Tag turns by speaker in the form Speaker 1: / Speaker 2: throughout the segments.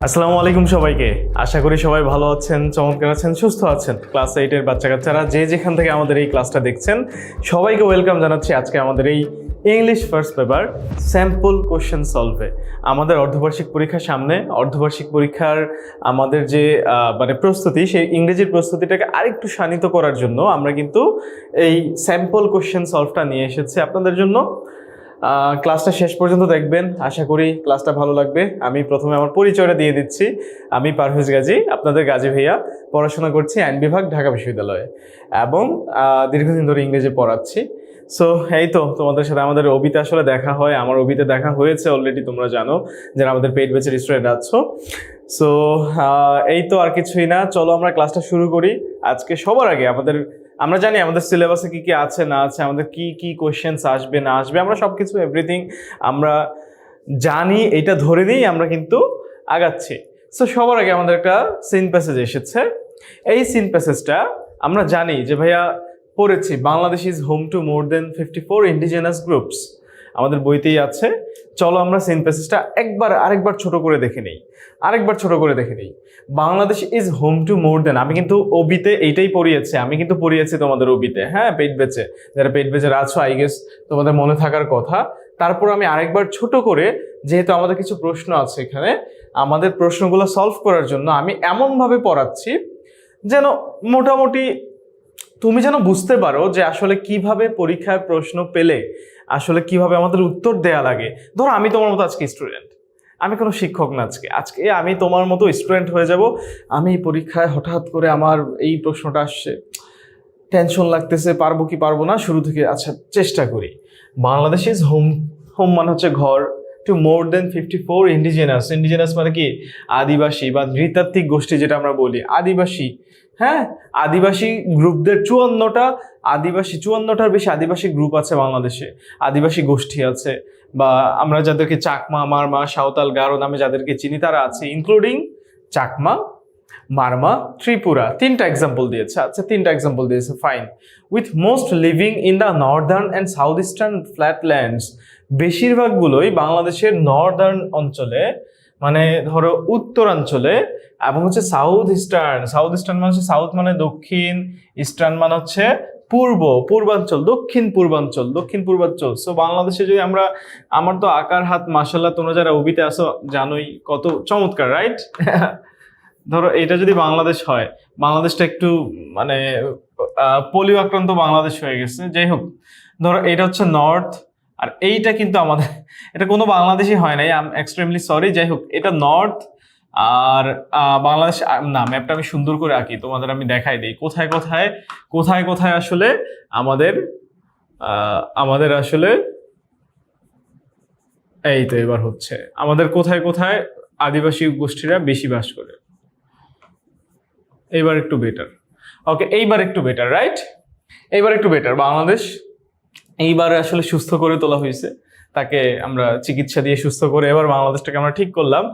Speaker 1: আসসালামু আলাইকুম সবাইকে। আশা করি সবাই ভালো আছেন, চমৎকার আছেন, সুস্থ আছেন। ক্লাস 8 এর বাচ্চা কাচ্চারা যে যেখান থেকে আমাদের এই ক্লাসটা দেখছেন সবাইকে ওয়েলকাম জানাচ্ছি আজকে আমাদের এই English first paper sample question সলভে। আমাদের অর্ধবার্ষিক পরীক্ষার সামনে, অর্ধবার্ষিক পরীক্ষার আমাদের যে প্রস্তুতি, সেই ইংরেজির প্রস্তুতিটাকে আরেকটু শানিত করার জন্য আমরা কিন্তু এই স্যাম্পল কোশ্চেন সলভটা নিয়ে এসেছি আপনাদের জন্য। ক্লাসটা শেষ পর্যন্ত দেখবেন, আশা করি ক্লাসটা ভালো লাগবে। আমি প্রথমে আমার পরিচয়টা দিয়ে দিচ্ছি। আমি পারভেজ গাজী, আপনাদের গাজী ভাইয়া। পড়াশোনা করছি আইন বিভাগ, ঢাকা বিশ্ববিদ্যালয়ে, এবং দীর্ঘদিন ধরে ইংরেজি পড়াচ্ছি। সো এই তো তোমাদের সাথে আমাদের অবিতে আসলে দেখা হয়, আমার অবিতে দেখা হয়েছে অলরেডি, তোমরা জানো যারা আমাদের পেইড ব্যাচের স্টুডেন্ট আছো। সো এই তো, আর কিছুই না, চলো আমরা ক্লাসটা শুরু করি। আজকে সবার আগে আমরা জানি আমাদের সিলেবাসে কি কি আছে না আছে, আমাদের কি কি কোয়েশ্চেন্স আসবে না আসবে, আমরা সবকিছু এভরিথিং আমরা জানি, এটা ধরে নিয়েই আমরা কিন্তু আগাচ্ছি। সো সবার আগে আমাদের একটা সিন প্যাসেজ এসেছে। এই সিন প্যাসেজটা আমরা জানি যে ভাইয়া পড়েছি, Bangladesh is home to more than 54 indigenous groups, আমাদের বইতেই আছে। চলো আমরা সিন প্যাসেজটা আরেকবার ছোট করে দেখে নিই। Bangladesh is home to more দেন, আমি কিন্তু ওবিতে এইটাই পড়িয়েছি তোমাদের ওবিতে, হ্যাঁ, পেইড ব্যাচে, যারা পেইড ব্যাচে আছো আই গেস তোমাদের মনে থাকার কথা। তারপর আমি আরেকবার ছোট করে, যেহেতু আমাদের কিছু প্রশ্ন আছে এখানে, আমাদের প্রশ্নগুলো সলভ করার জন্য আমি এমনভাবে পড়াচ্ছি যেন মোটামুটি তুমি যেন বুঝতে পারো যে আসলে কিভাবে পরীক্ষায় প্রশ্ন পেলে আসলে কিভাবে আমাদের উত্তর দেয়া লাগে। ধরো আমি তোমার মতো আজকে স্টুডেন্ট, আমি কোনো শিক্ষক না, আজকে আমি তোমার মতো স্টুডেন্ট হয়ে যাব। আমি পরীক্ষায় হঠাৎ করে আমার এই প্রশ্নটা আসছে, টেনশন লাগতেছে, পারবো কি পারবো না, শুরু থেকে আচ্ছা চেষ্টা করি। বাংলাদেশ ইজ হোম, হোম মানে হচ্ছে ঘর, টু মোর দেন 54 ইন্ডিজিনাস মানে কি, আদিবাসী বা নৃতাত্ত্বিক গোষ্ঠী যেটা আমরা বলি, আদিবাসী, হ্যাঁ, আদিবাসী গ্রুপদের 54টার বেশি আদিবাসী গ্রুপ আছে বাংলাদেশে, আদিবাসী গোষ্ঠী আছে, বা আমরা যাদেরকে চাকমা, মারমা, সাঁওতাল, গারো নামে যাদেরকে চিনি তারা আছে, ইনক্লুডিং চাকমা, মারমা, ত্রিপুরা। তিনটা এক্সাম্পল দিয়েছে, fine. With most living in the northern and south eastern flatlands, বেশিরভাগগুলোই বাংলাদেশের নর্দার্ন অঞ্চলে, মানে ধরো উত্তরাঞ্চলে, এবং হচ্ছে সাউথ ইস্টার্ন মানে হচ্ছে সাউথ মানে দক্ষিণ, ইস্টার্ন মানে হচ্ছে পূর্বাঞ্চল, দক্ষিণ পূর্বাঞ্চল। সো বাংলাদেশে যদি আমার তো আকার হাত মাশাআল্লাহ, তোমরা যারা ওবিতে আসো জানোই কত চমৎকার, রাইট? ধরো এটা যদি বাংলাদেশ হয়, বাংলাদেশটা একটু মানে পোলিও আক্রান্ত বাংলাদেশ হয়ে গেছে, যাই হোক, ধরো এটা হচ্ছে নর্থ, আর এইটা কিন্তু আমাদের এটা কোনো বাংলাদেশি হয় নাই, আই এম এক্সট্রিমলি সরি। যাই হোক, এটা নর্থ, আর বাংলাদেশ না, ম্যাপটা আমি সুন্দর করে আঁকি, তোমাদের আমি দেখাই দিই কোথায় আসলে আমাদের আসলে এই তো এবার হচ্ছে আমাদের কোথায় আদিবাসী গোষ্ঠীরা বেশি বাস করে। এইবার একটু বেটার, ওকে, এইবার একটু বেটার, রাইট? এইবার একটু বেটার। বাংলাদেশ এইবার আসলে সুস্থ করে তোলা হয়েছে, তাকে আমরা চিকিৎসা দিয়ে সুস্থ করে এবার বাংলাদেশটাকে আমরা ঠিক করলাম।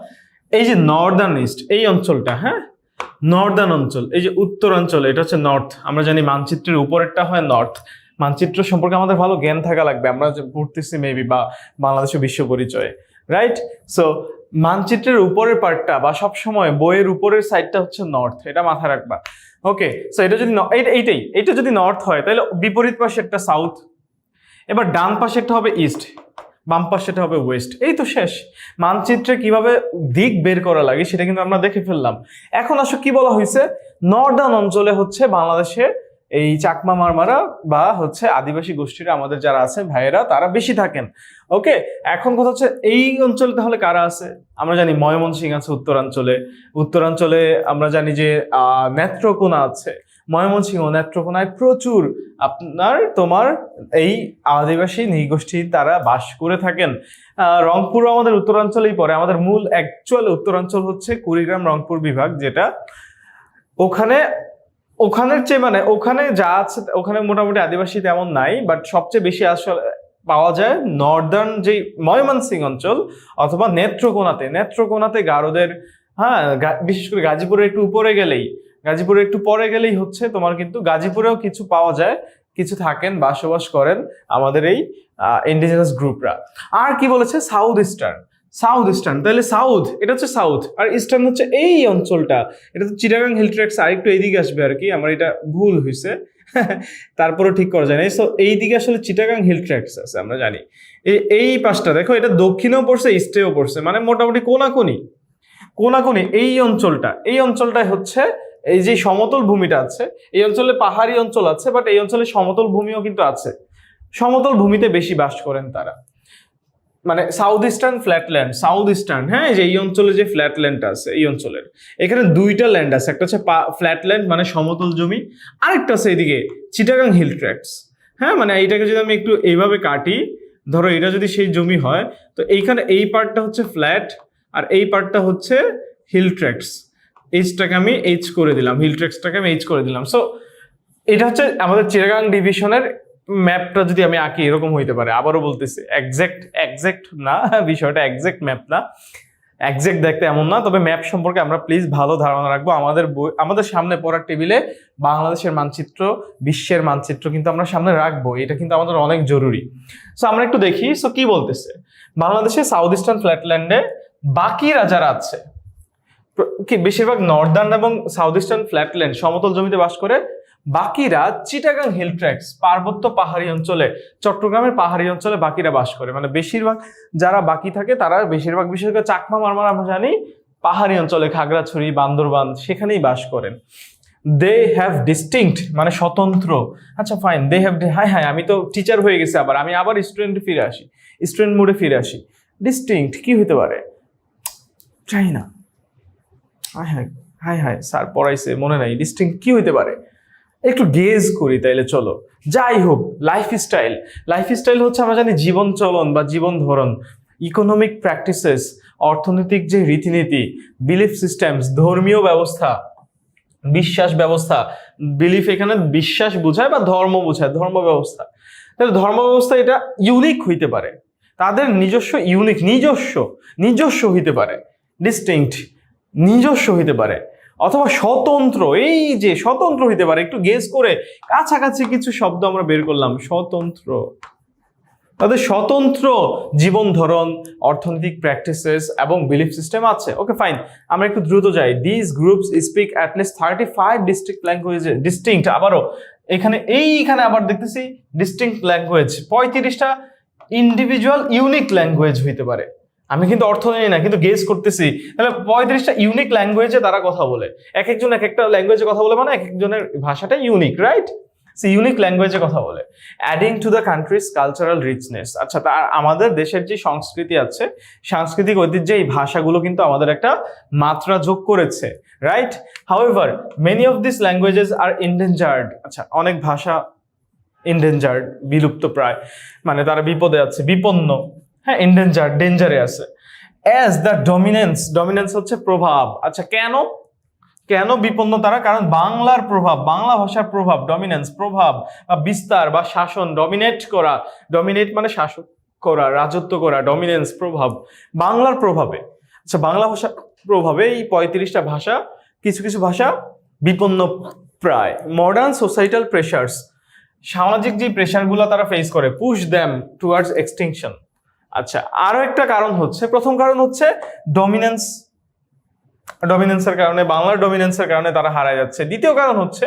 Speaker 1: এই যে নর্দার্ন ইস্ট এই অঞ্চলটা, হ্যাঁ, নর্দার্ন অঞ্চল, এই যে উত্তরাঞ্চল, এটা হচ্ছে নর্থ। আমরা জানি মানচিত্রের উপরেরটা হয় নর্থ। মানচিত্র সম্পর্কে আমাদের ভালো জ্ঞান থাকা লাগবে, আমরা যে পড়তেছি মেবি বা বাংলাদেশের বিশ্ব পরিচয়ে, রাইট? সো মানচিত্রের উপরের পার্টটা বা সবসময় বইয়ের উপরের সাইডটা হচ্ছে নর্থ, এটা মাথায় রাখবা। ওকে, সো এটা যদি এইটা যদি নর্থ হয়, তাহলে বিপরীত পাশেরটা সাউথ, এবার ডান পাশেরটা হবে ইস্ট, বাম পাশেরটা হবে ওয়েস্ট। এই তো শেষ। মানচিত্রে কিভাবে দিক বের করা লাগে সেটা কিন্তু আমরা দেখে ফেললাম। এখন আসলে কি বলা হয়েছে, নর্দার্ন অঞ্চলে হচ্ছে বাংলাদেশে এই চাকমা, মারমারা বা হচ্ছে আদিবাসী গোষ্ঠীরা আমাদের যারা আছে ভাইয়েরা, তারা বেশি থাকেন। ওকে, এখন কথা হচ্ছে এই অঞ্চলে তাহলে কারা আছে? আমরা জানি ময়মনসিংহ আছে উত্তরাঞ্চলে আমরা জানি যে নেত্রকোনা আছে। ময়মনসিংহ, নেত্রকোনায় প্রচুর তোমার এই আদিবাসী নৃগোষ্ঠী তারা বাস করে থাকেন। রংপুর আমাদের উত্তরাঞ্চলেই পড়ে। আমাদের মূল অ্যাকচুয়াল উত্তরাঞ্চল হচ্ছে কুড়িগ্রাম, রংপুর বিভাগ, যেটা ওখানের চেয়ে মানে ওখানে যা আছে, ওখানে মোটামুটি আদিবাসী তেমন নাই, বাট সবচেয়ে বেশি আসলে পাওয়া যায় নর্দার্ন যে ময়মনসিংহ অঞ্চল অথবা নেত্রকোনাতে গারোদের, হ্যাঁ, বিশেষ করে গাজীপুরের একটু পরে গেলেই হচ্ছে তোমার কিন্তু গাজীপুরেও কিছু পাওয়া যায়, কিছু থাকেন, বসবাস করেন আমাদের এই ইন্ডিজিনাস গ্রুপরা। আর কি বলেছে, সাউথ ইস্টার্ন, সাউথ ইস্টার্ন, তাহলে সাউথ এটা হচ্ছে সাউথ, আর ইস্টার্ন হচ্ছে এই অঞ্চলটা, এটা তো চিটাগাং হিল ট্র্যাক্টস আরেকটু এইদিকে আসবে আর কি, আমার এটা ভুল হয়েছে তারপরেও ঠিক করা যায় না। সো এইদিকে আসলে চিটাগাং হিল ট্র্যাক্টস আছে আমরা জানি। এই পাশটা দেখো, এটা দক্ষিণেও পড়ছে ইস্টেও পড়ছে, মানে মোটামুটি কোনাকুনি কোনাকুনি এই অঞ্চলটাই হচ্ছে এই যে সমতল ভূমিটা আছে, এই অঞ্চলে পাহাড়ি অঞ্চল আছে, বাট এই অঞ্চলে সমতল ভূমিও কিন্তু আছে, সমতল ভূমিতে বেশি বাস করেন তারা, মানে সাউথ ইস্টার্ন ফ্ল্যাটল্যান্ড, সাউথ ইস্টার্ন, হ্যাঁ, যে এই অঞ্চলে যে ফ্ল্যাটল্যান্ডটা আছে এই অঞ্চলের, এখানে দুইটা ল্যান্ড আছে, একটা হচ্ছে ফ্ল্যাটল্যান্ড মানে সমতল জমি, আরেকটা আছে এদিকে চিটাগাং হিল ট্র্যাক্টস। হ্যাঁ, মানে এইটাকে যদি আমি একটু এইভাবে কাটি, ধরো এটা যদি সেই জমি হয়, তো এইখানে এই পার্টটা হচ্ছে ফ্ল্যাট আর এই পার্টটা হচ্ছে হিল ট্র্যাক্টস, এইচটাকে আমি এইচ করে দিলাম, হিল ট্র্যাক্টসটাকে আমি এইচ করে দিলাম। সো এটা হচ্ছে আমাদের চিটাগাং ডিভিশনের ম্যাপটা যদি আমি আঁকি এরকম হইতে পারে। আবারও বলতেছি, এক্সাক্ট না, বিষয়টা এক্সাক্ট ম্যাপ না, এক্সাক্ট দেখতে এমন না, তবে ম্যাপ সম্পর্কে আমরা প্লিজ ভালো ধারণা রাখবো। আমাদের সামনে পড়ার টেবিলে বাংলাদেশের মানচিত্র, বিশ্বের মানচিত্র কিন্তু আমরা সামনে রাখবো, এটা কিন্তু আমাদের অনেক জরুরি। সো আমরা একটু দেখি, সো কি বলতেছে, বাংলাদেশের সাউথ ইস্টার্ন ফ্ল্যাটল্যান্ডে বাকিরা যারা আছে, কি বেশিরভাগ নর্দার্ন এবং সাউথ ইস্টার্ন ফ্ল্যাটল্যান্ড সমতল জমিতে বাস করে, বাকিরা চিটাগাং হিল ট্র্যাক্টস পার্বত্য পাহাড়ি অঞ্চলে, চট্টগ্রামের পাহাড়ি অঞ্চলে বাকিরা বাস করে, মানে বেশিরভাগ যারা বাকি থাকে তারা বেশিরভাগ, বিশেষ করে চাকমা মারমার আমরা জানি পাহাড়ি অঞ্চলে, খাগড়াছড়ি বান্দরবান সেখানেই বাস করেন। দে হ্যাভ ডিস্টিংক্ট মানে স্বতন্ত্র, আচ্ছা ফাইন, দে হ্যাভ, হ্যাঁ আমি তো টিচার হয়ে গেছি, আমি আবার স্টুডেন্ট মোডে ফিরে আসি। ডিস্টিংক্ট কি হইতে পারে, চাই না, হাই স্যার পড়াইছে মনে নাই, ডিস্টিংক্ট কি হইতে পারে, একটু গেজ করি তাইলে চলো। যাই হোক, লাইফস্টাইল হচ্ছে আমরা জানি জীবন চলন বা জীবন ধরন, ইকোনমিক প্র্যাকটিসেস অর্থনৈতিক যে রীতিনীতি, বিলিফ সিস্টেমস ধর্মীয় ব্যবস্থা, বিশ্বাস ব্যবস্থা, বিলিফ এখানে বিশ্বাস বোঝায় বা ধর্ম বোঝায়, ধর্ম ব্যবস্থা, তাহলে ধর্ম ব্যবস্থা এটা ইউনিক হইতে পারে, তাদের নিজস্ব ইউনিক নিজস্ব হইতে পারে, ডিস্টিংক্ট নিজস্ব হইতে পারে, অথবা স্বতন্ত্র, এই যে স্বতন্ত্র হইতে পারে, একটু গেস করে কাছাকাছি কিছু শব্দ আমরা বের করলাম, স্বতন্ত্র, তাদের স্বতন্ত্র জীবন ধরন, অর্থনৈতিক প্র্যাকটিসেস এবং বিলিফ সিস্টেম আছে। ওকে ফাইন, আমরা একটু দ্রুত যাই। This groups speak at least 35 district language, distinct, আবারও এইখানে আবার দেখতেছি ডিস্টিংক্ট ল্যাঙ্গুয়েজ, 35টা ইন্ডিভিজুয়াল ইউনিক ল্যাঙ্গুয়েজ হইতে পারে। আমি কিন্তু অর্থ নেই না, কিন্তু গেস করতেছি, তাহলে 35টা ইউনিক ল্যাঙ্গুয়েজে তারা কথা বলে, এক একজন এক একটা ল্যাঙ্গুয়েজে কথা বলে, মানে এক একজনের ভাষাটা ইউনিক, রাইট? ইউনিক ল্যাঙ্গুয়েজে কথা বলে। Adding to the countries cultural richness, আচ্ছা তার আমাদের দেশের যে সংস্কৃতি আছে, সাংস্কৃতিক ঐতিহ্যে এই ভাষাগুলো কিন্তু আমাদের একটা মাত্রা যোগ করেছে, right? However many of this languages are endangered, আচ্ছা অনেক ভাষা ইনডেঞ্জার্ড বিলুপ্ত প্রায়, মানে তারা বিপদে আছে, বিপন্ন, হ্যাঁ, ইনডেঞ্জার্ড ডেঞ্জারে আছে। অ্যাজ দ্য ডমিনেন্স হচ্ছে প্রভাব, আচ্ছা কেন বিপন্ন তারা, কারণ বাংলার প্রভাব, বাংলা ভাষার প্রভাব, ডমিনেন্স প্রভাব বা বিস্তার বা শাসন, ডমিনেট মানে শাসন করা, রাজত্ব করা, ডমিনেন্স প্রভাব, বাংলার প্রভাবে, আচ্ছা বাংলা ভাষার প্রভাবে এই 35টা ভাষা, কিছু ভাষা বিপন্ন প্রায়। মডার্ন সোসাইটাল প্রেশার্স, সামাজিক যে প্রেশারগুলো তারা ফেস করে, পুশ দ্যাম টুয়ার্ডস এক্সটিংশন। আচ্ছা আরো একটা কারণ হচ্ছে, প্রথম কারণ হচ্ছে ডমিনেন্সের কারণে, বাংলার ডমিনেন্সের কারণে তারা হারায় যাচ্ছে। দ্বিতীয় কারণ হচ্ছে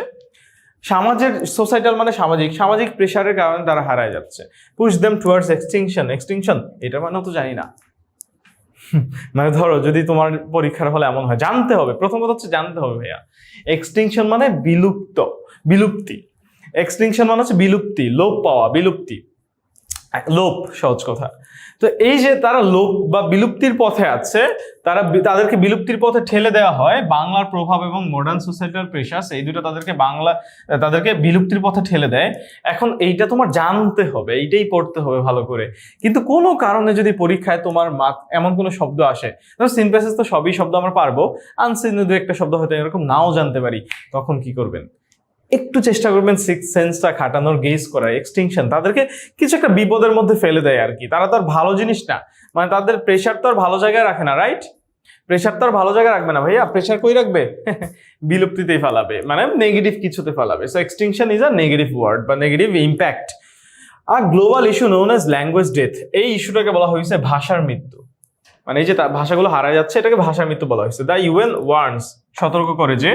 Speaker 1: সোসাইটাল মানে সামাজিক প্রেশারের কারণে তারা হারায় যাচ্ছে। পুশ দেম টুয়ার্ডস এক্সটিংশন এটা মানে তো জানি না, মানে ধরো যদি তোমার পরীক্ষার হলে এমন হয়, জানতে হবে, প্রথম কথা হচ্ছে জানতে হবে ভাইয়া, এক্সটিংশন মানে বিলুপ্তি, এক্সটিংশন মানে হচ্ছে বিলুপ্তি, লোপ পাওয়া, বিলুপ্তি, লোপ সহজ কথা। তো এই যে তারা লোপ বা বিলুপ্তির পথে আছে, তাদেরকে বিলুপ্তির পথে ঠেলে দেওয়া হয় বাংলার প্রভাব এবং মডার্ন সোসাইটাল প্রেশার্স, এই দুটো তাদেরকে বিলুপ্তির পথে ঠেলে দেয়। এখন এইটা তোমার জানতে হবে, এইটাই পড়তে হবে ভালো করে। কিন্তু কোনো কারণে যদি পরীক্ষায় তোমার এমন কোনো শব্দ আসে, ধরো সিনপ্যাসেজ তো সবই শব্দ আমরা পারবো, আনসিন দু একটা শব্দ হয়তো এরকম নাও জানতে পারি, তখন কি করবেন, একটু চেষ্টা করবেন সিক্স সেন্সটা খাটানোর, গেজ করার। এক্সটিংশন তাদেরকে কিছু একটা বিপদের মধ্যে ফেলে দেয় আর কি, তারা তো আর ভালো জিনিস না, মানে তাদের প্রেশার তো আর ভালো জায়গায় রাখে না, রাইট? প্রেশার তো আর ভালো জায়গায় রাখবে না ভাইয়া, প্রেশার কই রাখবে বিলুপ্তিতেই ফেলাবে, মানে নেগেটিভ কিছুতে ফেলাবে। So extinction is a negative word বা নেগেটিভ ইম্প্যাক্ট। আর global issue known as language death, এই ইস্যুটাকে বলা হয়েছে ভাষার মৃত্যু। মানে এই যে ভাষাগুলো হারায় যাচ্ছে, এটাকে ভাষা মৃত্যু বলা হয়েছে। দ্য ইউএন ওয়ার্নস, সতর্ক করে যে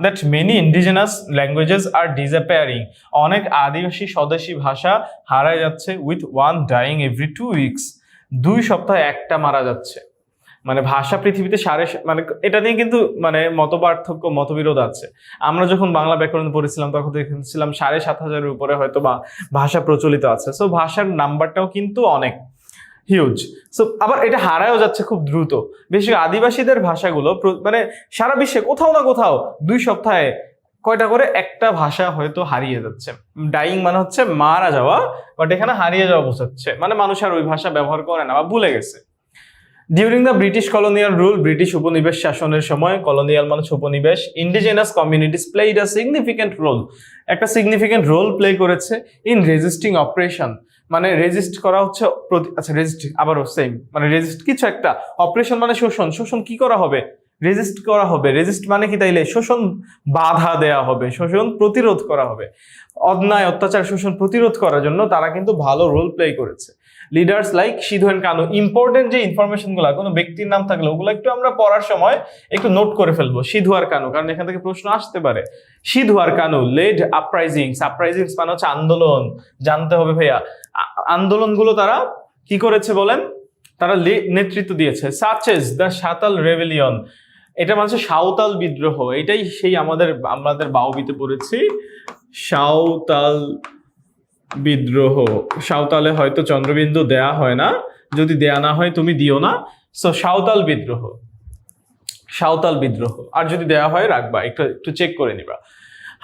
Speaker 1: that many indigenous languages are disappearing, অনেক আদিবাসী স্বদেশী ভাষা হারায় যাচ্ছে, with one dying every 2 weeks, 2 সপ্তাহে একটা মারা যাচ্ছে। মানে ভাষা পৃথিবীতে মানে এটা নিয়ে কিন্তু মানে মতপার্থক্য মতবিরোধ আছে। আমরা যখন বাংলা ব্যাকরণ পড়েছিলাম তখন দেখেছিলাম 7,500-এর উপরে হয়তো বা ভাষা প্রচলিত আছে। সো ভাষার নাম্বারটাও কিন্তু অনেক হিউজ। সো আবার এটা হারায়ও যাচ্ছে খুব দ্রুত। বেশি আদিবাসীদের ভাষাগুলো মানে সারা বিশ্বে কোথাও না কোথাও 2 সপ্তাহে কয়টা করে একটা ভাষা হয়তো হারিয়ে যাচ্ছে। ডাইং মানে হচ্ছে মারা যাওয়া, বাট এখানে হারিয়ে যাওয়া বোঝাচ্ছে মানে মানুষ আর ওই ভাষা ব্যবহার করে না বা ভুলে গেছে। During the British colonial rule, British উপনিবেশ শাসনের সময়, কলোনিয়াল মানে উপনিবেশ, indigenous communities played a significant role, একটা সিগনিফিক্যান্ট রোল প্লে করেছে ইন রেজিস্টিং অপারেশন, মানে রেজিস্ট করা হচ্ছে আচ্ছা রেজিস্ট আবারও সেম, মানে রেজিস্ট কিছু একটা, অপারেশন মানে শোষণ, শোষণ কি করা হবে, রেজিস্ট করা হবে। রেজিস্ট মানে কি তাইলে শোষণ বাধা দেয়া হবে, শোষণ প্রতিরোধ করা হবে, অন্যায় অত্যাচার শোষণ প্রতিরোধ করার জন্য তারা কিন্তু ভালো রোল প্লে করেছে। Leaders like Sidhu and Kanu, important যে ইনফরমেশন গুলা, কোনো ব্যক্তির নাম থাকলে ওগুলো একটু আমরা পড়ার সময় একটু নোট করে ফেলবো, সিধু আর কানু, কারণ এখান থেকে প্রশ্ন আসতে পারে। সিধু আর কানু লেড আপরাইজিংস, আপরাইজিংস মানে হচ্ছে আন্দোলন, জানতে হবে ভাইয়া। আন্দোলনগুলো তারা কি করেছে বলেন, তারা নেতৃত্ব দিয়েছে। সাচেস দ্য সাঁওতাল রেবেলিয়ন, এটা মানে সাঁওতাল বিদ্রোহ, এটাই সেই আমাদের বাউবিতে পড়েছি সাঁওতাল বিদ্রোহ। সাঁওতালে হয়তো চন্দ্রবিন্দু দেয়া হয় না, যদি দেয়া না হয় তুমি দিও না। সো সাঁওতাল বিদ্রোহ, সাঁওতাল বিদ্রোহ, আর যদি দেয়া হয় রাখবা, একটু চেক করে নিবা।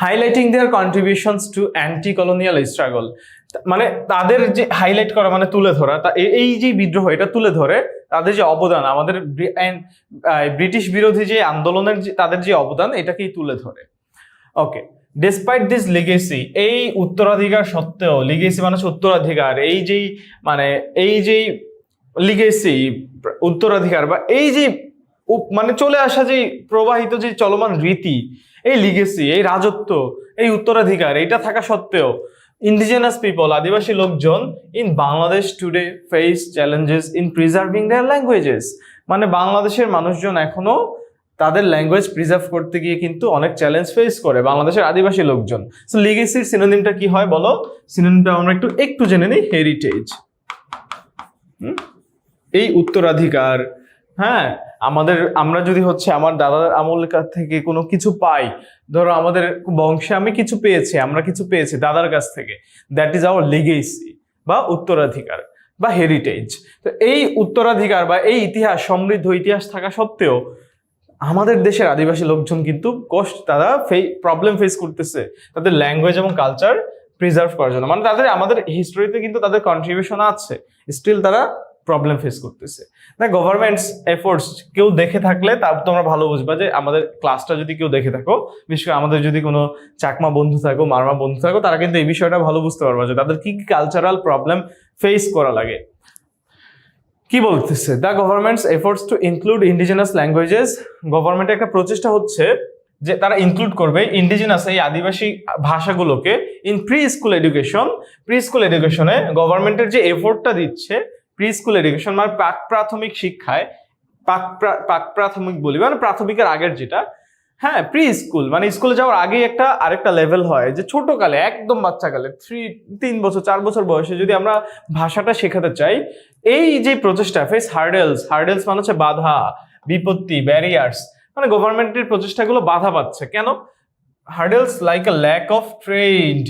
Speaker 1: Highlighting their contributions to anti colonial struggle, মানে তাদের যে হাইলাইট করা মানে তুলে ধরা, এই যে বিদ্রোহ এটা তুলে ধরে তাদের যে অবদান, আমাদের ব্রিটিশ বিরোধী যে আন্দোলনের তাদের যে অবদান এটাকেই তুলে ধরে। ওকে, ডেসপাইট দিস লিগেসি, এই উত্তরাধিকার সত্ত্বেও, লিগেসি মানে উত্তরাধিকার, এই যে লিগেসি উত্তরাধিকার বা এই যে মানে চলে আসা যে প্রবাহিত যে চলমান রীতি, এই লিগেসি, এই রাজত্ব, এই উত্তরাধিকার এটা থাকা সত্ত্বেও ইন্ডিজিনাস পিপল, আদিবাসী লোকজন in Bangladesh today face challenges in preserving their languages, মানে বাংলাদেশের মানুষজন এখনো তাদের ল্যাঙ্গুয়েজ প্রিজার্ভ করতে গিয়ে কিন্তু অনেক চ্যালেঞ্জ ফেস করে বাংলাদেশের আদিবাসী লোকজন। সো লিগেসির সিনোনিমটা কি হয় বলো, সিনোনিমটা আমরা একটু জেনে নিই। হেরিটেজ, এই উত্তরাধিকার। হ্যাঁ, আমরা যদি হচ্ছে আমার দাদার আমল থেকে কোনো কিছু পাই, ধরো আমাদের বংশে আমি কিছু পেয়েছি, আমরা কিছু পেয়েছি দাদার কাছ থেকে, দ্যাট ইজ আওয়ার লিগেসি বা উত্তরাধিকার বা হেরিটেজ। তো এই উত্তরাধিকার বা এই ইতিহাস, সমৃদ্ধ ইতিহাস থাকা সত্ত্বেও আমাদের দেশের আদিবাসী লোকজন কিন্তু তারা প্রবলেম ফেস করতেছে তাদের ল্যাঙ্গুয়েজ এবং কালচার প্রিজার্ভ করার জন্য, মানে আমাদের হিস্টোরিতে কিন্তু তাদের কন্ট্রিবিউশন আছে, স্টিল তারা প্রবলেম ফেস করতেছে। না গভর্নমেন্টস এফোর্টস, কেউ দেখে থাকলে তা তোমরা ভালো বুঝবা যে আমাদের ক্লাসটা যদি কেউ দেখে থাকো, বিশেষ করে আমাদের যদি কোনো চাকমা বন্ধু থাকো, মারমা বন্ধু থাকো, তারা কিন্তু এই বিষয়টা ভালো বুঝতে পারবা যে তাদের কি কি কালচারাল প্রবলেম ফেস করা লাগে। কি বলতেছে, the government's efforts to include indigenous languages, গভর্নমেন্টের একটা প্রচেষ্টা হচ্ছে যে তারা ইনক্লুড করবে ইন্ডিজিনাস এই আদিবাসী ভাষাগুলোকে in pre school education. Pre school এডুকেশনে গভর্নমেন্টের যে এফোর্টটা দিচ্ছে, প্রি স্কুল এডুকেশন মানে প্রাক প্রাথমিক শিক্ষায়, প্রাক প্রাথমিক বলি মানে প্রাথমিকের আগের যেটা, হ্যাঁ প্রি স্কুল মানে স্কুলে যাওয়ার আগেই আরেকটা লেভেল হয়, যে ছোটকালে একদম বাচ্চাকালে 3 বছর 4 বছর বয়সে যদি আমরা ভাষাটা শেখাতে চাই, এই যে প্রচেষ্টা ফেস হার্ডেলস মানে হচ্ছে বাধা, বিপত্তি, ব্যারিয়ার্স, মানে গভর্নমেন্টের প্রচেষ্টাগুলো বাধা পাচ্ছে। কেন? Hurdles like a lack of trained,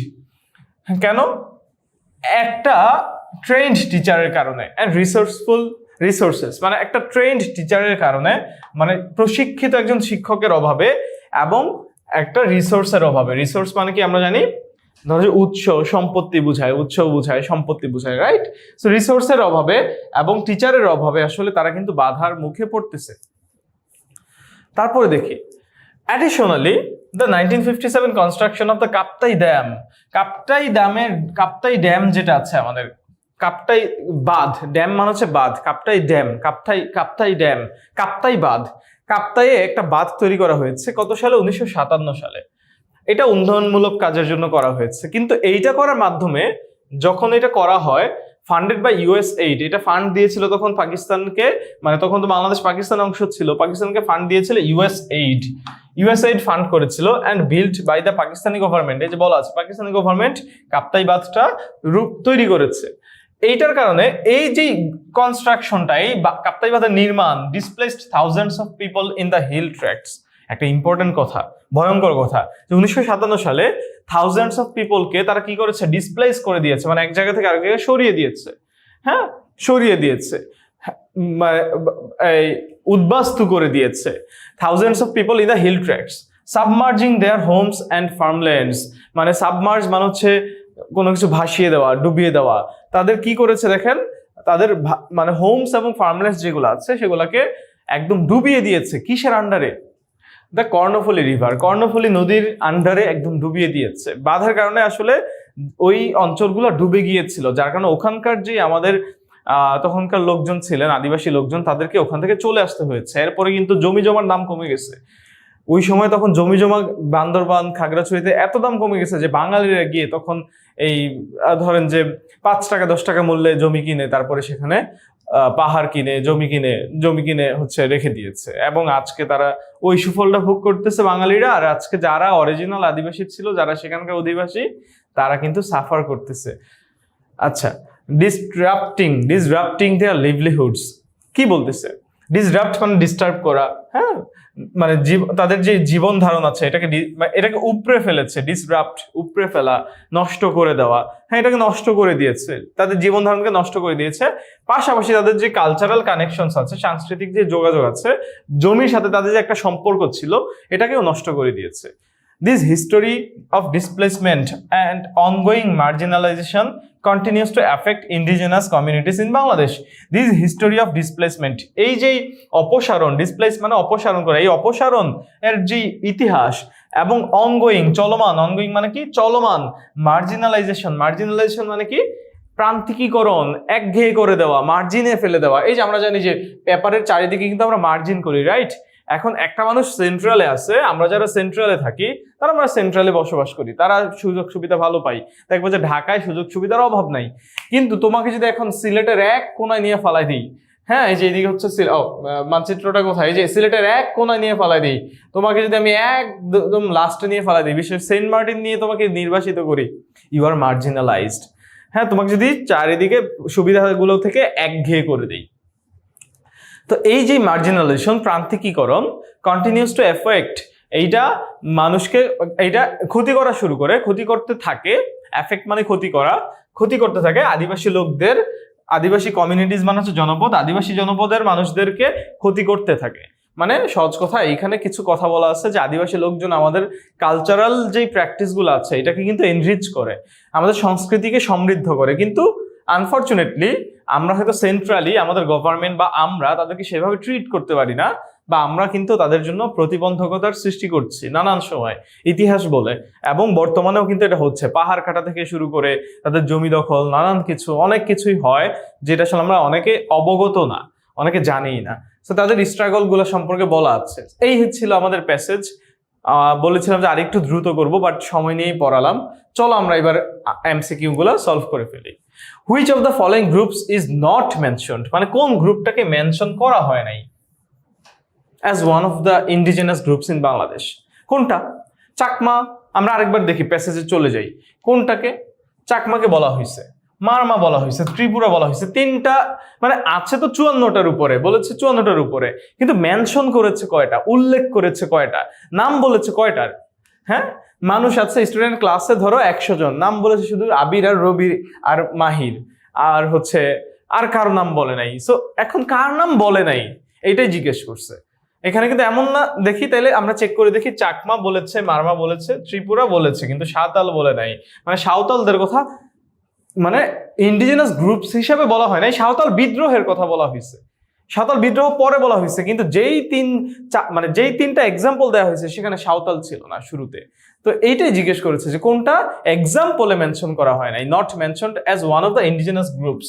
Speaker 1: কেন? একটা ট্রেন্ড টিচারের কারণে, অ্যান্ড রিসোর্সেস মানে একটা ট্রেন্ড টিচারের কারণে, মানে প্রশিক্ষিত একজন শিক্ষকের অভাবে এবং একটা রিসোর্সের অভাবে। রিসোর্স মানে কি আমরা জানি, ধরো যে উৎস সম্পত্তি বুঝায়, সম্পত্তি বুঝায়, রাইট? সো রিসোর্সের অভাবে এবং টিচারের অভাবে আসলে তারা কিন্তু বাধার মুখে পড়তেছে। তারপরে দেখি additionally the 1957 construction of the Kaptai dam যেটা আছে আমাদের, কাপ্তাই বাঁধ, ড্যাম মানে হচ্ছে বাঁধ, কাপ্তাই বাঁধ, কাপ্তাইয়ে একটা বাঁধ তৈরি করা হয়েছে কত সালে? 1957 সালে। এটা উন্নয়নমূলক কাজের জন্য করা হয়েছে, কিন্তু এইটা করার মাধ্যমে যখন এটা করা হয় ফান্ডেড বাই USAID, এটা ফান্ড দিয়েছিল তখন পাকিস্তানকে, মানে তখন তো বাংলাদেশ পাকিস্তানের অংশ ছিল, পাকিস্তানকে ফান্ড দিয়েছিল USAID ফান্ড করেছিল, and built by the Pakistani government. এই যে বলা আছে পাকিস্তানি গভর্নমেন্ট কাপ্তাই বাঁধটা রূপ তৈরি করেছে। এইটার কারণে এই যে কনস্ট্রাকশনটা, এই কাপ্তাই বাঁধের নির্মাণ displaced thousands of people in the hill tracts. একটা ইম্পর্টেন্ট কথা, ভয়ঙ্কর কথা, যে 1957 সালে থাউজেন্ডস অফ পিপলকে তারা কি করেছে, ডিসপ্লেস করে দিয়েছে, মানে এক জায়গা থেকে আরেক জায়গায় সরিয়ে দিয়েছে। হ্যাঁ, সরিয়ে দিয়েছে, উদ্বাস্তু করে দিয়েছে। Thousands of people in the hill tracts, submerging their homes and farmlands, মানে সাবমার্জ মানে হচ্ছে কোনো কিছু ভাসিয়ে দেওয়া, ডুবিয়ে দেওয়া। তাদের কি করেছে দেখেন, তাদের মানে হোমস এবং ফার্মল্যান্ডস যেগুলো আছে সেগুলোকে একদম ডুবিয়ে দিয়েছে। কিসের আন্ডারে? দ্য কর্ণফুলী রিভার, কর্ণফুলী নদীর আন্ডারে একদম ডুবিয়ে দিয়েছে। বাঁধের কারণে আসলে ওই অঞ্চলগুলো ডুবে গিয়েছিল, যার কারণে ওখানকার যে আমাদের তখনকার লোকজন ছিলেন, আদিবাসী লোকজন, তাদেরকে ওখান থেকে চলে আসতে হয়েছে। এরপরে কিন্তু জমি জমার দাম কমে গেছে ওই সময়, তখন জমি জমা বান্দরবান, খাগড়াছড়িতে এত দাম কমে গেছে যে বাঙালিরা গিয়ে তখন এই ধরেন যে 5 টাকা 10 টাকা মূল্যে জমি কিনে তারপরে সেখানে পাহাড় কিনে জমি কিনে হচ্ছে রেখে দিয়েছে, এবং আজকে তারা ওই সুফলটা ভোগ করতেছে বাঙালিরা। আর আজকে যারা অরিজিনাল আদিবাসী ছিল, যারা সেখানকার অধিবাসী, তারা কিন্তু সাফার করতেছে। আচ্ছা, ডিসরাপ্টিং দেয়ার লিভলিহুডস, কি বলতেছে? ডিসরাপ্ট মানে ডিস্টার্ব করা, হ্যাঁ, মানে তাদের যে জীবন ধারণ আছে এটাকে উপড়ে ফেলেছে। ডিসরাপ্ট, উপড়ে ফেলা, নষ্ট করে দেওয়া। হ্যাঁ, এটাকে নষ্ট করে দিয়েছে, তাদের জীবন ধারণকে নষ্ট করে দিয়েছে। পাশাপাশি তাদের যে কালচারাল কানেকশনস আছে, সাংস্কৃতিক যে যোগাযোগ আছে, জমির সাথে তাদের যে একটা সম্পর্ক ছিল, এটাকেও নষ্ট করে দিয়েছে। This history of displacement and ongoing marginalization continues to affect indigenous communities in Bangladesh. This history of displacement, এই যে অপসারণ, ডিসপ্লেস মানে অপসারণ করা, এই অপসারণ এর যে ইতিহাস এবং ongoing মানে কি, চলমান, মার্জিনালাইজেশন মানে কি, প্রান্তিকীকরণ, একঘেয়ে করে দেওয়া, মার্জিনে ফেলে দেওয়া। এই যে আমরা জানি যে পেপারের চারিদিকে কিন্তু আমরা মার্জিন করি, রাইট? এখন একটা মানুষ সেন্ট্রালে আছে, আমরা যারা সেন্ট্রালে থাকি তারা আমরা সেন্ট্রালে বসবাস করি, তারা সুযোগ সুবিধা ভালো পাই। দেখবো যে ঢাকায় সুযোগ সুবিধার অভাব নাই, কিন্তু তোমাকে যদি এখন সিলেটের এক কোনায় নিয়ে ফালাই দিই, হ্যাঁ, এই যে এদিকে হচ্ছে মানচিত্রটা কোথায়, এই যে সিলেটের এক কোনায় নিয়ে ফালাই দিই, তোমাকে যদি আমি একদম লাস্টে নিয়ে ফালাই দিই, বিশেষ সেন্ট মার্টিন নিয়ে তোমাকে নির্বাসিত করি, ইউ আর মার্জিনালাইজড। হ্যাঁ, তোমাকে যদি চারিদিকে সুবিধাগুলো থেকে একঘেয়ে করে দিই। তো এই যে মার্জিনালাইজেশন, প্রান্তিকীকরণ, কন্টিনিউস টু এফেক্ট, এইটা মানুষকে এইটা ক্ষতি করা শুরু করে, ক্ষতি করতে থাকে। এফেক্ট মানে ক্ষতি করা, ক্ষতি করতে থাকে আদিবাসী লোকদের, আদিবাসী কমিউনিটিজ মানে হচ্ছে জনপদ, আদিবাসী জনপদের মানুষদেরকে ক্ষতি করতে থাকে। মানে সহজ কথা, এইখানে কিছু কথা বলা আছে যে আদিবাসী লোকজন আমাদের কালচারাল যেই প্র্যাকটিসগুলো আছে এটাকে কিন্তু এনরিচ করে, আমাদের সংস্কৃতিকে সমৃদ্ধ করে। কিন্তু আনফরচুনেটলি আমরা হয়তো সেন্ট্রালি আমাদের গভর্নমেন্ট বা আমরা তাদেরকে সেভাবে ট্রিট করতে পারি না, বা আমরা কিন্তু তাদের জন্য প্রতিবন্ধকতার সৃষ্টি করছি নানান সময়, ইতিহাস বলে। এবং বর্তমানেও কিন্তু এটা হচ্ছে, পাহাড় কাটা থেকে শুরু করে তাদের জমি দখল, নানান কিছু, অনেক কিছুই হয় যেটা আসলে আমরা অনেকে অবগত না, অনেকে জানিই না। তো তাদের স্ট্রাগল গুলো সম্পর্কে বলা আছে। এই ছিল আমাদের প্যাসেজ। বলেছিলাম যে আরেকটু দ্রুত করব, বাট সময় নিয়েই পড়ালাম। চলো আমরা এবার এমসিকিউ গুলো সলভ করে ফেলি। Which of the following groups is not mentioned, মানে কোন গ্রুপটাকে মেনশন করা হয় নাই as one of the indigenous groups in Bangladesh? কোনটা? চাকমা। আমরা আরেকবার দেখি, প্যাসেজে চলে যাই। কোনটাকে? চাকমাকে বলা হয়েছে, মারমা বলা হয়েছে, ত্রিপুরা বলা হয়েছে। তিনটা মানে আছে তো 54টার উপরে, বলেছে 54টার উপরে, কিন্তু মেনশন করেছে কয়টা, উল্লেখ করেছে কয়টা, নাম বলেছে কয়টার? হ্যাঁ, মানুষ আছে স্টুডেন্ট ক্লাসে ধরো 100 জন, নাম বলেছে শুধু আবির আর রবি আর মাহির, আর হচ্ছে আর কার নাম বলে নাই। সো এখন কার নাম বলে নাই এইটাই জিজ্ঞেস করছে এখানে, কিন্তু এমন না। দেখি তাইলে আমরা চেক করে দেখি, চাকমা বলেছে, মারমা বলেছে, ত্রিপুরা বলেছে, কিন্তু সাঁওতাল বলে নাই। মানে সাঁওতালদের কথা মানে ইন্ডিজিনাস গ্রুপস হিসেবে বলা হয় নাই, সাঁওতাল বিদ্রোহের কথা বলা হয়েছে। সাঁওতাল বিদ্রোহ পরে বলা হয়েছে, কিন্তু যেই তিনটা এক্সাম্পল দেওয়া হয়েছে সেখানে সাঁওতাল ছিল না শুরুতে। তো এইটাই জিজ্ঞেস করেছে যে কোনটা এক্সাম্পলে মেনশন করা হয় নাই, not mentioned as one of the indigenous groups.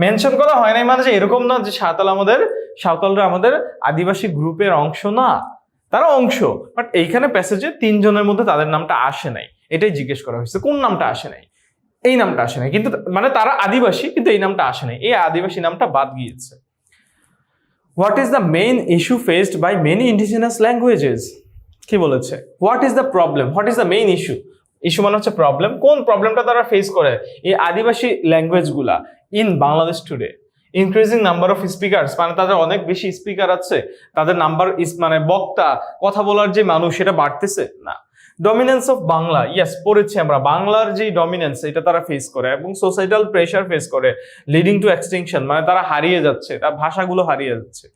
Speaker 1: Mention করা হয় নাই মানে যে এরকম না যে সাঁওতালরা আমাদের আদিবাসী গ্রুপের অংশ না, তারা অংশ, বাট এইখানে প্যাসেজে 3 জনের মধ্যে তাদের নামটা আসে নাই, এটাই জিজ্ঞেস করা হয়েছে। কোন নামটা আসে নাই? এই নামটা আসে না, কিন্তু মানে তারা আদিবাসী কিন্তু এই নামটা আসে না, এই আদিবাসী নামটা বাদ গিয়েছে। What is the main issue faced by many indigenous languages? কি বলেছে? What is the problem, what is the main issue? Issue মানে হচ্ছে প্রবলেম, কোন প্রবলেমটা তারা ফেস করে এই আদিবাসী ল্যাঙ্গুয়েজগুলা in Bangladesh today? Increasing number of speakers, মানে তাদের অনেক বেশি স্পিকার আছে, তাদের নাম্বার মানে বক্তা, কথা বলার যে মানুষ সেটা বাড়তেছে না। ডমিনেন্স অফ বাংলা, ইয়েস পড়েছি আমরা, বাংলার যে ডমিনেন্স এটা তারা ফেস করে, এবং সোসাইটাল প্রেশার ফেস করে লিডিং টু এক্সটিংশন, মানে তারা হারিয়ে যাচ্ছে, তার ভাষাগুলো হারিয়ে যাচ্ছে।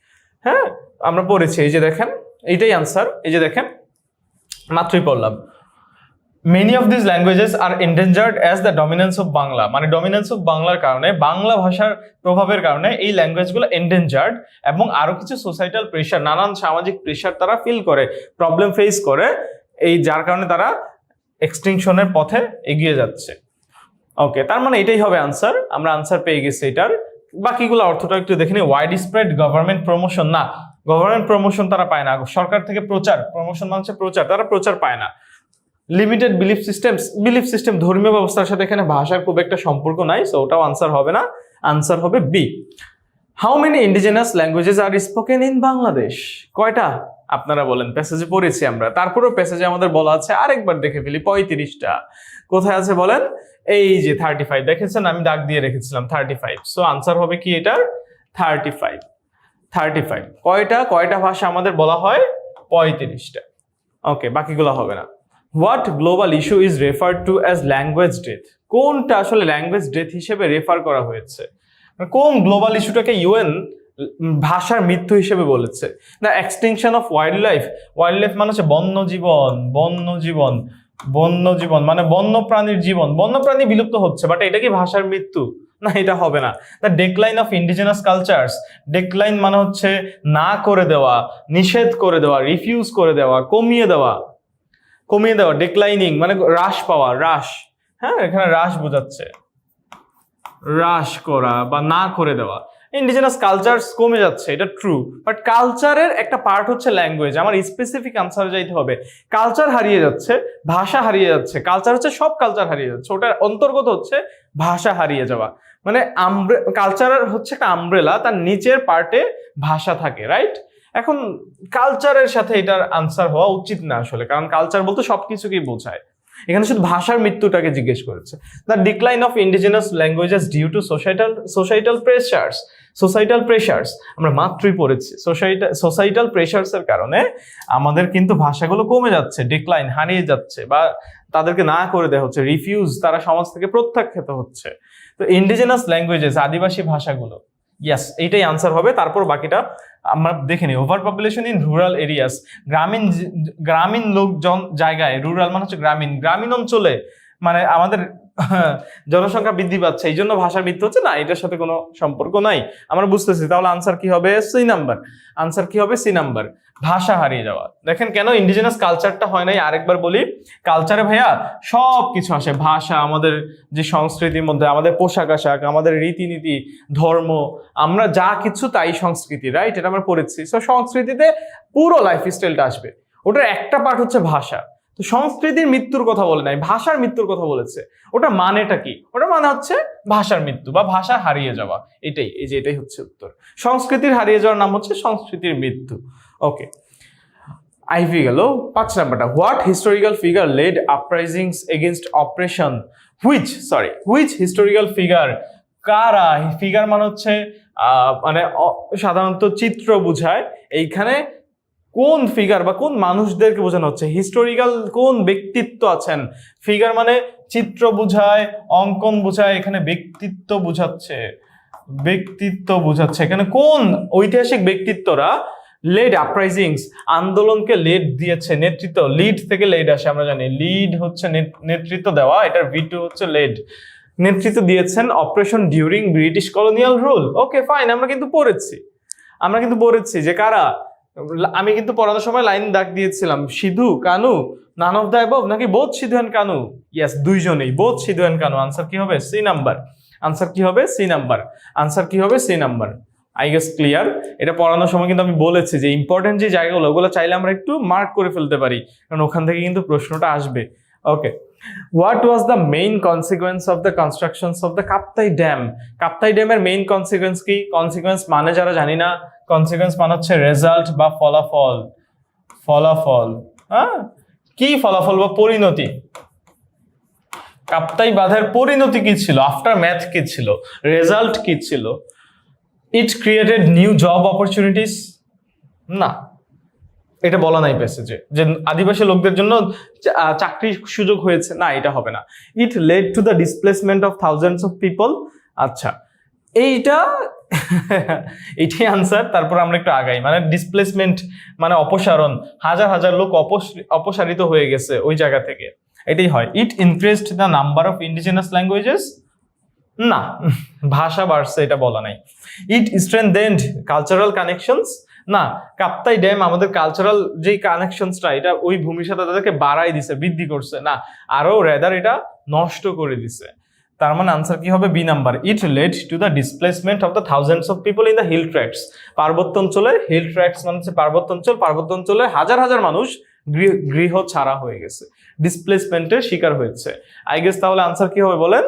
Speaker 1: হ্যাঁ, আমরা পড়েছি, এই যে দেখেন এইটাই আনসার, এই যে দেখেন মাত্রই পড়লাম। Many of these languages are endangered as the dominance of Bangla, মানে ডমিনেন্স অফ বাংলার কারণে, বাংলা ভাষার প্রভাবের কারণে এই ল্যাঙ্গুয়েজগুলো এন্ডেঞ্জার্ড, এবং আরো কিছু সোসাইটাল প্রেশার, নানান সামাজিক প্রেশার তারা ফিল করে, প্রবলেম ফেস করে, এই যার কারণে তারা এক্সটিংশনের পথে এগিয়ে যাচ্ছে। ওকে, তার মানে এটাই হবে আনসার, আমরা আনসার পেয়ে গেছি এটার। বাকিগুলো অর্থটা একটু দেখে নিই। ওয়াইড স্প্রেড গভর্নমেন্ট প্রমোশন, না গভর্নমেন্ট প্রমোশন তারা পায় না, সরকার থেকে প্রচার, প্রমোশন মানে প্রচার, তারা প্রচার পায় না। লিমিটেড বিলিফ সিস্টেম ধর্মীয় ব্যবস্থার সাথে এখানে ভাষার খুব একটা সম্পর্ক নাই, সো ওটাও আনসার হবে না, আনসার হবে B. How many indigenous languages are spoken in Bangladesh? কয়টা আপনারা বলেন? প্যাসেজে পড়েছি আমরা, তারপরেও প্যাসেজে আমাদের বলা আছে, আরেকবার দেখে ফেলি, 35টা। কোথায় আছে বলেন? এই যে 35 দেখেছেন, আমি দাগ দিয়ে রেখেছিলাম 35, সো আনসার হবে কি এটার? 35 কয়টা ভাষা আমাদের বলা হয়? 35টা। ওকে, বাকিগুলো হবে না। What global issue is referred to as language death? কোনটা আসলে ল্যাঙ্গুয়েজ ডেথ হিসেবে রেফার করা হয়েছে? কোন গ্লোবাল ইস্যুটাকে ইউএন ভাষার মৃত্যু হিসেবে বলেছে? The extinction of wild life মানে হচ্ছে বন্যজীবন মানে বন্যপ্রাণীর জীবন, বন্যপ্রাণী বিলুপ্ত হচ্ছে, বাট এটা কি ভাষার মৃত্যু? না, এটা হবে না। দ্য ডেক্লাইন অফ ইন্ডিজিনাস কালচার্স, ডেক্লাইন মানে হচ্ছে না করে দেওয়া, নিষেধ করে দেওয়া, রিফিউজ করে দেওয়া, কমিয়ে দেওয়া, ডেক্লাইনিং মানে হ্রাস পাওয়া, হ্রাস। হ্যাঁ, এখানে হ্রাস বোঝাচ্ছে, হ্রাস করা বা না করে দেওয়া। ইন্ডিজিনাস কালচারস কমে যাচ্ছে, এটা ট্রু, বাট কালচারের একটা পার্ট হচ্ছে ল্যাঙ্গুয়েজ। আমার স্পেসিফিক আনসার যাইতে হবে। কালচার হারিয়ে যাচ্ছে, ভাষা হারিয়ে যাচ্ছে। কালচার হচ্ছে সব কালচার হারিয়ে যাচ্ছে, ওটার অন্তর্গত হচ্ছে ভাষা হারিয়ে যাওয়া। মানে কালচার হচ্ছে একটা আমব্রেলা, তার নিচের পার্টে ভাষা থাকে, রাইট? এখন কালচারের সাথে এটার আনসার হওয়া উচিত না আসলে, কারণ কালচার বলতে সবকিছুকেই বোঝায়। এখানে শুধু ভাষার মৃত্যুটাকে জিজ্ঞেস করেছে। The decline of indigenous languages due to societal pressures, আমরা মাত্রই পড়েছি। সোসাইটাল প্রেশার্স এর কারণে আমাদের কিন্তু ভাষাগুলো কমে যাচ্ছে, ডিক্লাইন, হারিয়ে যাচ্ছে, বা তাদেরকে না করে দেওয়া হচ্ছে, রিফিউজ, তারা সমাজ থেকে প্রত্যাখ্যাত হচ্ছে। তো ইন্ডিজিনাস ল্যাঙ্গুয়েজেস, আদিবাসী ভাষাগুলো, ইয়েস এইটাই আনসার হবে। তারপর বাকিটা আমরা দেখে নিই। Over population in rural areas, গ্রামীণ লোকজন জায়গায়, রুরাল মানে হচ্ছে গ্রামীণ অঞ্চলে, মানে আমাদের জনসংখ্যা বৃদ্ধি পাচ্ছে, এই জন্য ভাষার মৃত্যু হচ্ছে, না এটার সাথে কোনো সম্পর্ক নাই, আমরা বুঝতেছি। তাহলে আনসার কি হবে? C number. আনসার কি হবে? সি নাম্বার, ভাষা হারিয়ে যাওয়া। দেখেন কেন ইন্ডিজিনাস কালচারটা হয় নাই, আরেকবার বলি। কালচারে ভাইয়া সব কিছু আসে, ভাষা, আমাদের যে সংস্কৃতির মধ্যে আমাদের পোশাক আশাক, আমাদের রীতিনীতি, ধর্ম, আমরা যা কিছু তাই সংস্কৃতি, রাইট? এটা আমরা পড়েছি। সো সংস্কৃতিতে পুরো লাইফ স্টাইলটা আসবে, ওটার একটা পার্ট হচ্ছে ভাষা। তো সংস্কৃতির মৃত্যুর কথা বলে নাই, ভাষার মৃত্যুর কথা বলেছে। ওটা মানেটা কি? ওটা মানে হচ্ছে ভাষার মৃত্যু বা ভাষা হারিয়ে যাওয়া, এটাই, এই যে এটাই হচ্ছে উত্তর। সংস্কৃতির হারিয়ে যাওয়ার নাম হচ্ছে সংস্কৃতির মৃত্যু। ওকে, আইভি গেল। 5 নাম্বারটা, what historical figure led uprisings against operation? Which historical figure? কারা? ফিগার মানে হচ্ছে মানে সাধারণত চিত্র বুঝায়, এইখানে কোন ফিগার বা কোন মানুষদেরকে বোঝানো হচ্ছে? হিস্টোরিক্যাল কোন ব্যক্তিত্ব আছেন? ফিগার মানে চিত্র বুঝায়, অঙ্কন বুঝায়, এখানে ব্যক্তিত্ব বুঝাচ্ছে। এখানে কোন ঐতিহাসিক ব্যক্তিত্বরা লেড আপরাইজিংস, আন্দোলনকে লেড দিয়েছে, নেতৃত্ব, লিড থেকে লেড আসে, আমরা জানি লিড হচ্ছে নেতৃত্ব দেওয়া, এটার V2 হচ্ছে লেড, নেতৃত্ব দিয়েছেন operation during British colonial rule. Okay fine, আমরা কিন্তু পড়েছি যে কারা। আমি কিন্তু পড়ানোর সময় লাইন দাগ দিয়েছিলাম, Sidhu, Kanu, none of the above, নাকি both Sidhu and Kanu? Yes, দুইজনেই, both Sidhu and Kanu. Answer কি হবে? C number. আনসার কি হবে? C number. I guess clear. এটা পড়ানোর সময় কিন্তু আমি বলেছি যে ইম্পর্টেন্ট যে জায়গাগুলো, ওগুলো চাইলে আমরা একটু মার্ক করে ফেলতে পারি, কারণ ওখান থেকে কিন্তু প্রশ্নটা আসবে। Okay, what was the main consequence of the constructions of the Kaptai dam? Kaptai ড্যামের মেইন কনসিকুয়েন্স কি? কনসিকুয়েন্স মানে যারা জানি না, কনসিকুয়েন্স মানে হচ্ছে রেজাল্ট বা ফলাফল। ফলাফল, হ্যাঁ, কি ফলাফল বা পরিণতি? কাপ্তাই বাঁধের পরিণতি কি ছিল? আফটার ম্যাথ কি ছিল? রেজাল্ট কি ছিল? ইট ক্রিয়েটেড নিউ জব অপরচুনিটিস? না, এটা বলা নাই প্যাসেজে যে আদিবাসী লোকদের জন্য চাকরির সুযোগ হয়েছে, না, এটা হবে না। It led to the displacement of thousands of people. আচ্ছা, এইটা এটাই আনসার। তারপর আমরা একটু আগাই, মানে ডিসপ্লেসমেন্ট মানে অপসারণ, হাজার হাজার লোক অপসারিত হয়ে গেছে ওই জায়গা থেকে, এটাই হয়। It increased the number of indigenous languages? না, ভাষা বাড়ছে, এটা বলা নাই। It strengthened cultural connections? না, কাপ্তাই ড্যাম আমাদের কালচারাল যে কানেকশনসটা, এটা ওই ভূমির সাথে তাদেরকে বাড়াই দিছে, বৃদ্ধি করছে না, আরো রেদার এটা নষ্ট করে দিছে। তার মানে আনসার কি হবে? B number. It led to the displacement of the thousands of people in the hill tracts. পার্বত্য অঞ্চলে, হিল ট্র্যাক্টস মানে হচ্ছে পার্বত্য অঞ্চল, পার্বত্য অঞ্চলে হাজার হাজার মানুষ গৃহ ছাড়া হয়ে গেছে, ডিসপ্লেসমেন্টের শিকার হয়েছে। আই গেস তাহলে আনসার কি হবে বলেন?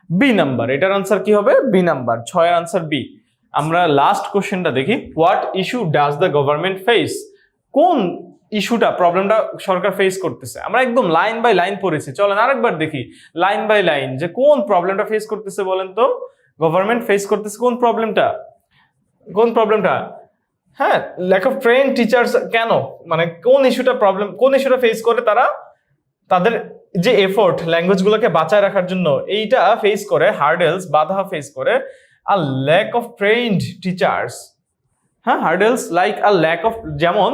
Speaker 1: B number. এটার আনসার কি হবে? B number. 6 এর আনসার বি। আমরা লাস্ট কোশ্চেনটা দেখি। What issue does the government face? কোন ইস্যুটা, প্রবলেমটা সরকার ফেস করতেছে? আমরা একদম লাইন বাই লাইন পড়েছি, চলেন আরেকবার দেখি লাইন বাই লাইন যে কোন প্রবলেমটা ফেস করতেছে বলেন তো। গভর্নমেন্ট ফেস করতেছে কোন প্রবলেমটা? কোন প্রবলেমটা? হ্যাঁ, ল্যাক অফ ট্রেন টিচার্স। কেন, মানে কোন ইস্যুটা প্রবলেম, কোন ইস্যুটা ফেস করে তারা? তাদের যে এফোর্ট ল্যাঙ্গুয়েজগুলোকে বাঁচায় রাখার জন্য, এইটা ফেস করে, হার্ডেলস, বাধা ফেস করে। আর ল্যাক অফ ট্রেইনড টিচার্স, হ্যাঁ, hurdles like a lack of, যেমন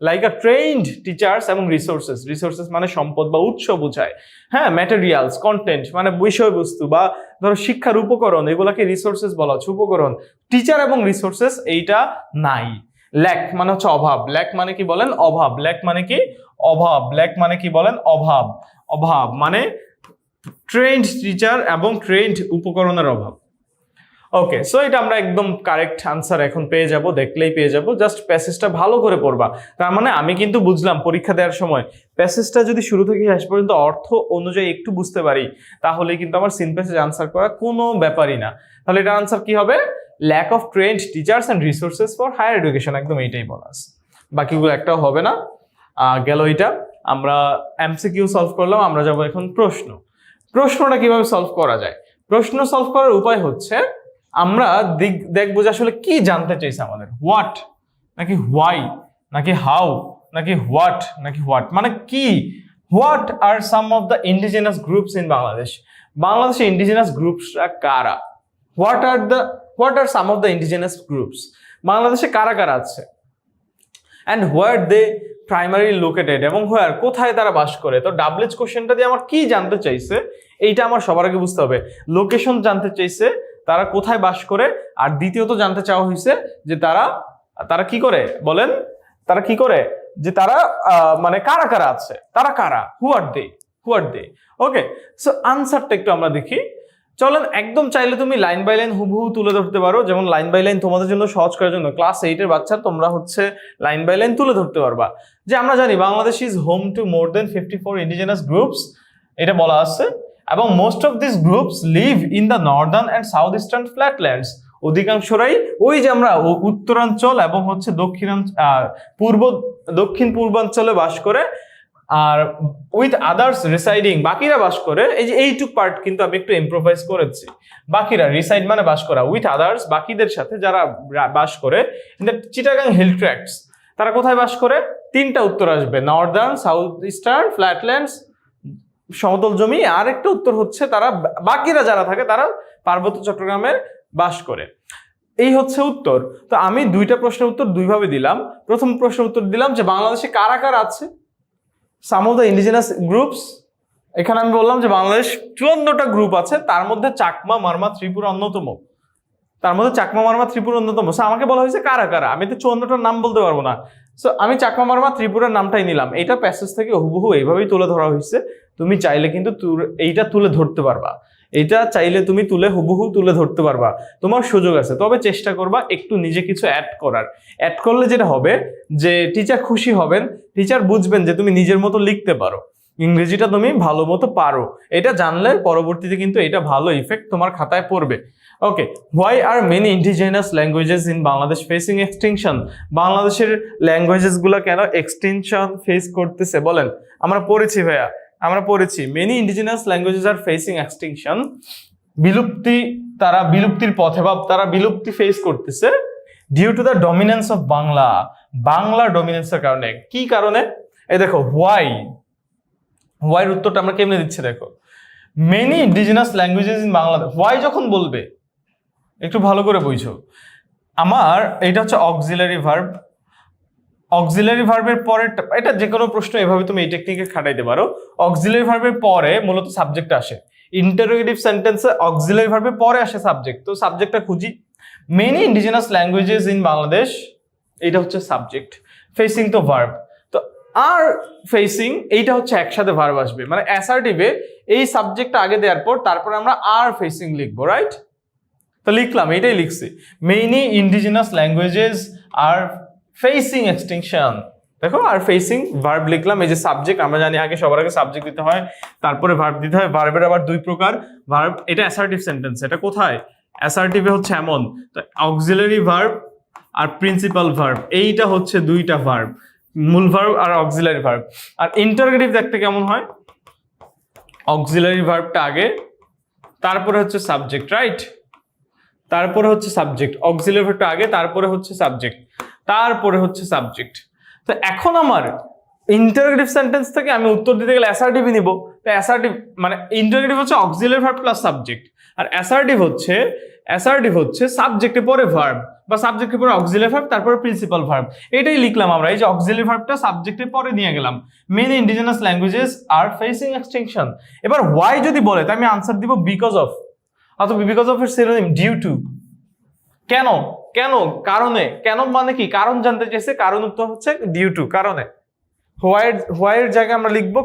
Speaker 1: লাইক আ ট্রেইনড টিচার্স এবং রিসোর্সেস। রিসোর্সেস মানে সম্পদ বা উৎস বোঝায়, হ্যাঁ, ম্যাটেরিয়ালস, কন্টেন্ট মানে বিষয়বস্তু বা ধরো শিক্ষার উপকরণ, এগুলাকে রিসোর্সেস বলা হচ্ছে, উপকরণ। টিচার এবং রিসোর্সেস এইটা নাই। ল্যাক মানে হচ্ছে অভাব। ল্যাক মানে কি বলেন? অভাব। ল্যাক মানে কি? অভাব। ল্যাক মানে কি বলেন? অভাব। অভাব মানে ট্রেন্ড টিচার এবং ট্রেন্ড উপকরণের অভাব। ওকে, সো এটা আমরা একদম কারেক্ট আনসার এখন পেয়ে যাব, দেখলেই পেয়ে যাব। জাস্ট প্যাসেজটা ভালো করে পড়বা। তার মানে আমি কিন্তু বুঝলাম পরীক্ষা দেওয়ার সময় প্যাসেজটা যদি শুরু থেকে শেষ পর্যন্ত অর্থ অনুযায়ী একটু বুঝতে পারি, তাহলে কিন্তু আমার সিন প্যাসেজ আনসার করা কোনো ব্যাপারই না। তাহলে এটা আনসার কি হবে? Lack of trained teachers and resources for higher education, একদম এইটাই বলা আছে, বাকিগুলো একটাও হবে না। গেল এটা। আমরা এমসিকিউ সলভ করলাম, আমরা যাবো এখন প্রশ্ন। প্রশ্নটা কিভাবে সলভ করা যায়? প্রশ্ন সলভ করার উপায় হচ্ছে, আমরা দেখবো যে আসলে কি জানতে চাইছে আমাদের, হোয়াট নাকি হোয়াই নাকি হাউ নাকি হোয়াট নাকি হোয়াট, মানে কি। What are some of the indigenous groups in Bangladesh? বাংলাদেশে ইন্ডিজিনাস গ্রুপসরা কারা? What are some of the indigenous groups? বাংলাদেশে কারা কারা আছে? And where they primary located, এবং হোয়ার কোথায় তারা বাস করে। তো ডাবলএইচ কোশ্চেনটা দিয়ে আমার কি জানতে চাইছে, এইটা আমার সবার আগে বুঝতে হবে। লোকেশন জানতে চাইছে, তারা কোথায় বাস করে। আর দ্বিতীয়ত জানতে চাওয়া হয়েছে যে তারা কি করে, বলেন, তারা কি করে, যে তারা মানে কারা কারা আছে, তারা কারা, হু আর দে। ওকে, সো আনসারটা একটু আমরা দেখি। চলেন, একদম চাইলে তুমি লাইন বাই লাইন হুবহু তুলে ধরতে পারো। যেমন লাইন বাই লাইন তোমাদের জন্য সহজ করার জন্য, ক্লাস 8 এর বাচ্চা তোমরা হচ্ছে লাইন বাই লাইন তুলে ধরতে পারবা। যে আমরা জানি Bangladesh is home to more than 54 indigenous groups, এটা বলা আছে। এবং most of this groups live in the northern and south eastern flatlands. অধিকাংশরাই ওই যে আমরা উত্তরাঞ্চল এবং হচ্ছে দক্ষিণ পূর্বাঞ্চলে বাস করে। আর উইথ আদার্স রিসাইডিং, বাকিরা বাস করে। এই যে এইটুক পার্ট কিন্তু আমি একটু ইম্প্রোভাইজ করেছি। বাকিরা, রিসাইড মানে বাস করা, উইথ আদার্স বাকিদের সাথে যারা বাস করে in the Chittagong hill tracts. তারা কোথায় বাস করে? 3টা উত্তর আসবে, নর্দার্ন, সাউথ ইস্টার্ন, ফ্ল্যাটল্যান্ডস, সমতল জমি। আর একটা উত্তর হচ্ছে তারা, বাকিরা যারা থাকে তারা পার্বত্য চট্টগ্রামের বাস করে। এই হচ্ছে উত্তর। তো আমি 2টা প্রশ্নের উত্তর 2 ভাবে দিলাম। প্রথম প্রশ্নের উত্তর দিলাম যে বাংলাদেশে কারা কারা আছে, সাম অফ দ্য ইন্ডিজিনাস গ্রুপস। এখানে আমি বললাম যে বাংলাদেশ 54টা গ্রুপ আছে, তার মধ্যে চাকমা, মারমা, ত্রিপুরা অন্যতম। সো আমাকে বলা হয়েছে কারা কারা, আমি তো 54টার নাম বলতে পারবো না। সো আমি চাকমা, মারমা, ত্রিপুরার নামটাই নিলাম। এটা প্যাসেজ থেকে হুবহু এইভাবেই তুলে ধরা হয়েছে। তুমি চাইলে কিন্তু এইটা তুলে ধরতে পারবা, এটা চাইলে তুমি হুবহু তুলে ধরতে পারবা, তোমার সুযোগ আছে। তবে চেষ্টা করবা একটু নিজে কিছু অ্যাড করলে যেটা হবে যে টিচার খুশি হবেন, টিচার বুঝবেন যে তুমি নিজের মতো লিখতে পারো। ইংরেজিটা তুমি ভালো মতো পারো, এটা জানলে পরবর্তীতে কিন্তু এটা ভালো ইফেক্ট তোমার খাতায় পড়বে। Okay, why are many indigenous languages in Bangladesh facing extinction? বাংলাদেশের ল্যাঙ্গুয়েজেস গুলো কেন এক্সটিংশন ফেস করতেছে বলেন? আমরা পড়েছি ভাইয়া, আমরা পড়েছি many indigenous languages are facing extinction, বিলুপ্তি, তারা বিলুপ্তির পথে বা তারা বিলুপ্তি ফেস করতেছে due to the dominance of Bangla, বাংলার ডমিনেন্সের কারণে। কি কারণে? এই দেখো হোয়াই, হোয়াইয়ের উত্তরটা আমরা কেমনে দিচ্ছি দেখো, many indigenous languages in Bangladesh. Why যখন বলবে একটু ভালো করে বুঝো, আমার এটা হচ্ছে অক্সিলারি ভার্ব, অক্সিলারি ভার্বের পরে, এটা যে কোনো প্রশ্ন এভাবে তুমি এই টেকনিকে খাটাইতে পারো। অক্সিলারি ভার্বের পরে মূলত সাবজেক্ট আসে, ইন্টারোগেটিভ সেন্টেন্সে অক্সিলারি ভার্বের পরে আসে সাবজেক্ট, তো সাবজেক্টটা খুঁজি। Many indigenous languages in Bangladesh, এটা হচ্ছে সাবজেক্ট, ফেসিং তো ভার্ব, তো আর ফেসিং এইটা হচ্ছে একসাথে ভার্ব আসবে, মানে অ্যাসার্টিভে এই সাবজেক্টটা আগে দেওয়ার পর তারপর আমরা আর ফেসিং লিখবো, রাইট? তো লিখলাম, এইটাই লিখছি, many indigenous languages are facing extinction. দেখো আর ফেসিং ভার্ব লিখলাম, এই যে সাবজেক্ট, আমরা জানি আগে সবার আগে সাবজেক্ট দিতে হয় তারপরে ভার্ব দিতে হয়। ভার্বের আবার দুই প্রকার ভার্ব, এটা অ্যাসার্টিভ সেন্টেন্স, এটা কোথায় অ্যাসার্টিভে হচ্ছে এমন, তো অক্সিলারি ভার্ব আর প্রিন্সিপাল ভার্ব, এইটা হচ্ছে দুইটা ভার্ব, মূল ভার্ব আর অক্সিলারি ভার্ব। আর ইন্টারোগেটিভ দেখতে কেমন হয়, অক্সিলারি ভার্বটা আগে তারপরে হচ্ছে সাবজেক্ট, রাইট? তারপরে হচ্ছে সাবজেক্ট, অক্সিলারি ভার্বটা আগে তারপরে হচ্ছে সাবজেক্ট, তারপরে হচ্ছে সাবজেক্ট। তো এখন আমার ইন্টারোগেটিভ সেন্টেন্স থেকে আমি উত্তর দিতে গেলে অ্যাসার্টিভ নিব, তো অ্যাসার্টিভ মানে ইন্টারোগেটিভ হচ্ছে অক্সিলারি ভার্ব প্লাস সাবজেক্ট, আর অ্যাসার্টিভ হচ্ছে সাবজেক্টের পরে ভার্ব বা সাবজেক্টের পরে অক্সিলারি ভার্ব তারপরে প্রিন্সিপাল ভার্ব। এটাই লিখলাম আমরা, এই যে অক্সিলারি ভার্বটা সাবজেক্টের পরে নিয়ে গেলাম, many indigenous languages are facing extinction. এবার হোয়াই যদি বলে তাই আমি আনসার দিব বিকজ অফ, অথবা বিকজ অফ এর সিনোনিম ডিউ টু। কেন? কেন? কারণে। কেন মানে কি? কারণ জানতে চাইছে, কারণ উত্তর হচ্ছে ডিউ টু, কারণে। হোয়াইয়ের জায়গায় আমরা লিখবো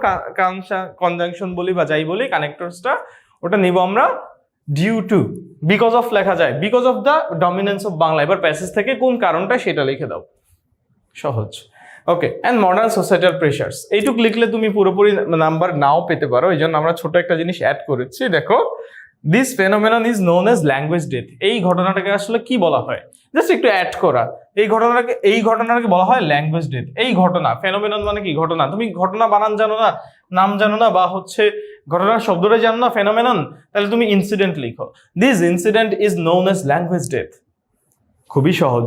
Speaker 1: কনজাংশন বলি বা যাই বলি, কানেক্টরসটা ওটা নিব আমরা ডিউ টু। বিকজ অফ লেখা যায়, because of the dominance of Bangla. এবার প্যাসেজ থেকে কোন কারণটা সেটা লিখে দাও, সহজ। ওকে, অ্যান্ড মডার্ন সোসাইটাল প্রেশার্স, এইটুক লিখলে তুমি পুরোপুরি নাম্বার নাও পেতে পারো, এই জন্য আমরা ছোট একটা জিনিস অ্যাড করেছি। দেখো, this phenomenon is known as language death. এই ঘটনাটাকে আসলে কি বলা হয়, জাস্ট একটু অ্যাড করা, এই ঘটনাটাকে বলা হয় ল্যাঙ্গুয়েজ ডেথ। এই ঘটনা, ফেনোমেনন মানে কি? ঘটনা। তুমি ঘটনা বানান জানো না, নাম জানো না, বা হচ্ছে ঘটনার শব্দটাই জানো না, ফেনোমেনন, তাহলে তুমি ইনসিডেন্ট লিখো। This incident is known as language death. খুবই সহজ।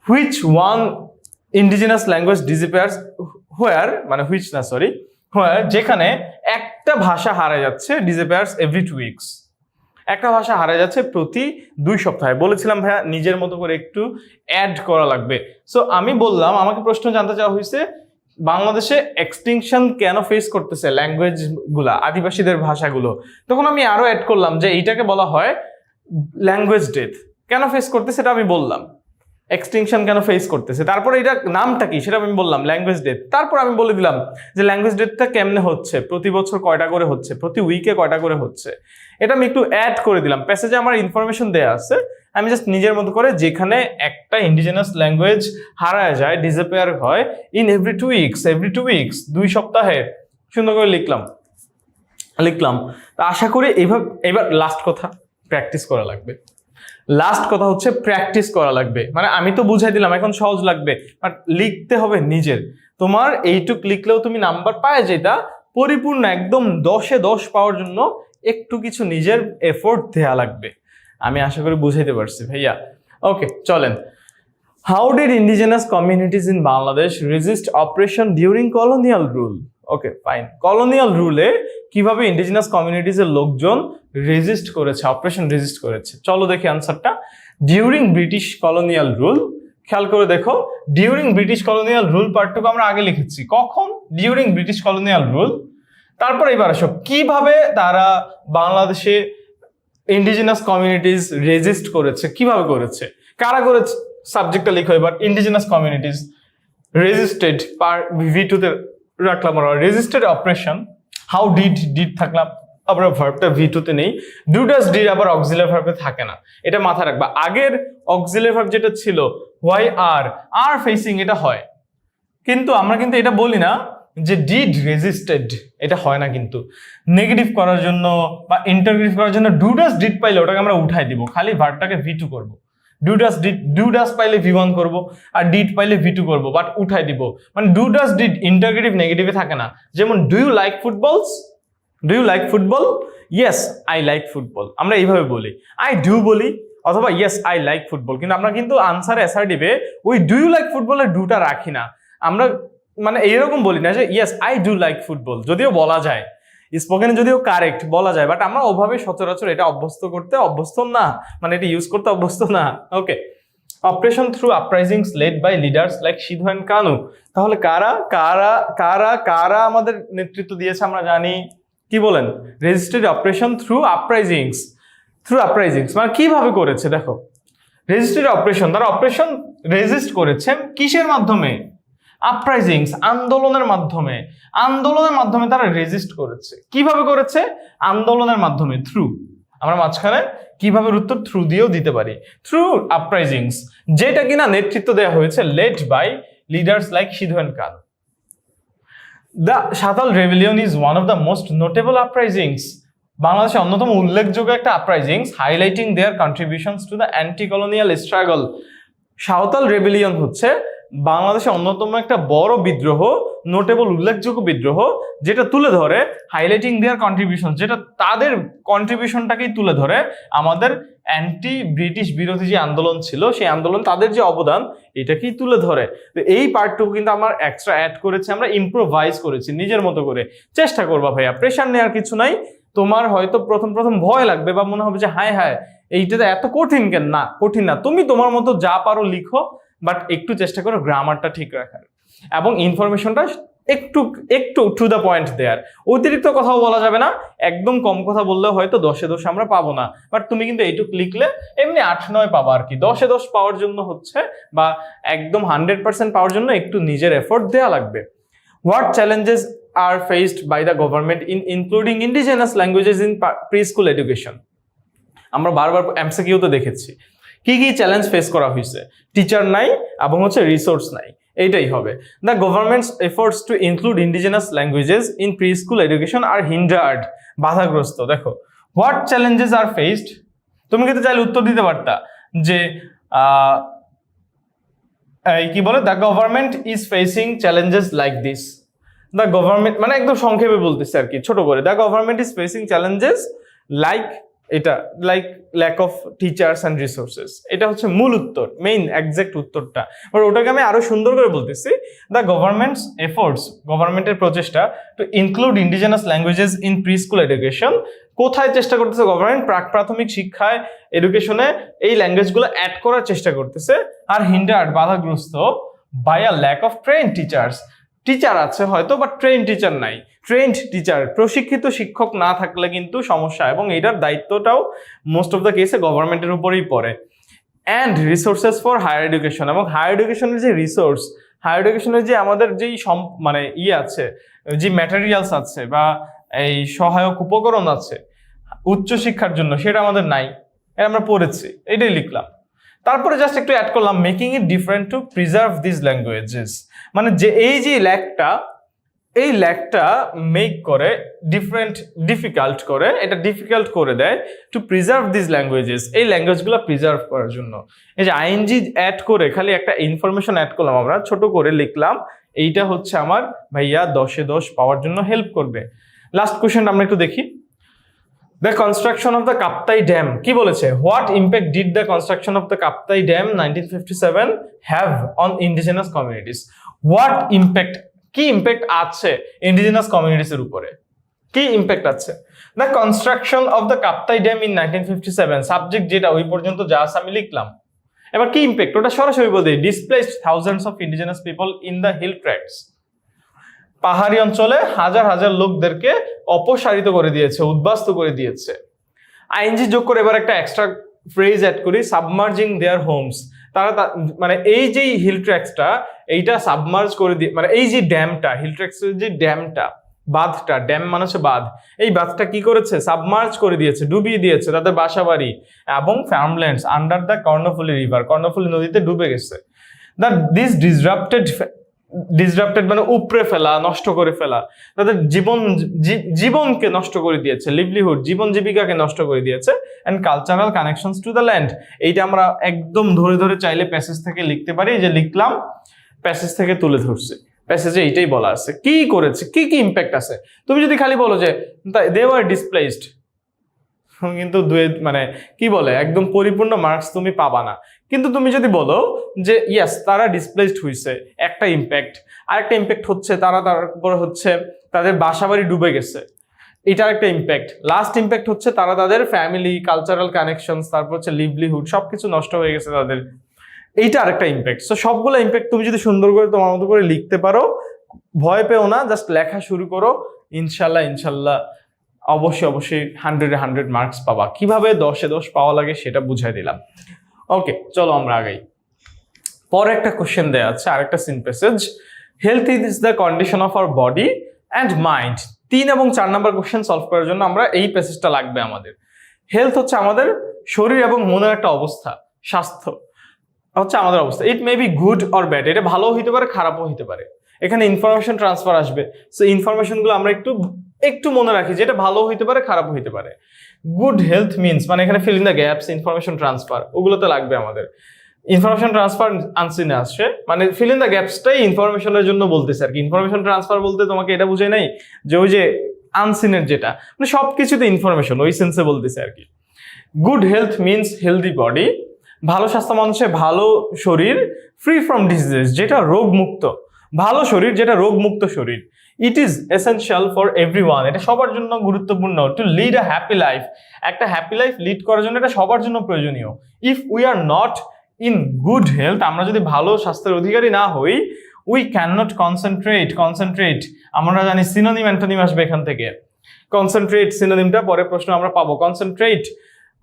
Speaker 1: Which one indigenous language disappears, where মানে হুইচ না সরি, হোয়ার যেখানে একটা ভাষা হারা যাচ্ছে, ডিসঅ্যাপিয়ার্স এভরি 2 weeks, একটা ভাষা হারা যাচ্ছে প্রতি 2 সপ্তাহে। বলেছিলাম ভাইয়া নিজের মতো করে একটু অ্যাড করা লাগবে। সো আমি বললাম, আমাকে প্রশ্ন জানতে চাওয়া হয়েছে বাংলাদেশে এক্সটিংশন কেন ফেস করতেছে ল্যাঙ্গুয়েজ গুলা, আদিবাসীদের ভাষাগুলো। তখন আমি আরো অ্যাড করলাম যে এইটাকে বলা হয় ল্যাঙ্গুয়েজ ডেথ। কেন ফেস করতেছে সেটা আমি বললাম, এক্সটিংশন কেন ফেস করতেছে, তারপরে এটা নামটা কি সেটা আমি বললাম, ল্যাঙ্গুয়েজ ডেথ। তারপর আমি বলে দিলাম যে ল্যাঙ্গুয়েজ ডেথটা কেমনে হচ্ছে, প্রতি বছর কয়টা করে হচ্ছে, প্রতি উইকে কয়টা করে হচ্ছে, এটা আমি একটু অ্যাড করে দিলাম। প্যাসেজে আমার ইনফরমেশন দেয়া আছে, আমি জাস্ট নিজের মতো করে যেখানে একটা ইন্ডিজিনাস ল্যাঙ্গুয়েজ হারায় যায়, ডিসঅ্যাপিয়ার হয়, in every 2 weeks, every 2 weeks, 2 সপ্তাহে, সুন্দর করে লিখলাম। আশা করি এইভাবে। এবার লাস্ট কথা, প্র্যাকটিস করা লাগবে। লাস্ট কথা হচ্ছে প্র্যাকটিস করা লাগবে। মানে আমি তো বুঝাই দিলাম, এখন সহজ লাগবে, বাট লিখতে হবে নিজের। তোমার এইটুক লিখলেও তুমি নাম্বার পায়, যেটা পরিপূর্ণ একদম 10-এ 10 পাওয়ার জন্য একটু কিছু নিজের এফোর্ট দেওয়া লাগবে। আমি আশা করি বুঝাইতে পারছি ভাইয়া। ওকে, চলেন। How did indigenous communities in Bangladesh resist operation during colonial rule? Okay, fine. Colonial রুলে কিভাবে ইন্ডিজিনাস কমিউনিটিজের লোকজন রেজিস্ট করেছে, অপারেশন রেজিস্ট করেছে, চলো দেখি আনসারটা। ডিউরিং ব্রিটিশ কলোনিয়াল রুল, খেয়াল করে দেখো, ডিউরিং ব্রিটিশ কলোনিয়াল রুল পার্টটুকু আমরা আগে লিখেছি। কখন? During British colonial rule. তারপর এবার আসো, কিভাবে তারা বাংলাদেশে ইন্ডিজিনাস কমিউনিটিজ রেজিস্ট করেছে, কিভাবে করেছে, কারা করেছে, সাবজেক্টটা লিখো এবার। ইন্ডিজিনাস কমিউনিটিজ রেজিস্টেড, পার V2 তে রাখলাম আমরা, রেজিস্টেড অপারেশন। হাউ ডিড থাকলাম, আবার ভার্বটা V2 তে নেই, ডু ডাজ ডিড আবার অক্সিলারি ভার্বে থাকে না, এটা মাথায় রাখবা। আগের অক্সিলারি ভার্ব যেটা ছিল হোয়াই আর ফেসিং, এটা হয়, কিন্তু আমরা কিন্তু এটা বলি না যে ডিড রেজিস্টেড এটা হয় না, কিন্তু নেগেটিভ করার জন্য বা ইন্টারগ্রেটিভ করার জন্য ডু ডাস ডিড পাইলে ওটাকে আমরা উঠাই দিব, খালি ভার্বটাকে V2 করব। ডু ডাস পাইলে V1 করব, আর ডিড পাইলে V2 করব, বাট উঠাই দিব। মানে ডু ডাস ডিড ইন্টারগ্রেটিভ নেগেটিভে থাকে না। যেমন do you like football, yes I like football, আমরা এইভাবে বলি। আই ডু বলি অথবা ইয়েস আই লাইক ফুটবল, কিন্তু আমরা কিন্তু আনসারে অ্যাসার্টিভে ওই ডু ইউ লাইক ফুটবলের ডুটা রাখি না। আমরা মানে এইরকম বলি না যে yes I do like football, যদিও বলা যায়, স্পোকেনে যদিও কারেক্ট বলা যায়, বাট আমরা ওভাবে সচরাচর এটা অভ্যস্ত না, মানে এটা ইউজ করতে অভ্যস্ত না। Okay, operation through uprisings led by leaders like Sidhu and Kanu. তাহলে কারা কারা কারা কারা আমাদের নেতৃত্ব দিয়েছে আমরা জানি। কি বলেন? রেজিস্ট্রেড অপারেশন থ্রু আপরাইজিংস মানে কিভাবে করেছে দেখো। রেজিস্ট্রেড অপারেশন, তারা অপারেশন রেজিস্ট করেছে কিসের মাধ্যমে? আপরাইজিংস, আন্দোলনের মাধ্যমে তারা রেজিস্ট করেছে। কিভাবে করেছে? আন্দোলনের মাধ্যমে, থ্রু। আমরা মাঝখানে কিভাবে উত্তর থ্রু দিয়েও দিতে পারি, থ্রু আপরাইজিংস, যেটা কিনা নেতৃত্ব দেওয়া হয়েছে led by leaders like Sidhu and Kanu. The Santhal rebellion is one of the most notable uprisings, বাংলাদেশের অন্যতম উল্লেখযোগ্য একটা uprisings, highlighting their contributions to the anti colonial struggle. Santhal rebellion হচ্ছে বাংলাদেশের অন্যতম একটা বড় বিদ্রোহ, নোটেবল উল্লেখযোগ্য বিদ্রোহ, যেটা তুলে ধরে হাইলাইটিং দেয়ার কন্ট্রিবিউশন, যেটা তাদের কন্ট্রিবিউশনটাকেই তুলে ধরে আমাদের অ্যান্টি ব্রিটিশ বিরোধী যে আন্দোলন ছিল সেই আন্দোলন, তাদের যে অবদান এটাকেই তুলে ধরে। তো এই পার্টটুকু কিন্তু আমার এক্সট্রা অ্যাড করেছি, আমরা ইম্প্রোভাইজ করেছি নিজের মতো করে। চেষ্টা করবা ভাইয়া, প্রেশার নেওয়ার কিছু নাই। তোমার হয়তো প্রথম ভয় লাগবে বা মনে হবে যে হায় এইটা তো এত কঠিন কেন, না কঠিন না, তুমি তোমার মতো যা পারো লিখো, বাট একটু চেষ্টা করো গ্রামারটা ঠিক রাখার এবং ইনফরমেশনটা একটু টু দ্য পয়েন্ট দেয়ার। অতিরিক্ত কথাও বলা যাবে না, একদম কম কথা বললে হয়তো 10-এ 10 আমরা পাবো না, বাট তুমি কিন্তু এইটুক লিখলে এমনি 8-9 পাবা আর কি। 10-এ 10 পাওয়ার জন্য হচ্ছে বা একদম 100% পাওয়ার জন্য একটু নিজের এফোর্ট দেওয়া লাগবে। What challenges are faced by the government in including indigenous languages in pre school education? আমরা বারবার এমসিকিউতে দেখেছি কি কি চ্যালেঞ্জ ফেস করা হয়েছে। টিচার নাই এবং হচ্ছে রিসোর্স নাই, এইটাই হবে। The government's efforts to include indigenous languages in pre school education are hindered, বাধাগ্রস্ত। দেখো, হোয়াট চ্যালেঞ্জেস আর ফেসড, তুমি কিন্তু চাইলে উত্তর দিতে পারতা যে কি বলে, the government is facing challenges like this. The government মানে একদম সংক্ষেপে বলতেছে আর কি, ছোট করে। The government is facing challenges like এটা, like lack of teachers and resources, এটা হচ্ছে মূল উত্তর, মেইন এক্সাক্ট উত্তরটা। বাট ওটাকে আমি আরো সুন্দর করে বলতেছি, দ্য গভর্নমেন্টস এফোর্টস, গভর্নমেন্টের প্রচেষ্টা two include indigenous languages in pre school education. কোথায় চেষ্টা করতেছে গভর্নমেন্ট? প্রাথমিক শিক্ষায়, এডুকেশনে এই ল্যাঙ্গুয়েজগুলো অ্যাড করার চেষ্টা করতেছে। আর হিন্ডার্ড, বাধাগ্রস্ত, by a lack of train teachers, teacher আছে হয়তো বাট ট্রেন টিচার নাই। ট্রেন্ড টিচার, প্রশিক্ষিত শিক্ষক না থাকলে কিন্তু সমস্যা, এবং এটার দায়িত্বটাও মোস্ট অফ দ্য কেসে গভর্নমেন্টের উপরেই পড়ে। And resources for higher education, এবং হায়ার এডুকেশনের যে রিসোর্স, হায়ার এডুকেশনের যে আমাদের যেই মানে আছে, যে ম্যাটেরিয়ালস আছে বা এই সহায়ক উপকরণ আছে উচ্চশিক্ষার জন্য, সেটা আমাদের নাই, এটা আমরা পড়েছি, এটাই লিখলাম। তারপরে জাস্ট একটু অ্যাড করলাম, making it different two preserve this languages, মানে যে এই যে ল্যাকটা মেক করে ডিফারেন্ট, ডিফিকাল্ট করে, এটা ডিফিকাল্ট করে দেয় টু প্রিজার্ভ দিস ল্যাঙ্গুয়েজেস, এই ল্যাঙ্গুয়েজগুলো প্রিজার্ভ করার জন্য। এই যে আইএনজি অ্যাড করে খালি একটা ইনফরমেশন অ্যাড করলাম, আমরা ছোট করে লিখলাম, এইটা হচ্ছে আমার ভাইয়া 10-এ 10 পাওয়ার জন্য হেল্প করবে। লাস্ট কোয়েশ্চেনটা আমরা একটু দেখি। The construction of the Kaptai dam, কি বলেছে? What impact did the construction of the Kaptai dam 1957 have on indigenous communities? What impact, কি ইম্প্যাক্ট আছে ইন্ডিজিনাস কমিউনিটিস এর উপরে? কি ইম্প্যাক্ট আছে? The construction of the Kaptai dam in 1957, subject যেটা ওই পর্যন্ত যা আছে আমি লিখলাম। এবার কি ইম্প্যাক্ট, ওটা সরাসরি বলতে, displaced thousands of indigenous people in the hill tracts, পাহাড়ি অঞ্চলে হাজার হাজার লোকদেরকে অপসারিত করে দিয়েছে, উদ্বাস্ত করে দিয়েছে। আইএনজি যোগ করে এবার একটা এক্সট্রা ফ্রেজ অ্যাড করি, সাবমার্জিং দেয়ার হোমস, তারা মানে এই যে হিল ট্র্যাক্সটা এইটা সাবমার্জ করে দিয়ে, মানে এই যে ড্যামটা, হিল ট্র্যাক্সের যে ড্যামটা, বাঁধটা, ড্যাম মানে হচ্ছে বাঁধ, এই বাঁধটা কি করেছে? সাবমার্জ করে দিয়েছে, ডুবিয়ে দিয়েছে তাদের বাসাবাড়ি এবং ফার্মল্যান্ডস under the Karnaphuli river, Karnaphuli নদীতে ডুবে গেছে। দিস ডিসরাপ্টেড ডিসরাপ্টেড মানে উপড়ে ফেলা, নষ্ট করে ফেলা, তাদের জীবনকে নষ্ট করে দিয়েছে, লিভলিহুড জীবন জীবিকাকে নষ্ট করে দিয়েছে। And cultural connections to the land, এইটা আমরা একদম ধরে ধরে চাইলে প্যাসেজ থেকে লিখতে পারি, যে লিখলাম প্যাসেজ থেকে তুলে ধরছে, প্যাসেজে এইটাই বলা আছে কি করেছে, কি কি ইম্প্যাক্ট আছে। তুমি যদি খালি বলো যে দে ওয়ার ডিসপ্লেসড, কিন্তু মানে কি বলে একদম পরিপূর্ণ মার্কস তুমি পাবা না। কিন্তু তুমি যদি বলো যে ইয়েস তারা ডিসপ্লেসড হয়েছে, একটা ইম্প্যাক্ট। আরেকটা ইম্প্যাক্ট হচ্ছে তারপরে হচ্ছে তাদের বাসাবাড়ি ডুবে গেছে, এটার একটা ইম্প্যাক্ট। লাস্ট ইম্প্যাক্ট হচ্ছে তারা তাদের ফ্যামিলি, কালচারাল কানেকশনস, তারপর হচ্ছে লিভলিহুড সবকিছু নষ্ট হয়ে গেছে তাদের, এইটা আরেকটা ইম্প্যাক্ট। সো সবগুলো ইম্প্যাক্ট তুমি যদি সুন্দর করে তোমার মতো করে লিখতে পারো, ভয় পেও না, জাস্ট লেখা শুরু করো, ইনশাল্লাহ অবশ্যই 100 মার্কস পাবা। কিভাবে 10-এ 10 পাওয়া লাগে সেটা বুঝাই দিলাম। ওকে, চলো আমরা আগাই। পরে একটা কোশ্চেন দেওয়া আছে, আরেকটা seen passage, health is the condition of our body and mind. 3 এবং 4 নম্বর কোশ্চেন সলভ করার জন্য আমরা এই প্যাসেজটা লাগবে আমাদের। হেলথ হচ্ছে আমাদের শরীর এবং মনের একটা অবস্থা, স্বাস্থ্য হচ্ছে আমাদের অবস্থা। It may be good or bad, এটা ভালোও হইতে পারে খারাপও হইতে পারে। এখানে ইনফরমেশন ট্রান্সফার আসবে, সো ইনফরমেশনগুলো আমরা একটু মনে রাখি, যেটা ভালো হইতে পারে খারাপও হইতে পারে। গুড হেলথ মিনস মানে এখানে feel in the gaps, information transfer ওগুলোতে লাগবে আমাদের। ইনফরমেশন ট্রান্সফার আনসিনে আসছে, মানে ফিল ইন দ্য গ্যাপসটাই ইনফরমেশনের জন্য বলতেছে আর কি। ইনফরমেশন ট্রান্সফার বলতে তোমাকে এটা বুঝে নাই যে ওই যে আনসিনের যেটা, মানে সবকিছুতে ইনফরমেশন, ওই সেন্সে বলতেছে আর কি। Good health means healthy body, ভালো স্বাস্থ্য মানুষে ভালো শরীর, ফ্রি ফ্রম ডিজিজেস যেটা রোগমুক্ত, ভালো শরীর যেটা রোগমুক্ত শরীর। It is essential for everyone, এটা সবার জন্য গুরুত্বপূর্ণ। To lead a happy life, একটা হ্যাপি লাইফ লিড করার জন্য এটা সবার জন্য প্রয়োজনীয়। If we are not in good health, আমরা যদি ভালো স্বাস্থ্যের অধিকারী না হই, উই ক্যান নট কনসেন্ট্রেট আমরা জানি সিনোনিম অ্যান্টোনিম আসবে এখান থেকে। কনসেন্ট্রেট সিনোনিমটা পরে প্রশ্ন আমরা পাবো। Concentrate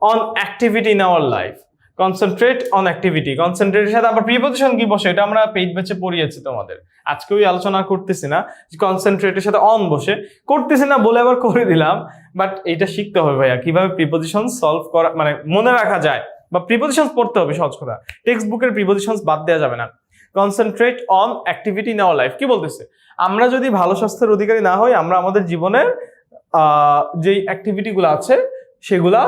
Speaker 1: on activity in our life, concentrate on activity, কনসেন্ট্রেটের সাথে আবার প্রিপোজিশন কি বসে এটা আমরা পেইড ব্যাচে পড়িয়েছি তোমাদের, আজকে ওই আলোচনা করতেছি না। কনসেন্ট্রেটের সাথে অন বসে, করতেছি না বলে আবার করে দিলাম, বাট এইটা শিখতে হবে ভাইয়া, কিভাবে প্রিপোজিশন সলভ করা মানে মনে রাখা যায়, বা প্রিপোজিশন পড়তে হবে। সহজ কথা, টেক্সট বুকের প্রিপোজিশন বাদ দেওয়া যাবে না। Concentrate on activity in our life কি বলতেছে, আমরা যদি ভালো স্বাস্থ্যের অধিকারী না হই, আমরা আমাদের জীবনের যেই অ্যাক্টিভিটিগুলো আছে সেগুলা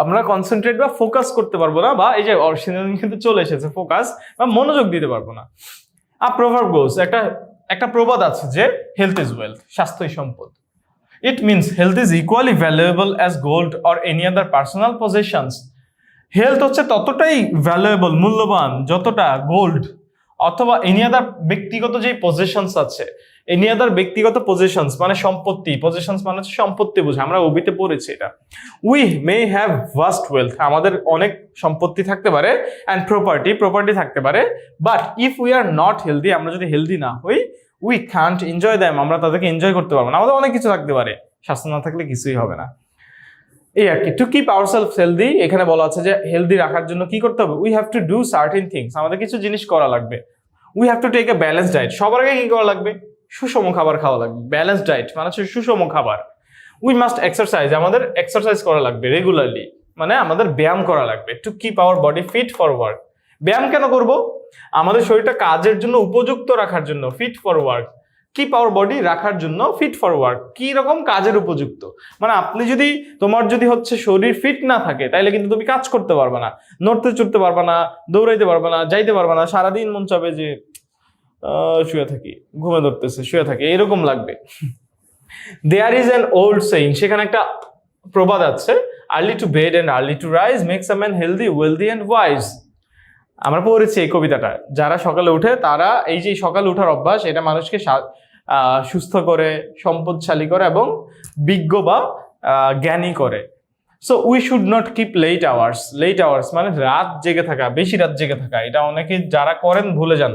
Speaker 1: আমরা কনসেন্ট্রেট বা ফোকাস করতে পারবো না, বা এই যে সিনোনিম কিন্তু চলে এসেছে ফোকাস, বা মনোযোগ দিতে পারবো না। আ প্রভাব গোস, একটা প্রবাদ আছে যে হেলথ ইজ ওয়েলথ, স্বাস্থ্যই সম্পদ। ইট means health is equally valuable as gold or any other personal পজেশনস। Health হচ্ছে ততটাই ভ্যালুয়েবল, মূল্যবান, যতটা গোল্ড অথবা এনি আদার ব্যক্তিগত যেই পজেশনস আছে, এনি আদার ব্যক্তিগত পজেশনস মানে সম্পত্তি, পজেশনস মানে হচ্ছে সম্পত্তি বোঝে, আমরা ওবিতে পড়েছি এটা। We may have vast wealth, আমাদের অনেক সম্পত্তি থাকতে পারে, অ্যান্ড প্রপার্টি থাকতে পারে, but if we are not healthy, আমরা যদি হেলদি না হই, উই ক্যান্ট এনজয় দ্যাম, আমরা তাদেরকে এনজয় করতে পারবো না। আমাদের অনেক কিছু থাকতে পারে, স্বাস্থ্য না থাকলে কিছুই হবে না, এই আর কি। টু কিপ আওয়ারসেলফ হেলদি, এখানে বলা আছে যে হেলদি রাখার জন্য কি করতে হবে, we have to do certain things, আমাদের কিছু জিনিস করা লাগবে। We have to take a balance diet, সবার আগে কি করা লাগবে, সুষম খাবার খাওয়া লাগবে। ব্যালেন্স ডায়েট মানে হচ্ছে সুষম খাবার। উই মাস্ট এক্সারসাইজ, আমাদের এক্সারসাইজ করা লাগবে রেগুলারলি, মানে আমাদের ব্যায়াম করা লাগবে। To keep our body fit for work, ব্যায়াম কেন করব, আমাদের শরীরটা কাজের জন্য উপযুক্ত রাখার জন্য। Fit for work, keep our body রাখার জন্য, ফিট ফর ওয়ার্ক কি রকম কাজের উপযুক্ত, মানে আপনি যদি তোমার যদি হচ্ছে শরীর ফিট না থাকে, তাইলে কিন্তু তুমি কাজ করতে পারবে না, নড়তে চড়তে পারবে না, দৌড়াইতে পারবে না, যাইতে পারবে না, সারাদিন মন চাবে যে শুয়ে থাকি, ঘুমে ধরতেছে, শুয়ে থাকি, এরকম লাগবে। There is an old saying, সেখানে একটা প্রবাদ আছে, early to bed and early to rise makes a man healthy, wealthy and wise. আমরা পড়েছি এই কবিতাটা, যারা সকালে উঠে তারা, এই যে সকালে উঠার অভ্যাস, এটা মানুষকে সুস্থ করে, সম্পদশালী করে এবং বিজ্ঞ বা জ্ঞানী করে। So we should not keep late hours মানে রাত জেগে থাকা, বেশি রাত জেগে থাকা, এটা অনেকে যারা করেন ভুলে যান।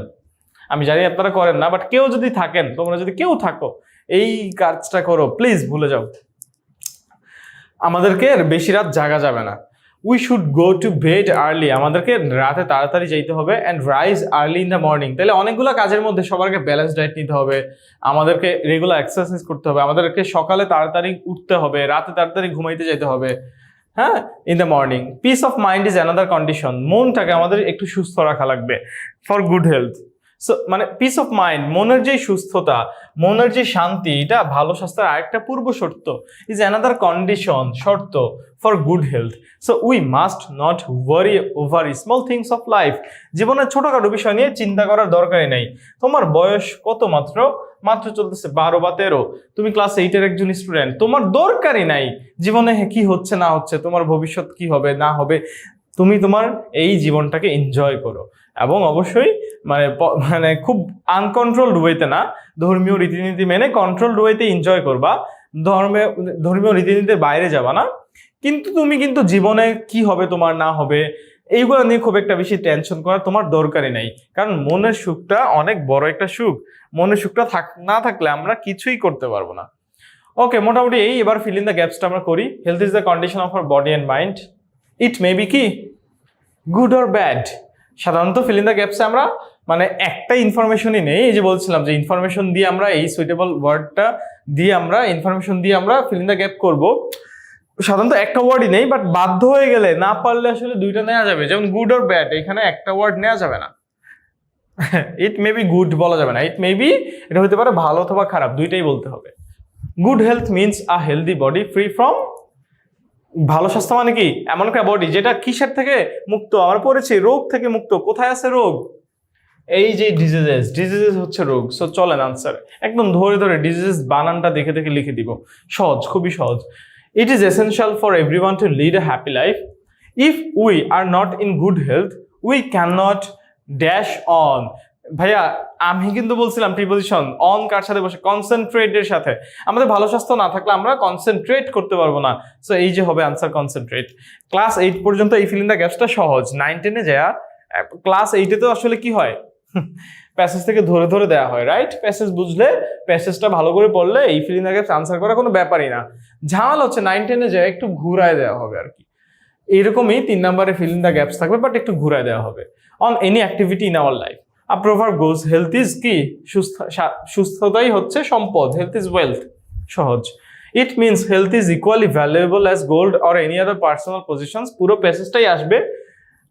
Speaker 1: আমি জানি আপনারা করেন না, বাট কেউ যদি থাকেন, তোমরা যদি কেউ থাকো, এই কাজটা করো প্লিজ, ভুলে যাও। আমাদেরকে বেশি রাত জাগা যাবে না। We should go to bed early, আমাদেরকে রাতে তাড়াতাড়ি যাইতে হবে, and rise early in the morning. তাহলে অনেকগুলো কাজের মধ্যে সবারকে ব্যালেন্স ডায়েট নিতে হবে, আমাদেরকে রেগুলার এক্সারসাইজ করতে হবে, আমাদেরকে সকালে তাড়াতাড়ি উঠতে হবে, রাতে তাড়াতাড়ি ঘুমাইতে যেতে হবে, হ্যাঁ, in the morning. Piece of mind is another condition, মনটাকে আমাদের একটু সুস্থ রাখা লাগবে ফর গুড হেলথ। সো মানে পিস অফ মাইন্ড, মনের যে সুস্থতা, মনের যে শান্তি, এটা ভালো স্বাস্থ্যের আরেকটা পূর্ব শর্ত, ইজ অ্যানাদার কন্ডিশন, শর্ত for good health. So we must not worry over small things of life. জীবনের ছোটখাটো বিষয় নিয়ে চিন্তা করার দরকারই নেই। তোমার বয়স কত? মাত্র চলতেছে 12 বা 13, তুমি ক্লাস 8-এর একজন স্টুডেন্ট, তোমার দরকারই নাই জীবনে কি হচ্ছে না হচ্ছে, তোমার ভবিষ্যৎ কি হবে না হবে। তুমি তোমার এই জীবনটাকে এনজয় করো, এবং অবশ্যই মানে খুব আনকন্ট্রোলড ওয়েতে না, ধর্মীয় রীতিনীতি মেনে কন্ট্রোলড ওয়েতে এনজয় করবা, ধর্মীয় রীতিনীতির বাইরে যাবা না। কিন্তু তুমি কিন্তু জীবনে কি হবে তোমার না হবে এইগুলো নিয়ে খুব একটা বেশি টেনশন করার তোমার দরকারই নাই, কারণ মনের সুখটা অনেক বড় একটা সুখ। মনের সুখটা না থাকলে আমরা কিছুই করতে পারবো না। ওকে, মোটামুটি এবার ফিল ইন দ্য গ্যাপসটা আমরা করি। Health is the condition of our body and mind, it may B কি গুড অর ব্যাড। সাধারণত ফিল ইন দ্য গ্যাপসে আমরা মানে একটা ইনফরমেশনই নেই, এই যে বলছিলাম যে ইনফরমেশন দিয়ে আমরা এই সুইটেবল ওয়ার্ডটা দিয়ে আমরা ইনফরমেশন দিয়ে আমরা ফিল ইন দ্য গ্যাপ করবো। সাধারণত একটা ওয়ার্ডই নেই, বাট বাধ্য হয়ে গেলে না পারলে আসলে দুইটা নেওয়া যাবে, যেমন গুড অর ব্যাড, এখানে একটা ওয়ার্ড নেওয়া যাবে না। ইট মে বি গুড বলা যাবে না, ইট মে বি এটা হতে পারে ভালো অথবা খারাপ, দুইটাই বলতে হবে। Good health means a healthy body free from, ভালো স্বাস্থ্য মানে কি এমন একটা বডি যেটা কিসের থেকে মুক্ত? আমরা পড়েছি রোগ থেকে মুক্ত। কোথায় আছে রোগ? এই যে ডিজিজেস হচ্ছে রোগ। সো চলেন আনসার একদম ধরে ধরে ডিজিজেস বানানটা দেখে দেখে লিখে দিব, সহজ, খুবই সহজ। It is essential for everyone to lead a happy life. If we are not in good health we can not dash on. ভাইয়া আমি কিন্তু বলছিলাম প্রিপোজিশন অন কার সাথে বসে, কনসেন্ট্রেটের সাথে। আমাদের ভালো স্বাস্থ্য না থাকলে আমরা কনসেন্ট্রেট করতে পারবো না। সো এই যে হবে আনসার কনসেন্ট্রেট। ক্লাস 8 পর্যন্ত এই ফিল ইন দ্য গ্যাপসটা সহজ, 9-10-এ যায় ক্লাস 8-এ তো আসলে কি হয়, প্যাসেজ থেকে ধরে ধরে দেওয়া হয়, রাইট? প্যাসেজ বুঝলে, প্যাসেজটা ভালো করে পড়লে এই feel in the gaps answer করা কোনো ব্যাপারই না। ঝামেলা হচ্ছে 9-10-এ যায় একটু ঘুরায় দেওয়া হবে আর কি। এরকমই 3 নম্বরে ফিল ইন দ্য গ্যাপস থাকবে, বাট একটু ঘুরায় দেওয়া হবে। On any activity in our life a proverb goes health is কি, সুস্থতাই হচ্ছে সম্পদ, হেলথ ইজ ওয়েলথ, সহজ। It means health is equally valuable as gold or any other personal positions. পুরো প্যাসেজটাই আসবে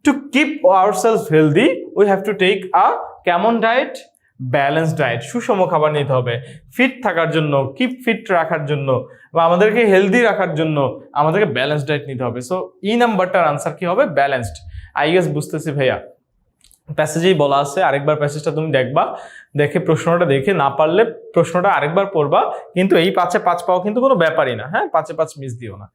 Speaker 1: to keep ourselves healthy we have to take a কেমন diet, balance diet, সুষম খাবার নিতে হবে ফিট থাকার জন্য, কিপ ফিট রাখার জন্য বা আমাদেরকে হেলদি রাখার জন্য আমাদেরকে ব্যালেন্স ডায়েট নিতে হবে। সো ই নাম্বারটার আনসার কি হবে? ব্যালেন্সড। আই গেস বুঝতেছি ভাইয়া, প্যাসেজেই বলা আছে, আরেকবার প্যাসেজটা তুমি দেখবা, দেখে প্রশ্নটা দেখে না পারলে প্রশ্নটা আরেকবার পড়বা, কিন্তু এই 5-এ 5 পাওয়া কিন্তু কোনো ব্যাপারই না, হ্যাঁ? 5-এ 5 মিস দিও না।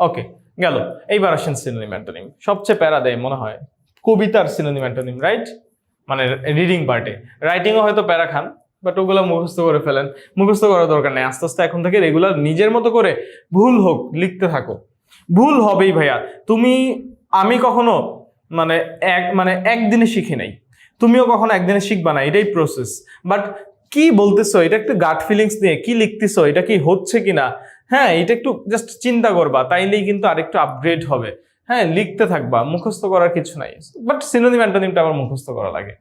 Speaker 1: ওকে, গেল। এইবার আসেন সিনোনিম অ্যান্টোনিম। সবচেয়ে প্যারা দেয় মনে হয় কবিতার সিনোনিম অ্যান্টোনিম, রাইট? মানে রিডিং পার্টে, রাইটিংও হয়তো প্যারা খান, বাট ওগুলো মুখস্থ করে ফেলেন। মুখস্থ করার দরকার নেই, আস্তে আস্তে এখন থেকে রেগুলার নিজের মতো করে ভুল হোক লিখতে থাকো। ভুল হবেই ভাইয়া। আমি কখনো একদিনে শিখি নাই, তুমিও কখনো একদিনে শিখবা না, এটাই প্রসেস। বাট কি বলতেছো এটা একটু গাট ফিলিংস নিয়ে, কি লিখতেছো এটা কি হচ্ছে কিনা, হ্যাঁ, এটা একটু জাস্ট চিন্তা করবা, তাইলেই কিন্তু আরেকটু আপগ্রেড হবে। হ্যাঁ, লিখতে থাকবা, মুখস্থ করার কিছু নাই। বাট সিনোনিম অ্যান্টোনিমটা আবার মুখস্থ করা লাগে।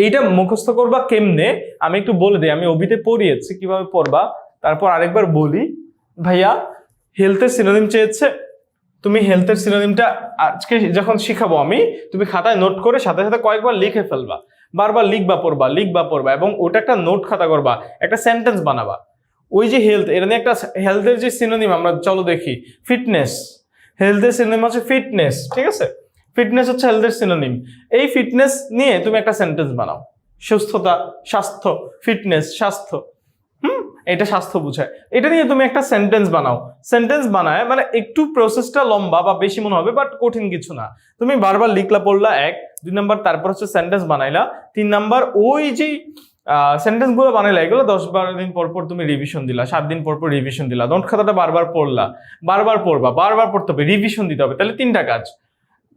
Speaker 1: এইটা মুখস্থ করবা কেমনে আমি একটু বলে দিই। আমি অবিতে পড়িয়েছি কিভাবে পড়বা, তারপর আরেকবার বলি। ভাইয়া হেলথের সিনোনিম চেয়েছে, তুমি হেলথের সিনোনিমটা আজকে যখন শিখাবো আমি, তুমি খাতায় নোট করে সাথে সাথে কয়েকবার লিখে ফেলবা, বারবার লিখবা পড়বা এবং ওটা একটা নোট খাতা করবা, একটা সেন্টেন্স বানাবা। ওই যে হেলথ, এটা নিয়ে একটা হেলথের যে সিনোনিম আমরা চলো দেখি, ফিটনেস। হেলথের সিনোনিম হচ্ছে ফিটনেস, ঠিক আছে? ফিটনেস হচ্ছে হেলথের সিনোনিম। এই ফিটনেস নিয়ে তুমি একটা সেন্টেন্স বানাও, সুস্থতা, স্বাস্থ্য, ফিটনেস, স্বাস্থ্য, এটা স্বাস্থ্য বুঝায়। এটা নিয়ে তুমি একটা সেন্টেন্স বানাও। সেন্টেন্স বানায় মানে একটু প্রসেসটা লম্বা বা বেশি মনে হবে, বাট কঠিন কিছু না। তুমি বারবার লিখলা, পড়লা, 1 2 নাম্বার, তারপর হচ্ছে সেন্টেন্স বানাইলা, 3 নাম্বার ওই যে সেন্টেন্স গুলো বানাইলা, এগুলো 10-12 দিন পর পর তুমি রিভিশন দিলা, 7 দিন পর পর রিভিশন দিলা, নোট খাতাটা বারবার পড়লা, বারবার পড়বা, বারবার পড়তে হবে, রিভিশন দিতে হবে। তাহলে 3টা কাজ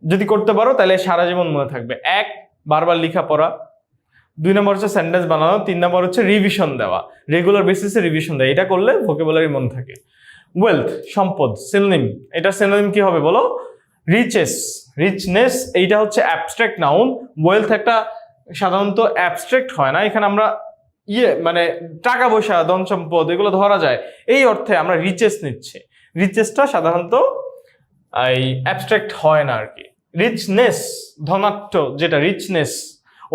Speaker 1: যদি করতে পারো তাহলে সারা জীবন মনে থাকবে। 1 বারবার লেখা পড়া, 2 নম্বর হচ্ছে সেন্টেন্স বানানো, 3 নম্বর হচ্ছে রিভিশন দেওয়া, রেগুলার বেসিসে রিভিশন দেয়। এটা করলে ভোকাবুলারি মনে থাকে। ওয়েলথ সম্পদ, সিনোনিম, এটা সিনোনিম কি হবে বলো? রিচনেস। এইটা হচ্ছে অ্যাবস্ট্রাক্ট নাউন। ওয়েলথ একটা সাধারণত অ্যাবস্ট্রাক্ট হয় না, এখানে আমরা মানে টাকা পয়সা, ধন সম্পদ এগুলো ধরা যায়, এই অর্থে আমরা রিচেস নিচ্ছি। রিচেসটা সাধারণত এই অ্যাবস্ট্রাক্ট হয় না আর কি। রিচনেস ধনাত্ম, যেটা রিচনেস,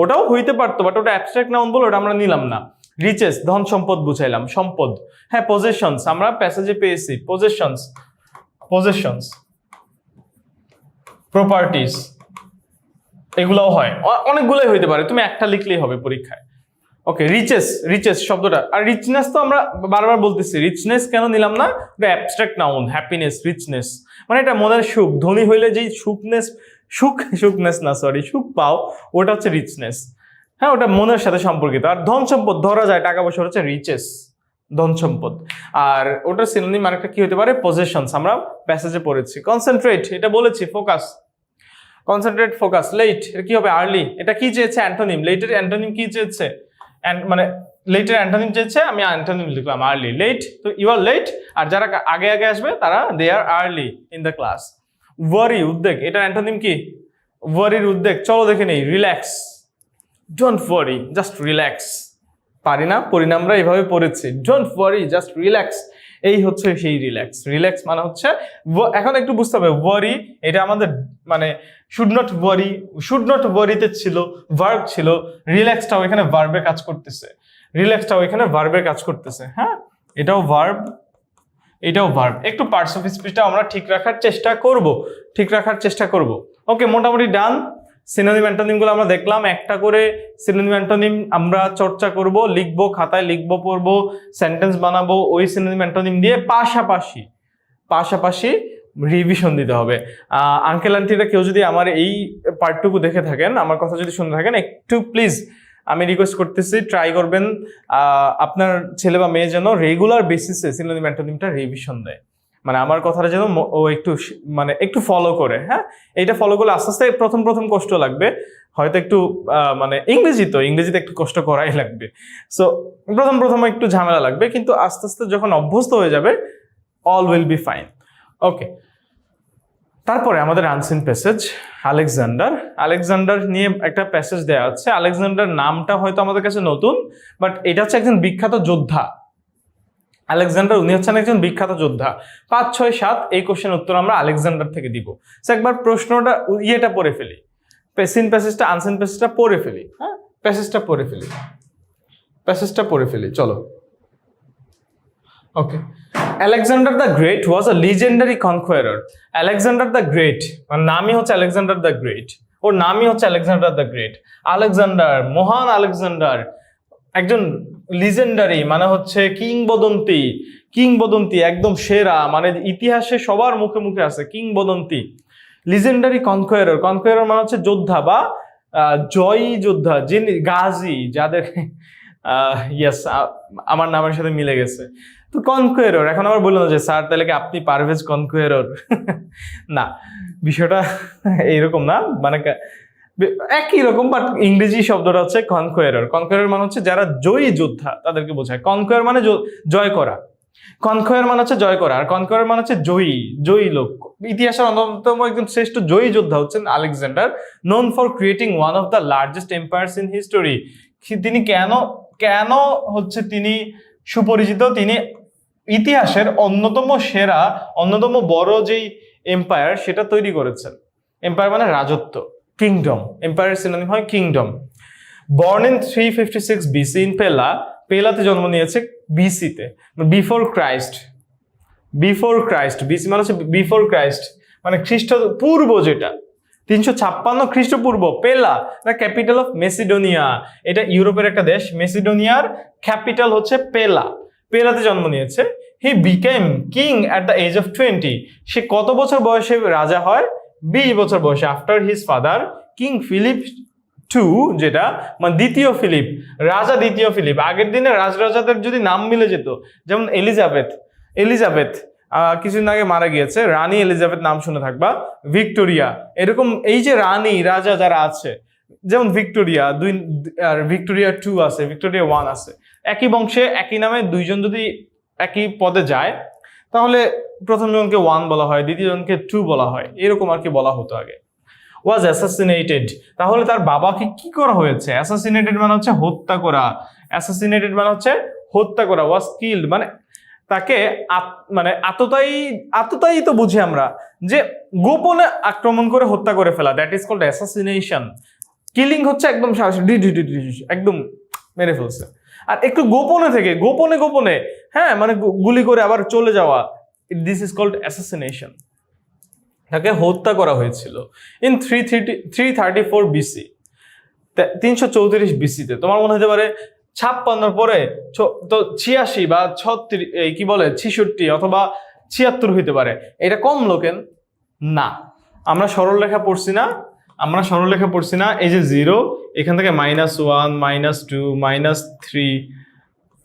Speaker 1: ওটাও হইতে পারতো, বাট ওটা অ্যাবস্ট্রাক্ট নাউন বলে ওটা আমরা নিলাম না। রিচেস ধন সম্পদ বুঝাইলাম, সম্পদ। হ্যাঁ, পজেশনস আমরা প্যাসেজে পেয়েছি, পজেশনস, পজেশনস, প্রপার্টিস, এগুলোও হয়, অনেকগুলোই হইতে পারে, তুমি একটা লিখলেই হবে পরীক্ষায়। ওকে, রিচেস, রিচেস শব্দটা, আর রিচনেস তো আমরা বারবার বলতেছি, রিচনেস কেন নিলাম না, এটা অ্যাবস্ট্রাক্ট নাউন, হ্যাপিনেস, রিচনেস মানে এটা মনের সুখ, ধনী হইলে যেই সুখনেস না সরি সুখ পাও, ওটা হচ্ছে রিচনেস। হ্যাঁ, ওটা মনের সাথে সম্পর্কিত। আর ধন সম্পদ ধরা যায়, টাকা পয়সা হচ্ছে রিচেস, ধন সম্পদ। আর ওটার সিনোনিম আরেকটা কি হতে পারে, পজেশনস, আমরা প্যাসেজে পড়েছি। কনসেন্ট্রেট, এটা বলেছি, ফোকাস, কনসেন্ট্রেট, ফোকাস। লেট, এটা কি হবে, আর্লি। এটা কি চেয়েছে, অ্যান্টোনিম। লেটের অ্যান্টোনিম কি চেয়েছে, মানে লেটের অ্যান্টোনিম চেয়েছে, আমি অ্যান্টোনিম লিখলাম আর্লি। লেট, তো ইউ আর লেট। আর যারা আগে আগে আসবে তারা দে আর আর্লি ইন দ্য ক্লাস। ওয়ারি, উদ্বেগ, এটা অ্যান্টোনিম কি, ওয়ারির উদ্বেগ। চলো দেখে নেই, relax, don't worry, just relax. পারি না, পরিণামরা এইভাবে পড়েছি, ডোন্ট ওয়ারি, জাস্ট রিল্যাক্স। এই হচ্ছে সেই রিল্যাক্স। রিল্যাক্স মানে হচ্ছে, এখন একটু বুঝতে হবে, ওয়ারি এটা আমাদের মানে should not worry, should not ওয়ারিতে ছিল, ভার্ব ছিল। রিল্যাক্সটাও এখানে ভার্বে কাজ করতেছে, রিল্যাক্সটাও এখানে ভার্বের কাজ করতেছে। হ্যাঁ, এটাও ভার্ব, এটাও ভার্ব। একটু পার্টস অফ স্পিচটা আমরা ঠিক রাখার চেষ্টা করব। ওকে, মোটামুটি ডান। সিনোনিম অ্যান্টোনিম গুলো আমরা দেখলাম, একটা করে সিনোনিম অ্যান্টোনিম আমরা চর্চা করব, লিখবো, খাতায় লিখবো, পড়বো, সেন্টেন্স বানাবো ওই সিনোনিম অ্যান্টোনিম দিয়ে। পাশাপাশি রিভিশন দিতে হবে। আঙ্কেল আন্টিরা কেউ যদি আমার এই পার্টটুকু দেখে থাকেন, আমার কথা যদি শুনে থাকেন, একটু প্লিজ আমি রিকোয়েস্ট করতেছি, ট্রাই করবেন আপনার ছেলে বা মেয়ে যেন রেগুলার বেসিসে সিনোনিম অ্যান্টোনিমটা রিভিশন দেয়। মানে আমার কথাটা যেন ও একটু ফলো করে। হ্যাঁ, এইটা ফলো করলে আস্তে আস্তে প্রথম কষ্ট লাগবে, হয়তো একটু মানে ইংরেজিতে একটু কষ্ট করাই লাগবে। সো প্রথম একটু ঝামেলা লাগবে, কিন্তু আস্তে আস্তে যখন অভ্যস্ত হয়ে যাবে, অল উইল বি ফাইন। ওকে, তারপরে আমাদের আনসিন প্যাসেজ, আলেকজান্ডার নিয়ে একটা প্যাসেজ দেওয়া আছে। আলেকজান্ডার নামটা হয়তো আমাদের কাছে নতুন, বাট এটা হচ্ছে একজন বিখ্যাত যোদ্ধা। আলেকজান্ডার, উনি হচ্ছেন একজন বিখ্যাত যোদ্ধা। 5, 6, 7 এই কোশ্চেন উত্তর আমরা আলেকজান্ডার থেকে দিব। একবার প্রশ্নটা ইয়েটা পড়ে ফেলি, সিন প্যাসেজটা, আনসিন প্যাসেজটা পড়ে ফেলি। হ্যাঁ, প্যাসেজটা পড়ে ফেলি, চলো। ওকে, Alexander the Great was a legendary conqueror. Alexander the Great, মানে নামই হচ্ছে Alexander the Great, ওর নামই হচ্ছে Alexander the Great। আলেকজান্ডার, মহান আলেকজান্ডার, একজন লিজেন্ডারি মানে হচ্ছে কিংবদন্তি, একদম সেরা, মানে ইতিহাসে সবার মুখে মুখে আছে, কিংবদন্তি। লিজেন্ডারি কনকোয়ারর মানে হচ্ছে যোদ্ধা বা জয়ী যোদ্ধা, যিনি গাজী, যাদের ইয়েস আমার নামের সাথে মিলে গেছে। তো কনকোয়ারর, এখন আবার বললাম যে স্যার তাহলে কি আপনি পারভেজ কনকোয়ারর? না, বিষয়টা এইরকম না, মানে একই রকম, বাট ইংরেজি শব্দটা হচ্ছে কনকোয়ারর। কনকোয়ারর মানে হচ্ছে যারা জয়ী যোদ্ধা তাদেরকে বোঝায়। কনকোয়ার মানে জয় করা, কনকোয়ার মানে হচ্ছে জয় করা, আর কনকোয়ার মানে হচ্ছে জয়ী লোক। ইতিহাসের অন্যতম একজন শ্রেষ্ঠ জয়ী যোদ্ধা হচ্ছেন Alexander, known for creating one of the largest empires in history. তিনি কেন হচ্ছে তিনি সুপরিচিত? তিনি ইতিহাসের অন্যতম বড় যেই এম্পায়ার সেটা তৈরি করেছেন। এম্পায়ার মানে রাজত্ব, কিংডম। এম্পায়ারের সিনোনিম হয় kingdom. Born in 356 BC in পেলাতে জন্ম নিয়েছে, বিসিতে, বিফোর ক্রাইস্ট। বিসি মানে হচ্ছে বিফোর ক্রাইস্ট, মানে খ্রিস্টপূর্ব, যেটা 356 খ্রিস্টপূর্ব। পেলা দ্য ক্যাপিটাল অফ মেসিডোনিয়া, এটা ইউরোপের একটা দেশ। মেসিডোনিয়ার ক্যাপিটাল হচ্ছে পেলাতে জন্ম নিয়েছে। He became king at the age of 20। সে কত বছর বয়সে রাজা হয়? 20 বছর বয়সে। After his father king Philip two, যেটা মানে দ্বিতীয় ফিলিপ। আগের দিনে রাজরাজাদের যদি নাম মিলে যেত, যেমন এলিজাবেথ কিছুদিন আগে মারা গিয়েছে, রানী এলিজাবেথ নাম শুনে থাকবা। ভিক্টোরিয়া, এরকম এই যে রানী রাজা যারা আছে, যেমন ভিক্টোরিয়া 2 আর ভিক্টোরিয়া 2 আছে, ভিক্টোরিয়া 1 আছে। একই বংশে একই নামে দুইজন যদি একই পদে যায়, তাহলে প্রথম জনকে 1 বলা হয়, দ্বিতীয় জনকে 2 বলা হয়, এরকম আর কি বলা হতো আগে। ওয়াজ অ্যাসাসিনেটেড, তাহলে তার বাবাকে কি করা হয়েছে? অ্যাসাসিনেটেড মানে হচ্ছে হত্যা করা। ওয়াজ কিল্ড মানে তাকে মানে আততায়ী তো বুঝি আমরা, যে গোপনে আক্রমণ করে হত্যা করে ফেলা, that is called assassination. Killing হচ্ছে একদম একদম মেরে ফেলছে। আর একটু গোপনে গোপনে হ্যাঁ মানে গুলি করে আবার চলে যাওয়া, দিস ইজ কল্ড অ্যাসাসিনেশন। তাকে হত্যা করা হয়েছিল ইন 334 বিসি, 334 বিসিতে। তোমার মনে হতে পারে 56 পরে তো 86 বা 36 কি বলে 66 অথবা 76 হইতে পারে, এটা কম লোকেন না। আমরা সরলরেখা পড়ছি না, এই যে 0 এখান থেকে -1 -2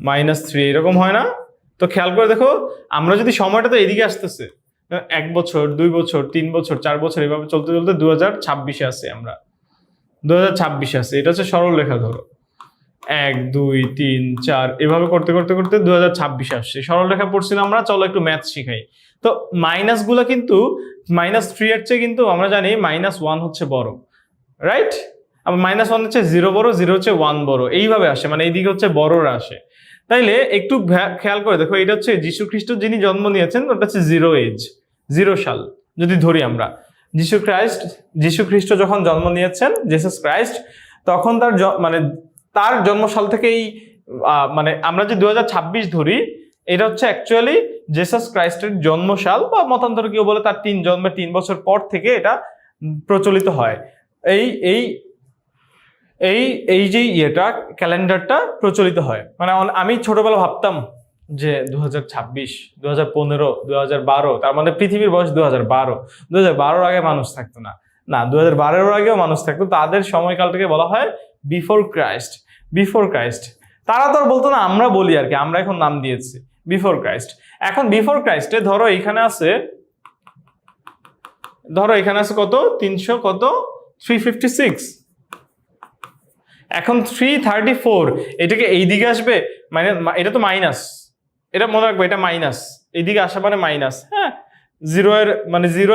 Speaker 1: -3 এরকম হয় না? তো খেয়াল করে দেখো, আমরা যদি সময়টা তো এদিকে আসতেছে, 1 বছর 2 বছর 3 বছর 4 বছর এভাবে চলতে চলতে 2026-এ আছি আমরা, 2026-এ আছে। এটা হচ্ছে সরল রেখা, ধরো 1 2 3 4 এভাবে করতে করতে করতে 2026-এ আসছে। সরল রেখা পড়ছিলাম আমরা, চলো একটু ম্যাথ শিখাই। তো মাইনাস গুলা কিন্তু -3 এর চেয়ে কিন্তু আমরা জানি -1 হচ্ছে বড়, রাইট? আবার -1 হচ্ছে 0 বড়, 0 হচ্ছে 1 বড়, এইভাবে আসে, মানে এইদিকে হচ্ছে বড়রা আসে। তাইলে একটু খেয়াল করে দেখো, এটা হচ্ছে যীশু খ্রিস্ট যিনি জন্ম নিয়েছেন, ওটা হচ্ছে 0 সাল যদি ধরি আমরা। যীশু খ্রিস্ট যখন জন্ম নিয়েছেন, জিসাস ক্রাইস্ট, তখন তার জন্মসাল থেকেই মানে আমরা যে 2026 ধরি, এটা হচ্ছে অ্যাকচুয়ালি জিসাস ক্রাইস্টের জন্মসাল, বা মতান্তরে কেউ বলে তার জন্মের 3 বছর পর থেকে এটা প্রচলিত হয়। এই যে ক্যালেন্ডারটা প্রচলিত হয়। মানে আমি ছোটবেলা ভাবতাম যে 2026, 2015, 2012, তার মানে পৃথিবীর বয়স 2012 আগে মানুষ থাকতো না। 2012 আগেও মানুষ থাকতো, তাদের সময়কালটাকে বলা হয় বিফোর ক্রাইস্ট। তারা তো আর বলতো না, আমরা বলি আর কি, আমরা এখন নাম দিয়েছি বিফোর ক্রাইস্ট। এখন বিফোর ক্রাইস্টে ধরো এখানে আছে কত 356। এখন 334 এটাকে এই দিকে আসবে, মানে এটা তো মাইনাস, এটা মনে রাখবো, এটা মাইনাস, এইদিকে আসা মানে মাইনাস, হ্যাঁ, 0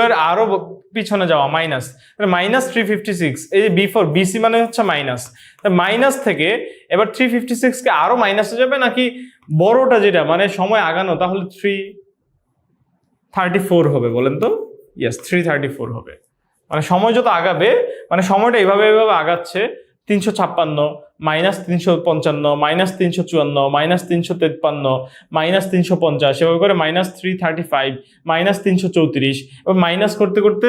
Speaker 1: এর আরো পিছনে যাওয়া -356। এই যে বিফোর বিসি মানে হচ্ছে মাইনাস থেকে এবার 356 কে আরো মাইনাসে যাবে, নাকি বড়টা যেটা মানে সময় আগানো, তাহলে 334 হবে, বলেন তো? ইয়েস, 334 হবে। মানে সময় যত আগাবে, মানে সময়টা এইভাবে আগাচ্ছে, 356 -355 -354 -353 -350 এভাবে করে -335 -334, এবং মাইনাস করতে করতে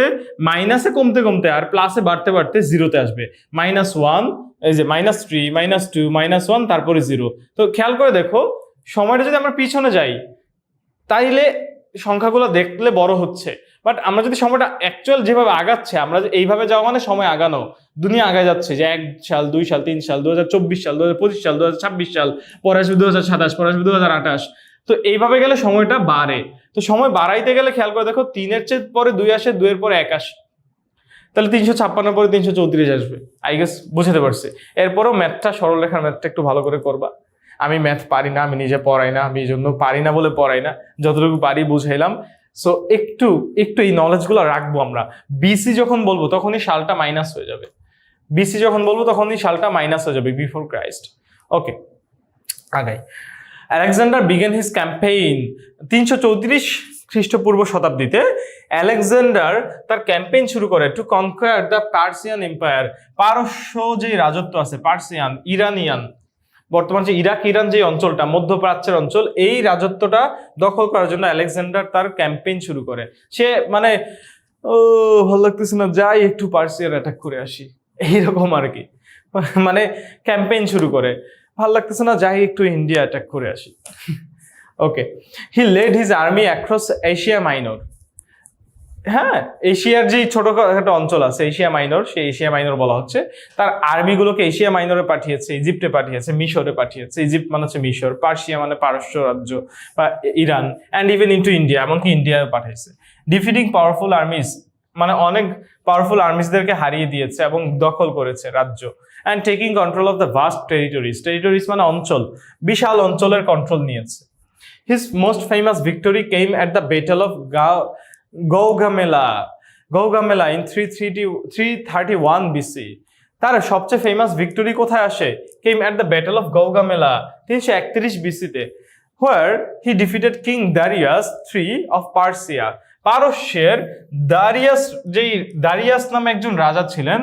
Speaker 1: মাইনাসে কমতে কমতে আর প্লাসে বাড়তে বাড়তে 0-তে আসবে। -1, এই যে -3 -2 -1 তারপরে 0। তো খেয়াল করে দেখো, সময়টা যদি আমরা পিছনে যাই তাইলে সংখ্যাগুলো দেখলে বড় হচ্ছে, বাট আমরা যদি সময়টা অ্যাকচুয়াল যেভাবে আগাচ্ছে, আমরা এইভাবে যাওয়া মানে সময় আগানো, দুনিয়া আগায় যাচ্ছে, যে 1 সাল 2 সাল 3 সাল 2024 সাল 2025 সাল 2026 সাল, পরে আসবে 2027, পরে আসবে 2028। তো এইভাবে গেলে সময়টা বাড়ে। তো সময় বাড়াইতে গেলে খেয়াল করে দেখো, 3-এর চেয়ে পরে 2 আসে, 2-এর পরে 1 আসে, তাহলে 356 পরে 334 আসবে। আই গেস বুঝতে পারছি। এরপরও ম্যাথটা, সরলরেখার ম্যাথটা একটু ভালো করে করবা। আমি ম্যাথ পারি না, আমি নিজে পড়াই না, আমি এই জন্য পারি না বলে পড়াই না, যতটুকু পারি বুঝাইলাম। সো একটু এই নলেজগুলো রাখবো আমরা। বিসি যখন বলবো তখনই সালটা মাইনাস হয়ে যাবে, বিফোর ক্রাইস্ট। ওকে, আগাই। আলেকজান্ডার বিগেন হিজ ক্যাম্পেইন 334 খ্রিস্টপূর্ব শতাব্দীতে। আলেকজান্ডার তার ক্যাম্পেইন শুরু করে to conquer the Persian empire. পারস্য যে রাজত্ব আছে, পার্সিয়ান, ইরানিয়ান, বর্তমান যে ইরান যে অঞ্চলটা, মধ্যপ্রাচ্যের অঞ্চল, এই রাজত্বটা দখল করার জন্য আলেকজান্ডার তার ক্যাম্পেইন শুরু করে। সে মানে ভালো লাগতেছে না, যাই একটু পার্সিয়ান অ্যাটাক করে আসি, এইরকম আর কি, মানে ক্যাম্পেইন শুরু করে। ভালো লাগতেছে না, যাই একটু ইন্ডিয়া অ্যাটাক করে আসি। Okay, he led his army across Asia Minor. হ্যাঁ, এশিয়ার যে ছোটখাটো অঞ্চল আছে এশিয়া মাইনর, সেই এশিয়া মাইনর বলা হচ্ছে। তার আর্মিগুলোকে এশিয়া মাইনরে পাঠিয়েছে, ইজিপ্টে পাঠিয়েছে, মিশরে পাঠিয়েছে। ইজিপ্ট মানে হচ্ছে মিশর, পার্সিয়া মানে পারস্য রাজ্য বা Iran, and even into India, এমনকি ইন্ডিয়ায় পাঠিয়েছে। ডিফিটিং পাওয়ারফুল আর্মিজ, মানে অনেক পাওয়ারফুল আর্মিজদেরকে হারিয়ে দিয়েছে এবং দখল করেছে রাজ্য। And taking control of the vast territories মানে অঞ্চল, বিশাল অঞ্চলের কন্ট্রোল নিয়েছে। His most famous victory came at the battle of Gaugamela in 331 BC. তার সবচেয়ে ফেমাস ভিক্টোরি কোথায় আসে? Came at the battle of Gaugamela 331 বিসিতে, where he defeated king Darius III of Persia. পারস্যের দারিয়াস নামে একজন রাজা ছিলেন,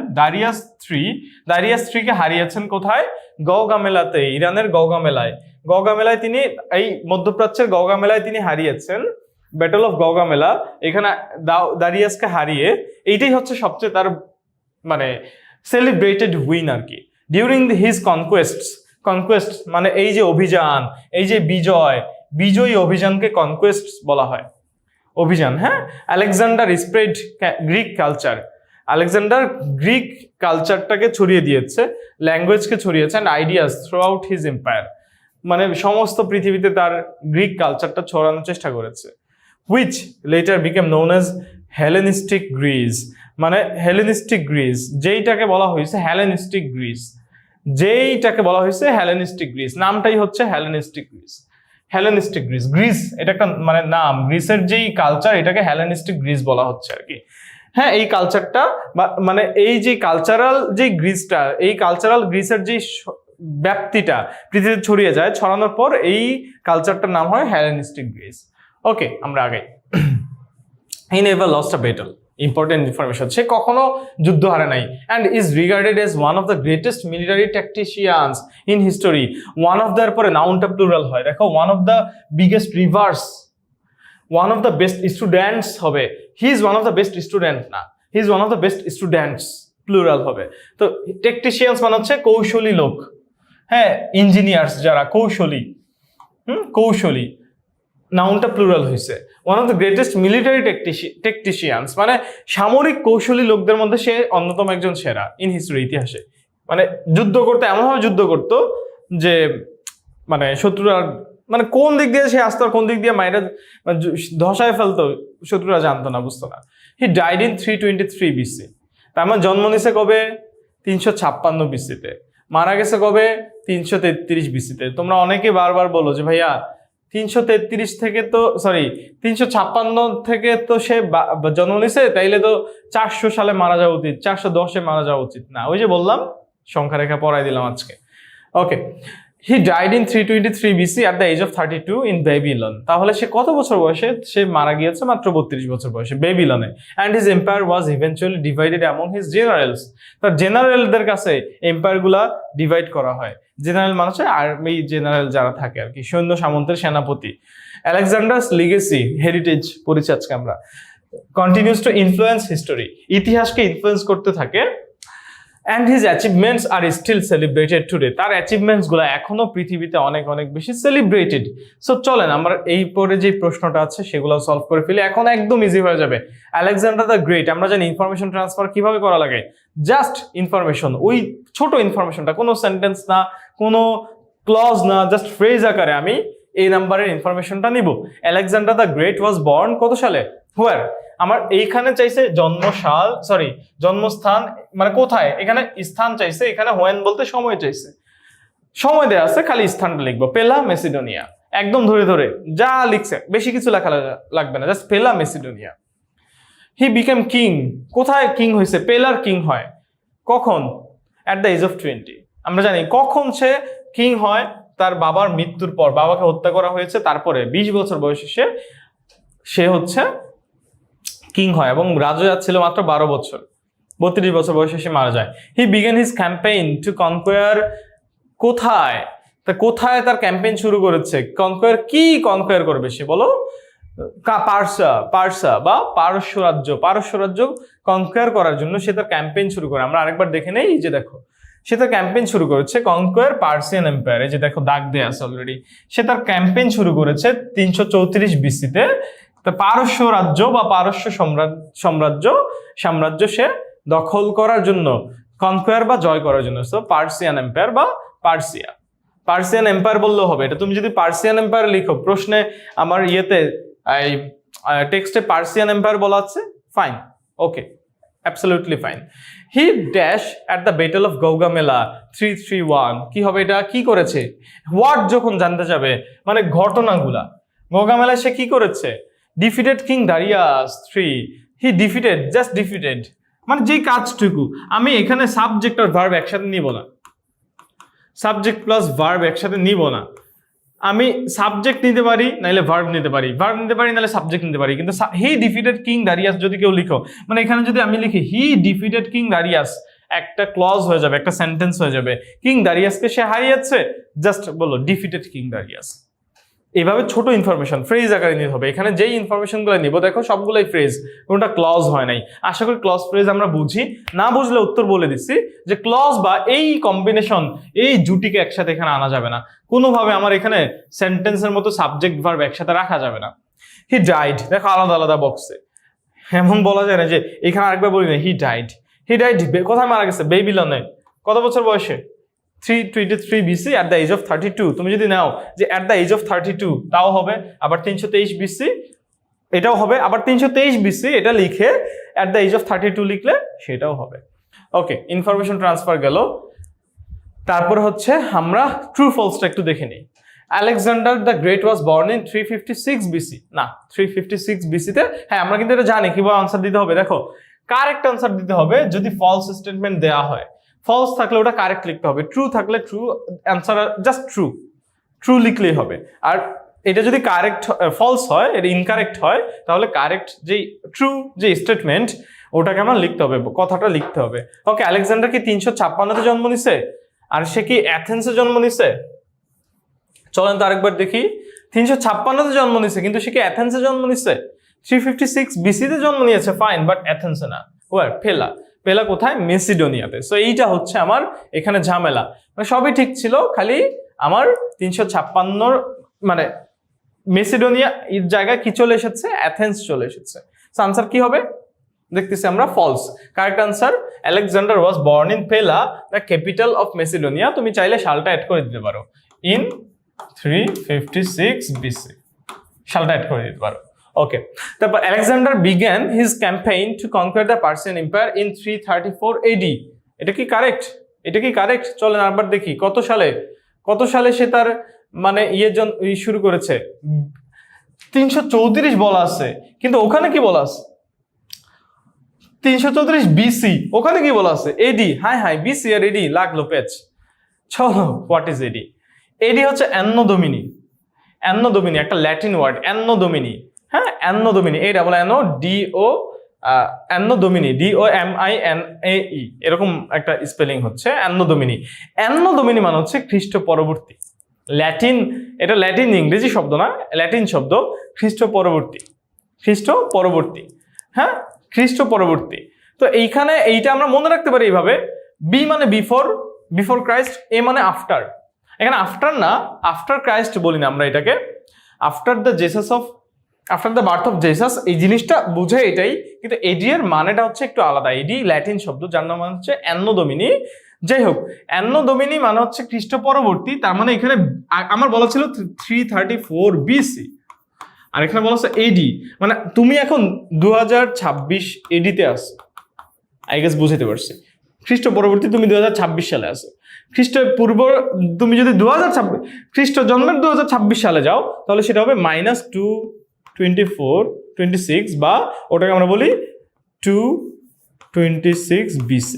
Speaker 1: দারিয়াস থ্রিকে হারিয়েছেন কোথায়? গওগামেলাতে, ইরানের গওগামেলায় তিনি এই মধ্যপ্রাচ্যের গওগামেলায় তিনি হারিয়েছেন, ব্যাটল অফ গওগামেলা। এখানে দারিয়াসকে হারিয়ে, এইটাই হচ্ছে সবচেয়ে তার মানে সেলিব্রেটেড উইন আর কি। ডিউরিং হিজ কনকোয়েস্ট মানে এই যে অভিযান, এই যে বিজয়ী অভিযানকে কনকোয়েস্ট বলা হয়, অভিযান। হ্যাঁ, আলেকজান্ডার স্প্রেড গ্রিক কালচারটাকে ছড়িয়ে দিয়েছে, ল্যাঙ্গুয়েজকে ছড়িয়েছে, and ideas through out his empire, মানে সমস্ত পৃথিবীতে তার গ্রিক কালচারটা ছড়ানোর চেষ্টা করেছে। Which letter became known as Hellenistic Greece, মানে হেলেনিস্টিক গ্রিস যেইটাকে বলা হয়েছে হেলেনিস্টিক গ্রিস, নামটাই হচ্ছে হেলেনিস্টিক গ্রিস। এটা একটা মানে নাম, গ্রিসের যেই কালচার এটাকে হেলেনিস্টিক গ্রিস বলা হচ্ছে আর কি। হ্যাঁ, এই কালচারটা মানে এই যে কালচারাল যে গ্রিসটা, এই কালচারাল গ্রিসের যে ব্যাপ্তিটা পৃথিবীতে ছড়িয়ে যায়, ছড়ানোর পর এই কালচারটার নাম হয় হেলেনিস্টিক গ্রিস। ওকে, আমরা আগে he never lost a battle, important information, সে কখনো যুদ্ধ হারে নাই, and is regarded as one of the greatest military tacticians in history. One of their পরে নাউনটা প্লুরাল হয়, দেখো, one of the biggest rivers, one of the best students হবে, he is one of the best student না, he is one of the best students, plural হবে। তো টেকটিশিয়ানস মানে হচ্ছে কৌশলী লোক, হ্যাঁ, ইঞ্জিনিয়ার্স যারা কৌশলী, নাউনটা প্লুরাল হয়েছে। One of the greatest military tacticians মানে সামরিক কৌশলী লোকদের মধ্যে সে অন্যতম একজন সেরা ইন হিস্ট্রি, ইতিহাসে। মানে যুদ্ধ করতে এমনভাবে যুদ্ধ করতো যে মানে শত্রুরা মানে কোন দিক দিয়ে সে আসতো, কোন দিক দিয়ে মাইরা ধসায় ফেলতো, শত্রুরা জানতো না, বুঝতো না। হি ডাইড ইন 323 BC, তার মানে জন্ম নিছে কবে? 356 BC-তে, মারা গেছে কবে? 333 BC-তে। তোমরা অনেকে বারবার বলো যে ভাইয়া 333 থেকে তো 356 থেকে তো সে জন্ম নিছে, তাইলে তো 400 সালে মারা যাওয়া উচিত, 410-এ মারা যাওয়া উচিত না। ওই যে বললাম, সংখ্যা রেখা পড়াই দিলাম আজকে। Okay, he died in 323 BC at the age of 32 in Babylon. তাহলে সে কত বছর বয়সে? সে মারা গিয়েছে মাত্র 32 বছর বয়সে বেবিলনে। And his empire was eventually divided among his generals. তার জেনারেলদের কাছে এম্পায়ার গুলা ডিভাইড করা হয়। জেনারেল মানে হচ্ছে আর্মি জেনারেল যারা থাকে আর কি, সৈন্য সামন্তের সেনাপতি। আলেকজান্ডারস লিগেসি, হেরিটেজ পড়েছি আজকে আমরা, কন্টিনিউস টু ইনফ্লুয়েন্স হিস্টোরি, ইতিহাসকে ইনফ্লুয়েন্স করতে থাকে। And his achievements are still celebrated today. তার অ্যাচিভমেন্টস গুলো এখনো পৃথিবীতে অনেক অনেক বেশি সেলিব্রেটেড। সো চলেন আমরা এই পরে যে প্রশ্নটা আছে সেগুলো সলভ করে ফেলি, এখন একদম ইজি হয়ে যাবে। আলেকজান্ডার দ্য গ্রেট, আমরা জানি ইনফরমেশন ট্রান্সফার কিভাবে করা লাগে, জাস্ট ইনফরমেশন, ওই ছোট ইনফরমেশনটা, কোনো সেন্টেন্স না, কোনো ক্লজ না, জাস্ট ফ্রেজ আকারে আমি এই নাম্বারের ইনফরমেশনটা নিব। Alexander the great was born কত সালে? হোয়ার? আমার এইখানে চাইছে জন্মস্থান মানে কোথায়, এখানে স্থান চাইছে, এখানে হোয়েন বলতে সময় চাইছে, সময় দেওয়া আছে, খালি স্থানটা লিখবো, পেলা মেসিডোনিয়া, একদম ধরে ধরে যা লিখছে, বেশি কিছু লেখা লাগবে না, just Pella Macedonia. He became king, কোথায় কিং হয়েছে? পেলার কিং হয় কখন? At the age of 20। আমরা জানি কখন সে কিং হয়, তার বাবার মৃত্যুর পর, বাবাকে হত্যা করা হয়েছে, তারপরে 20 বছর বয়সে সে হচ্ছে কিং হয়, এবং রাজা ছিল মাত্র 12 বছর, 32 বছর বয়সে সে মারা যায়। He began his campaign two conquer, কোথায় তার ক্যাম্পেইন শুরু করেছে? কনকোয়ার, কি কনকোয়ার করবে সে বলো? পারসা বা পারস্য রাজ্য কনকোয়ার করার জন্য সে তার ক্যাম্পেইন শুরু করে। আমরা আরেকবার দেখে নেই, এই যে দেখো, সে তার ক্যাম্পেইন শুরু করেছে কনকোয়ার পার্সিয়ান এম্পায়ার, এই যে দেখো দাগ দেয়া আছে অলরেডি। সে তার ক্যাম্পেইন শুরু করেছে 334 BC-তে। পারস্য রাজ্য বা পারস্য সাম্রাজ্য সে দখল করার জন্য, কনকোয়ার বা জয় করার জন্য। সো পার্সিয়ান এম্পায়ার বা পার্সিয়ান এম্পায়ার বললেও হবে। এটা তুমি যদি পার্সিয়ান এম্পায়ার লিখো, প্রশ্নে আমার এই টেক্সটে পার্সিয়ান এম্পায়ার বলা আছে, fine, okay, absolutely fine. He dash at the battle of Gaugamela 331, কি হবে এটা? কি করেছে? হোয়াট যখন জানতে যাবে মানে ঘটনাগুলা, গৌগামেলায় সে কি করেছে? ডিফিটেড কিং দারিয়াস 3, হি ডিফিটেড, জাস্ট ডিফিটেড, মানে যেই কাজটুকু। আমি এখানে সাবজেক্ট আর ভার্ব একসাথে নিব না, সাবজেক্ট প্লাস ভার্ব একসাথে নিব না, আমি সাবজেক্ট নিতে পারি নাহলে ভার্ব নিতে পারি, নাহলে সাবজেক্ট নিতে পারি, কিন্তু হি ডিফিটেড কিং দারিয়াস যদি কেউ লিখো, মানে এখানে যদি আমি লিখি হি ডিফিটেড কিং দারিয়াস, একটা ক্লজ হয়ে যাবে, একটা সেন্টেন্স হয়ে যাবে। কিং দারিয়াসকে সে হারিয়েছে, জাস্ট বলো ডিফিটেড কিং দারিয়াস। এইভাবে ছোট ইনফরমেশন ফ্রেজ আকারে নিতে হবে। এখানে যেই ইনফরমেশনগুলো নিব দেখো সবগুলোই ফ্রেজ, কোনটা ক্লজ হয় নাই। আশা করি ক্লজ ফ্রেজ আমরা বুঝি, না বুঝলে উত্তর বলে দিচ্ছি যে ক্লজ বা এই কম্বিনেশন, এই জুটিকে একসাথে এখানে আনা যাবে না কোনোভাবে। আমার এখানে সেন্টেন্সের মতো সাবজেক্ট ভার্ব একসাথে রাখা যাবে না। হি ডাইড, দেখো আলাদা আলাদা বক্সে, এমন বলা যায় না যে এখানে আরেকবার বলি না হি ডাইড। কোথায় মারা গেছে? বেবিলনে। কত বছর বয়সে? 323 BC at the age of 32। তুমি যদি নাও যে at the age of 32, তাও হবে। আবার 323 BC এটাও হবে, আবার 323 BC এটা লিখে at the age of 32 লিখলে সেটাও হবে। ওকে, ইনফরমেশন ট্রান্সফার গেল। তারপর হচ্ছে আমরা ট্রু ফলসটা একটু দেখে নিই। Alexander the great was born in 356 BC। না, 356 BC তে, হ্যাঁ আমরা কিন্তু এটা জানি কিভাবে আনসার দিতে হবে। দেখো কারেক্ট আনসার দিতে হবে যদি ফলস স্টেটমেন্ট দেওয়া হয়। ফলস থাকলে ওটা কারেক্ট লিখতে হবে, ট্রু থাকলে ট্রু অ্যান্সার, জাস্ট ট্রু লিখলেই হবে। আর এটা যদি কারেক্ট ফলস হয়, এটা ইনকারেক্ট হয়, তাহলে কারেক্ট যেই ট্রু যে স্টেটমেন্ট ওটাকে আমার লিখতে হবে, কথাটা লিখতে হবে। ওকে, আলেকজান্ডার কি 356-তে জন্ম নিছে? আর সে কি অ্যাথেন্সে জন্ম নিছে? চলেন তো আরেকবার দেখি। 356-তে জন্ম নিছে, কিন্তু সে কি অ্যাথেন্সে জন্ম নিছে? 356 BC-তে জন্ম নিয়েছে, ফাইন, বাট অ্যাথেন্সে না। ওয়ার? পেলা কোথায়? মেসিডোনিয়াতে। সো এইটা হচ্ছে আমার এখানে ঝামেলা, মানে সবই ঠিক ছিল, খালি আমার 356 মানে মেসিডোনিয়া এর জায়গায় কি চলে এসেছে? অ্যাথেন্স চলে এসেছে। সো আনসার কি হবে? দেখতেছি আমরা false. Correct answer, Alexander was born in Pella, the capital of Macedonia. তুমি চাইলে সালটা অ্যাড করে দিতে পারো, ইন 356 BC সালটা অ্যাড করে দিতে পারো। ওকে, তারপর Alexander began his campaign two কনকার the Persian empire in 334 AD। এটা কি কারেক্ট? চলেন আবার দেখি কত সালে সে তার মানে শুরু করেছে। 334 বলা আছে, কিন্তু ওখানে কি বলা আছে? 334 BC, ওখানে কি বলা আছে? AD। হাই BC আর AD লাগলো পেচ। চলো, হোয়াট ইজ AD? AD হচ্ছে অ্যানো ডোমিনি, একটা ল্যাটিন ওয়ার্ড, অ্যানো ডোমিনি। হ্যাঁ, অ্যানো ডোমিনি, অ্যানো ডোমিনি, DOMINAE, এরকম একটা স্পেলিং হচ্ছে অ্যানো ডোমিনি মানে হচ্ছে খ্রিস্ট পরবর্তী। এটা ল্যাটিন ইংরেজি শব্দ না, ল্যাটিন শব্দ। খ্রিস্ট পরবর্তী, হ্যাঁ, খ্রিস্ট পরবর্তী। তো এইটা আমরা মনে রাখতে পারি এইভাবে। বি মানে বিফোর ক্রাইস্ট, এ মানে আফটার। এখানে আফটার না, আফটার ক্রাইস্ট বলি না আমরা এটাকে, after the birth of Jesus. এই জিনিসটা বুঝে এটাই, কিন্তু এডি এর মানেটা হচ্ছে একটু আলাদা। এডি ল্যাটিন শব্দ, যার নাম হচ্ছে অ্যানো ডোমিনি। যাই হোক, অ্যানো ডোমিনি মানে হচ্ছে খ্রিস্ট পরবর্তী। তার মানে এখানে আমার বলা ছিল 334 BC, আর এখানে বলা হচ্ছে এডি, মানে তুমি এখন 2026 এডিতে আসো। আই গেস বুঝতে পারছি, খ্রিস্ট পরবর্তী তুমি 2026 সালে আসো। খ্রিস্ট পূর্ব তুমি যদি 2026 খ্রিস্ট জন্মের 2026 সালে যাও, তাহলে সেটা হবে -224-26, বা ওটাকে আমরা বলি 226 BC।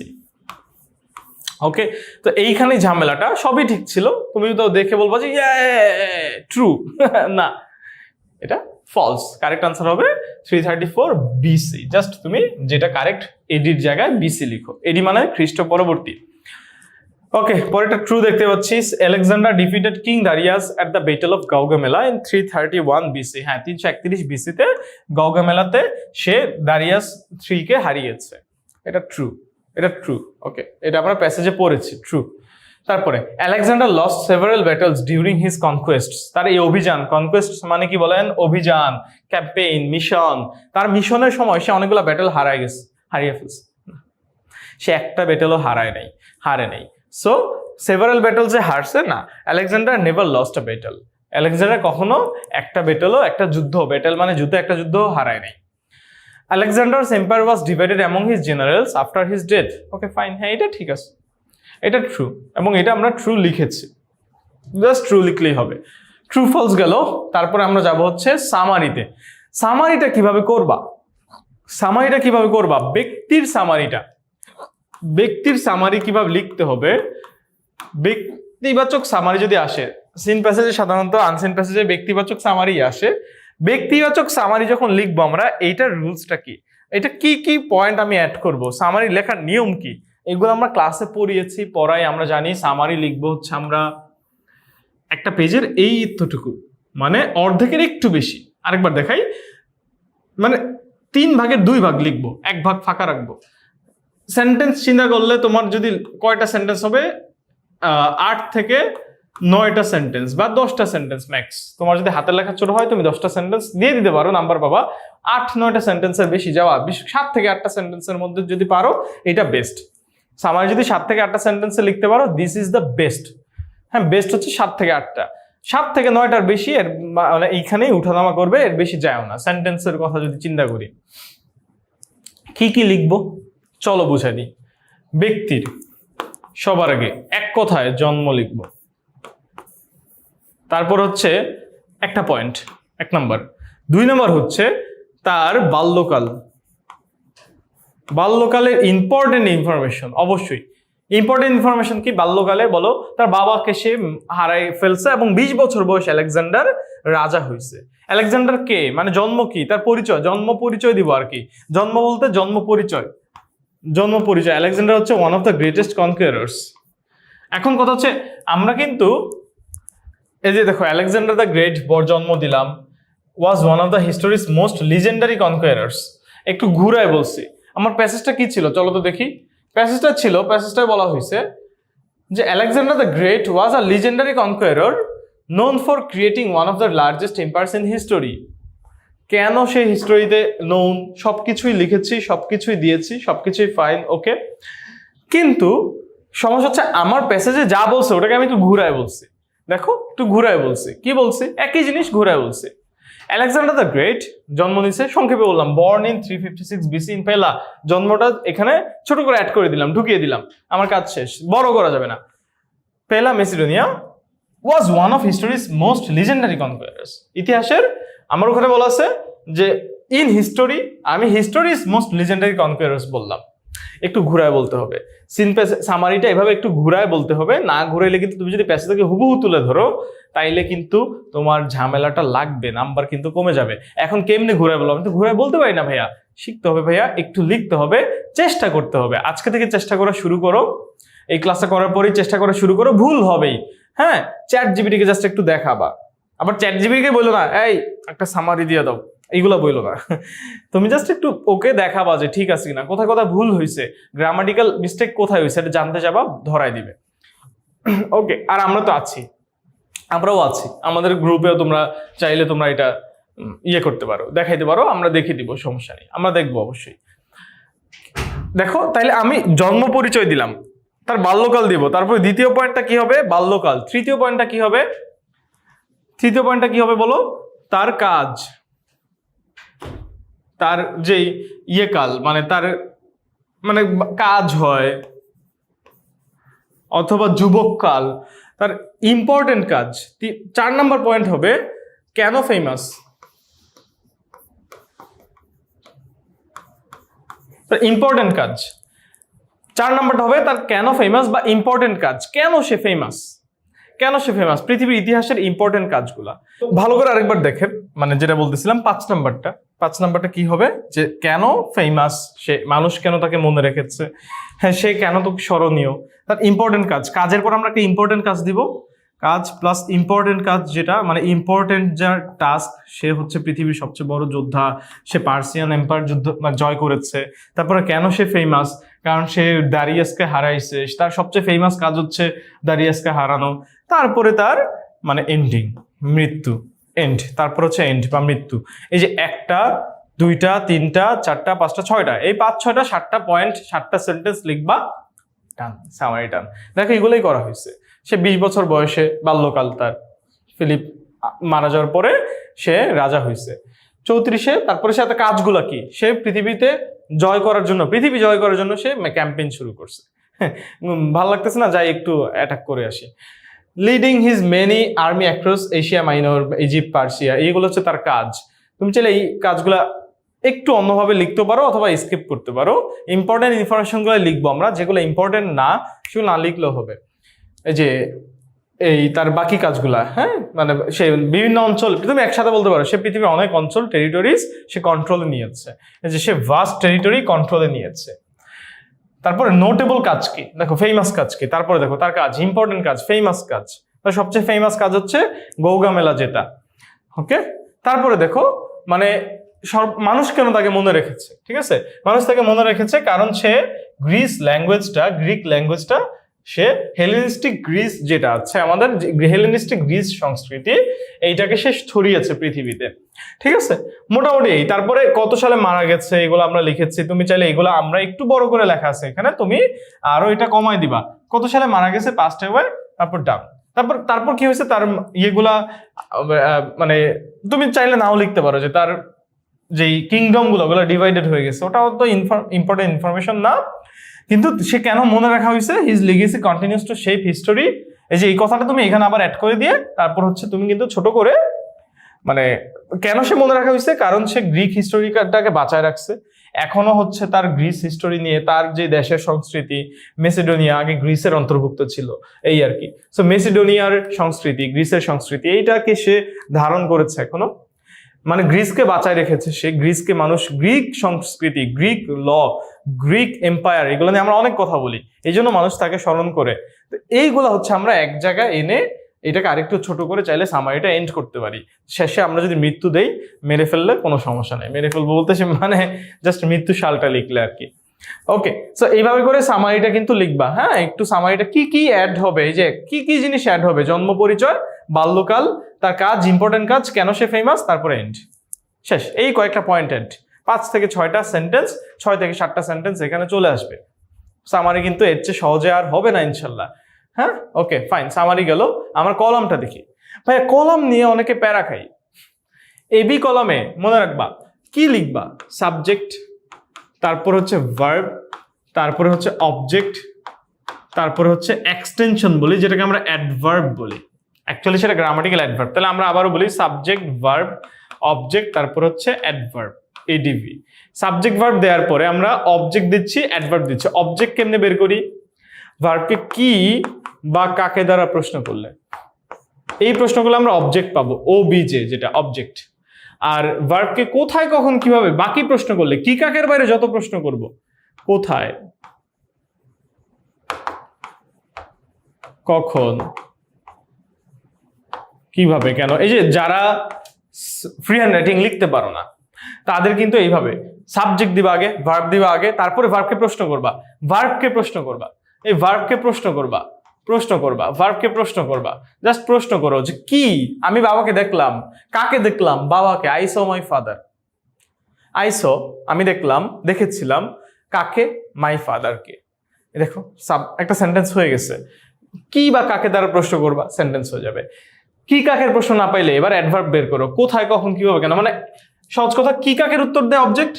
Speaker 1: ওকে, তো এইখানে ঝামেলাটা, সবই ঠিক ছিল। তুমি তো দেখে বলবা যে ট্রু, না, এটা ফলস। কারেক্ট আনসার হবে 334 BC। জাস্ট তুমি যেটা কারেক্ট, এডির জায়গায় BC লিখো। এডি মানে খ্রিস্ট পরবর্তী। ওকে, পরেরটা ট্রু দেখতে পাচ্ছি। Alexander defeated king Darius at the battle of Gaugamela in 331 BC। হ্যাঁ, 331 BC তে গাউগামেলাতে সে দারিয়াস 3 কে হারিয়েছে। এটা ট্রু। ওকে, এটা আমরা প্যাসেজে পড়েছি, ট্রু। তারপরে Alexander lost several battles during his conquests. তার এই অভিযান, কনকোয়েস্ট মানে কি বলেন? অভিযান, ক্যাম্পেইন, মিশন। তার মিশনের সময় সে অনেকগুলো ব্যাটল হারিয়ে ফেলছে। সে একটা ব্যাটলও হারে নাই। সো সেভারাল ব্যাটলসে হারছে না, Alexander never lost a battle. Alexander কখনো একটা ব্যাটল মানে একটা যুদ্ধ হারায় নাই। Alexander's empire was divided among his generals after his death. Okay, fine, হ্যাঁ এটা ঠিক আছে, এটা ট্রু, এবং এটা আমরা ট্রু লিখেছি, জাস্ট ট্রু লিখলেই হবে। ট্রু ফলস গেল। তারপরে আমরা যাব হচ্ছে সামারিতে। সামারিটা কিভাবে করবা? ব্যক্তির সামারি কিভাবে লিখতে হবে? ব্যক্তিবাচক সামারি যদি আসে, সিন প্যাসেজে সাধারণত আনসিন প্যাসেজে ব্যক্তিবাচক সামারি আসে। ব্যক্তিবাচক সামারি যখন লিখবো আমরা, এইটার রুলসটা কি, এটা কি কি পয়েন্ট আমি অ্যাড করব, সামারি লেখার নিয়ম কি, এগুলো আমরা ক্লাসে পড়াই। আমরা জানি সামারি লিখবো হচ্ছে আমরা একটা পেজের এই এতটুকু, মানে অর্ধেকের একটু বেশি। আরেকবার দেখাই, মানে 3 ভাগের 2 ভাগ লিখবো, 1 ভাগ ফাঁকা রাখবো। সেন্টেন্স চিন্তা করলে তোমার যদি কয়টা সেন্টেন্স হবে, 8 থেকে 9টা সেন্টেন্স বা 10টা সেন্টেন্স ম্যাক্স। তোমার যদি হাতের লেখা ছোট হয় তুমি 10টা সেন্টেন্স দিয়ে দিতে পারো, নাম্বার পাবা। 8-9টা সেন্টেন্সের বেশি যাওয়া, 7 থেকে 8টা সেন্টেন্সের মধ্যে যদি পারো এটা বেস্ট। সামারি যদি 7 থেকে 8টা সেন্টেন্সে লিখতে পারো, দিস ইজ দ্য বেস্ট। হ্যাঁ, বেস্ট হচ্ছে 7 থেকে 8টা। 7 থেকে 9টার বেশি এর মানে এইখানেই উঠানামা করবে, এর বেশি যায়ও না। সেন্টেন্সের কথা যদি চিন্তা করি, কি কি লিখবো চলো বুঝাই দিই। ব্যক্তির সবার আগে এক কথায় জন্ম লিখবো, তারপর হচ্ছে একটা পয়েন্ট 1 নাম্বার। 2 নাম্বার হচ্ছে তার বাল্যকাল, বাল্যকালের ইম্পর্টেন্ট ইনফরমেশন। অবশ্যই ইম্পর্টেন্ট ইনফরমেশন কি বাল্যকালে, বলো তার বাবাকে সে হারাই ফেলছে এবং 20 বছর বয়সে আলেকজান্ডার রাজা হয়েছে। আলেকজান্ডার কে, মানে জন্ম কি, তার পরিচয়, জন্ম পরিচয় দিব আর কি। জন্ম বলতে জন্ম পরিচয়, জন্ম পরিচয়। আলেকজান্ডার হচ্ছে ওয়ান অফ দ্য গ্রেটেস্ট কনকুয়ারার্স। এখন কথা হচ্ছে আমরা কিন্তু এই যে দেখো, আলেকজান্ডার দ্য গ্রেট বর জন্ম দিলাম, was one of the history's most legendary conquerors. একটু ঘুরায় বলছি। আমার প্যাসেজটা কি ছিল চলো তো দেখি। প্যাসেজটায় বলা হয়েছে যে Alexander the great was a legendary conqueror known for creating one of the largest empires in history. কেন সে হিস্টোরিতে নোন, সবকিছুই লিখেছি, সবকিছুই দিয়েছি, সবকিছুই ফাইন, ওকে। কিন্তু সমস্যা হচ্ছে আমার প্যাসেজে যা বলছে ওটাকে আমি একটু ঘুরায় বলছি। দেখো একটু ঘুরায় বলছি, কি বলছি, একই জিনিস ঘুরায় বলছি। আলেকজান্ডার দ্য গ্রেট জন্ম নিছে, সংক্ষেপে বললাম বর্ন ইন 356 বিসি ইন পেলা। জন্মটা এখানে ছোট করে অ্যাড করে দিলাম, ঢুকিয়ে দিলাম, আমার কাজ শেষ, বড় করা যাবে না। Pella Macedonia was one of history's most legendary conquerors. ইতিহাসের আমার ওখানে বলা আছে যে ইন হিস্টোরি, আমি হিস্টোরিজ মোস্ট লিজেন্ডারি কনকুয়ারার্স বললাম। একটু ঘুরায় বলতে হবে, সামারিটা এভাবে একটু ঘুরায় বলতে হবে। না ঘুরাইলে কিন্তু তুমি যদি প্যাসেজ থেকে হুবহু তুলে ধরো তাইলে কিন্তু তোমার ঝামেলাটা লাগবে, নাম্বার কিন্তু কমে যাবে। এখন কেমনে ঘুরায় বলবো, আমি তো ঘুরায় বলতে পারি না ভাইয়া। শিখতে হবে ভাইয়া, একটু লিখতে হবে, চেষ্টা করতে হবে। আজকে থেকে চেষ্টা করা শুরু করো, এই ক্লাসটা করার পরেই চেষ্টা করা শুরু করো। ভুল হবেই, হ্যাঁ। চ্যাট জিপিটিকে জাস্ট একটু দেখাবা, আবার চ্যাট জিপিটিকে বললো না এই একটা সামারি দিয়ে দাও, এইগুলো বইলো না। তুমি জাস্ট একটু ওকে দেখাবা যে ঠিক আছে কিনা, কোথায় কোথায় ভুল হয়েছে, গ্রামাটিক্যাল মিস্টেক কোথায় হয়েছে এটা জানতে যাবা, ধরাই দিবে। ওকে, আর আমরা তো আছি, আমরাও আছি, আমাদের গ্রুপেও তোমরা চাইলে তোমরা এটা করতে পারো, দেখাইতে পারো, আমরা দেখিয়ে দিব, সমস্যা নেই, আমরা দেখবো অবশ্যই। দেখো তাইলে আমি জন্ম পরিচয় দিলাম, তার বাল্যকাল দিব, তারপরে দ্বিতীয় পয়েন্টটা কি হবে, বাল্যকাল। তৃতীয় পয়েন্টটা কি হবে, বলো, তার কাজ, তার যে কাল, মানে তার মানে কাজ হয় অথবা যুবক কাল, তার ইম্পর্টেন্ট কাজ। 4 নাম্বার পয়েন্ট হবে কেন ফেমাস, ইম্পর্টেন্ট কাজ। 4 নাম্বারটা হবে তার কেন ফেমাস বা ইম্পর্টেন্ট কাজ, কেন সে ফেমাস, পৃথিবীর ইতিহাসের ইম্পর্টেন্ট কাজগুলা ভালো করে আরেকবার দেখেন। মানে যেটা বলতেছিলাম 5 নাম্বারটা কি হবে, যে কেন ফেমাস, সে মানুষ কেন তাকে মনে রেখেছে, হ্যাঁ সে কেন তো স্মরণীয়, তার ইম্পর্টেন্ট কাজ। কাজের পর আমরা একটা ইম্পর্টেন্ট কাজ দিব, কাজ প্লাস ইম্পর্টেন্ট কাজ, যেটা মানে ইম্পর্টেন্ট যার টাস্ক, সে হচ্ছে পৃথিবীর সবচেয়ে বড় যোদ্ধা, সে পার্সিয়ান এম্পায়ার যুদ্ধ জয় করেছে। তারপরে কেন সে ফেমাস, কারণ সে দারিয়াসকে হারাইছে, তার সবচেয়ে ফেমাস কাজ হচ্ছে দারিয়াসকে হারানো। তারপরে তার মানে এন্ডিং, মৃত্যু, এন্ড, তারপর হচ্ছে এন্ড বা মৃত্যু। এই যে 1টা 2টা 3টা 4টা 5টা 6টা, এই 5 6টা 7টা পয়েন্ট, 7টা সেন্টেন্স লিখবা, টান, সামারি টান। দেখো এগুলোই করা হয়েছে। সে 20 বছর বয়সে, বাল্যকাল তার, ফিলিপ মারা যাওয়ার পরে সে রাজা হয়েছে। 34-এ তারপরে সে কাজগুলা কি, সে পৃথিবী জয় করার জন্য সে ক্যাম্পেইন শুরু করছে। ভালো লাগতেছে না, যাই একটু অ্যাটাক করে আসি। Leading his many army across Asia minor, Egypt, Persia, এইগুলো হচ্ছে তার কাজ। তুমি চাইলে এই কাজগুলা একটু অন্যভাবে লিখতে পারো অথবা স্কিপ করতে পারো। ইম্পর্টেন্ট ইনফরমেশনগুলো লিখবো আমরা, যেগুলো ইম্পর্টেন্ট না সেগুলো না লিখলেও হবে। এই যে এই তার বাকি কাজগুলা, হ্যাঁ, মানে সে বিভিন্ন অঞ্চল, তুমি একসাথে বলতে পারো সে পৃথিবীর অনেক অঞ্চল টেরিটরিজ সে কন্ট্রোলে নিয়েছে, যে সে ভাস্ট টেরিটরি কন্ট্রোলে নিয়েছে। তারপরে নোটেবল কাজ কি, দেখো ফেমাস কাজ কি, তারপরে দেখো তার কাজ, ইম্পর্টেন্ট কাজ, ফেমাস কাজ, সবচেয়ে ফেমাস কাজ হচ্ছে গৌগামেলা যেটা, ওকে। তারপরে দেখো মানে সব মানুষ কেন তাকে মনে রেখেছে, ঠিক আছে, মানুষ তাকে মনে রেখেছে কারণ সে গ্রিক ল্যাঙ্গুয়েজটা সে হেলেনিস্টিক গ্রিস যেটা আছে আমাদের হেলেনিস্টিক গ্রিস সংস্কৃতি, এইটাকে সে ছড়িয়েছে পৃথিবীতে, ঠিক আছে, মোটামুটি এই। তারপরে কত সালে মারা গেছে এগুলো আমরা লিখেছি, তুমি চাইলে এগুলো আমরা একটু বড় করে লেখা আছে এখানে, তুমি আরো এটা কমাই দিবা, কত সালে মারা গেছে পাস্ট হয়ে, তারপর ডান, তারপর কি হয়েছে তার ইয়েগুলা, মানে তুমি চাইলে নাও লিখতে পারো যে তার যেই কিংডম গুলো ডিভাইডেড হয়ে গেছে, ওটাও তো ইম্পর্টেন্ট ইনফরমেশন না, কিন্তু সে কেন মনে রাখা হয়েছে, his legacy continues to shape history, এই যে এই কথাটা তুমি এখানে আবার অ্যাড করে দিয়ে তারপর হচ্ছে তুমি কিন্তু ছোট করে মানে কেন সে মনে রাখা হয়েছে, কারণ সে গ্রিক হিস্টোরিটাকে বাঁচায় রাখছে, এখনো হচ্ছে তার গ্রিস হিস্টোরি নিয়ে, তার যে দেশের সংস্কৃতি, মেসিডোনিয়া আগে গ্রিসের অন্তর্ভুক্ত ছিল এই আর কি, সো মেসিডোনিয়ার সংস্কৃতি, গ্রিসের সংস্কৃতি এইটাকে সে ধারণ করেছে এখনো, মানে গ্রিসকে বাঁচায় রেখেছে সে, গ্রিসকে মানুষ, গ্রিক সংস্কৃতি, গ্রিক ল, গ্রিক এম্পায়ার, এগুলো নিয়ে আমরা অনেক কথা বলি, এই জন্য মানুষ তাকে স্মরণ করে। তো এইগুলো হচ্ছে আমরা এক জায়গায় এনে এটাকে আরেকটু ছোট করে চাইলে সামারিটা এন্ড করতে পারি, শেষে আমরা যদি মৃত্যু দেই, মেরে ফেললে কোনো সমস্যা নেই, মেরে ফেলবো বলতে সে মানে জাস্ট মৃত্যু সালটা লিখলে আর কি, ওকে। সো এইভাবে করে সামারিটা কিন্তু লিখবা, হ্যাঁ, একটু সামারিটা কি কি অ্যাড হবে, এই যে কি কি জিনিস অ্যাড হবে, জন্ম পরিচয়, বাল্যকাল, তার কাজ, ইম্পর্টেন্ট কাজ, কেন সে ফেমাস, তারপরে এন্ড, শেষ, এই কয়েকটা পয়েন্ট এন্ড, 5 থেকে 6টা সেন্টেন্স, 6 থেকে 7টা সেন্টেন্স এখানে চলে আসবে। সামারি কিন্তু এর চেয়ে সহজে আর হবে না ইনশাল্লাহ, হ্যাঁ, ওকে ফাইন, সামারি গেল। আমার কলামটা দেখি, ভাইয়া কলাম নিয়ে অনেকে প্যারা খাই, এবি কলামে মনে রাখবা কি লিখবা, সাবজেক্ট, তারপর হচ্ছে ভার্ব, তারপরে হচ্ছে অবজেক্ট, তারপরে হচ্ছে এক্সটেনশন বলি যেটাকে আমরা অ্যাডভার্ব বলি, অ্যাকচুয়ালি সেটা গ্রামাটিক্যাল অ্যাডভার্ব, তাহলে আমরা আবারও বলি সাবজেক্ট, ভার্ব, অবজেক্ট, তারপর হচ্ছে অ্যাডভার্ব, এডিভি। সাবজেক্ট ভার্ব দেওয়ার পরে আমরা অবজেক্ট দিচ্ছি, অ্যাডভার্ব দিচ্ছি। অবজেক্ট কেমনে বের করি, ভার্বকে কি বা কাকে দ্বারা প্রশ্ন করলে, এই প্রশ্নগুলো আমরা অবজেক্ট পাবো, ওবিজে যেটা অবজেক্ট। আর ভার্বকে কোথায়, কখন, কিভাবে, বাকি প্রশ্ন করলে, কি কাকের বাইরে যত প্রশ্ন করব, কোথায়, কখন, কিভাবে, কেন, এই যে যারা ফ্রি হ্যান্ড রাইটিং লিখতে পারো না তাদের কিন্তু এইভাবে সাবজেক্ট দিবা আগে, ভার্ব দিবা আগে, তারপরে ভার্বকে প্রশ্ন করবা, ভার্বকে প্রশ্ন করবা, এই ভার্বকে প্রশ্ন করবা, ভার্বকে প্রশ্ন করবা, জাস্ট প্রশ্ন করো যে কি, আমি বাবাকে দেখলাম, কাকে দেখলাম, বাবাকে, I saw my father, I saw আমি দেখলাম, দেখেছিলাম, কাকে, মাই ফাদারকে, দেখো একটা সেন্টেন্স হয়ে গেছে। কি বা কাকে দ্বারা প্রশ্ন করবা, সেন্টেন্স হয়ে যাবে। কি কাকের প্রশ্ন না পাইলে এবার অ্যাডভার্ব বের করো, কোথায়, কখন, কিভাবে, কেন, মানে সহজ কথা, কি কাকের উত্তর দেয় অবজেক্ট,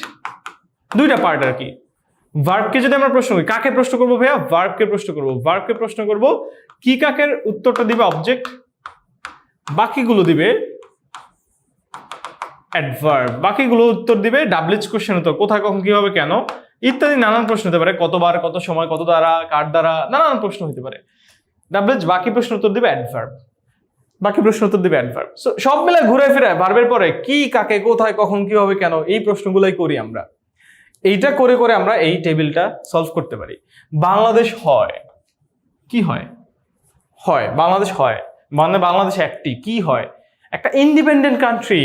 Speaker 1: দুইটা পার্ট আর কি। ভার্বকে যদি আমরা প্রশ্ন করি, কাকে প্রশ্ন করবো ভাইয়া, ভার্বকে প্রশ্ন করবো, ভার্বকে প্রশ্ন করবো, কি কাকের উত্তরটা দিবে অবজেক্ট, বাকিগুলো দিবে অ্যাডভার্ব, বাকিগুলো উত্তর দিবে ডাবলএইচ কোশ্চেন উত্তর, কোথায়, কখন, কিভাবে, কেন ইত্যাদি নানান প্রশ্ন হতে পারে, কতবার, কত সময়, কত দ্বারা, কার দ্বারা, নানান প্রশ্ন হতে পারে। ডাবলএইচ বাকি প্রশ্ন উত্তর দিবে অ্যাডভার্ব, বাকি প্রশ্ন উত্তর দিবে অ্যাডভার্ব। সব মিলে ঘুরে ফিরে ভার্বের পরে কি, কাকে, কোথায়, কখন, কিভাবে, কেন, এই প্রশ্নগুলাই করি আমরা। এইটা করে করে আমরা এই টেবিলটা সলভ করতে পারি। বাংলাদেশ হয়, কি হয়, হয়, বাংলাদেশ হয়, মানে বাংলাদেশ একটি কি হয়, একটা ইন্ডিপেন্ডেন্ট কান্ট্রি।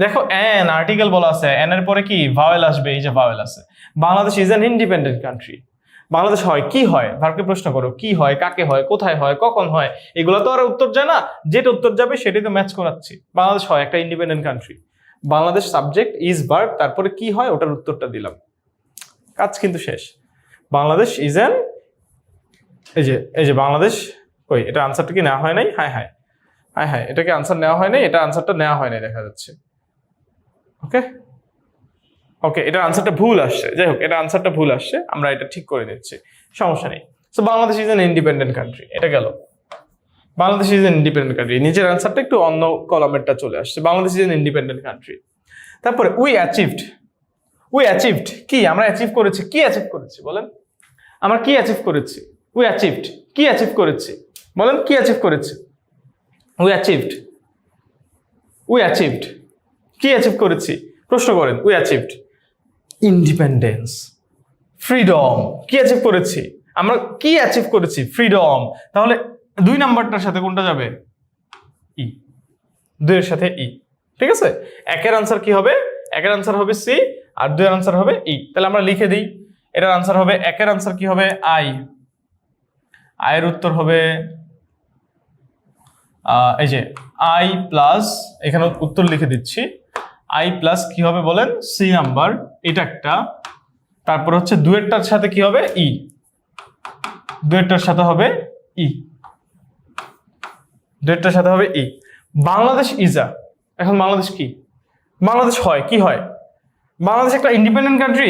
Speaker 1: দেখো অ্যান আর্টিকেল বলা আছে, অ্যান এর পরে কি ভাওয়েল আসবে, এই যে ভাওয়েল আছে, Bangladesh is an independent country. Bangladesh হয়, কি হয়, ভার্বকে প্রশ্ন করো, কি হয়, কাকে হয়, কোথায় হয়, কখন হয়, এগুলো তো আর উত্তর যায় না, যেটা উত্তর যাবে সেটাই তো ম্যাচ করাচ্ছি। বাংলাদেশ হয় একটা independent country, Bangladesh subject, is verb, তারপরে কি হয় ওটার উত্তরটা দিলাম, কাজ কিন্তু শেষ। বাংলাদেশ ইজ অ্যান, এই যে বাংলাদেশ, কই এটা আনসারটা কি নেওয়া হয় নাই, হ্যাঁ এটাকে আনসার নেওয়া হয় নাই, এটা আনসারটা নেওয়া হয় নাই দেখা যাচ্ছে, ওকে এটা আনসারটা ভুল আসছে, যাই হোক এটা আনসারটা ভুল আসছে, আমরা এটা ঠিক করে নিচ্ছি, সমস্যা নেই। So Bangladesh is an independent country, এটা গেল, Bangladesh is an independent country, নিচের আনসারটা একটু অন্য কলামেরটা চলে আসছে, Bangladesh is an independent country. তারপরে উই অ্যাচিভড, কি আমরা অ্যাচিভ করেছি, কি অ্যাচিভ করেছি বলেন, আমরা কি অ্যাচিভ করেছি, উই অ্যাচিভড, কি অ্যাচিভ করেছি বলেন, কি অ্যাচিভ করেছি, উই অ্যাচিভড, উই অ্যাচিভড, কি অ্যাচিভ করেছি প্রশ্ন করেন। উই অ্যাচিভড ইন্ডিপেন্ডেন্স, ফ্রিডম, কি অ্যাচিভ করেছি আমরা, কি অ্যাচিভ করেছি ফ্রিডম। তাহলে 2 নাম্বারটার সাথে কোনটা যাবে? ই, 2 এর সাথে ই। ঠিক আছে, একের আনসার কি হবে? একের আনসার হবে সি আর 2 এর আনসার হবে ই। তাহলে আমরা লিখে দিই, এটার আনসার হবে, একের আনসার কি হবে? আই, আয়ের উত্তর হবে এই যে আই প্লাস, এখানে উত্তর লিখে দিচ্ছি, আই প্লাস কি হবে বলেন? সি নাম্বার, এটা একটা। তারপর হচ্ছে 2 এরটার সাথে কি হবে? ই, 2 এরটার সাথে হবে ই, 2 এরটার সাথে হবে ই। বাংলাদেশ ইজা, এখন বাংলাদেশ কি? বাংলাদেশ হয় কি হয়? বাংলাদেশ একটা ইন্ডিপেন্ডেন্ট কান্ট্রি,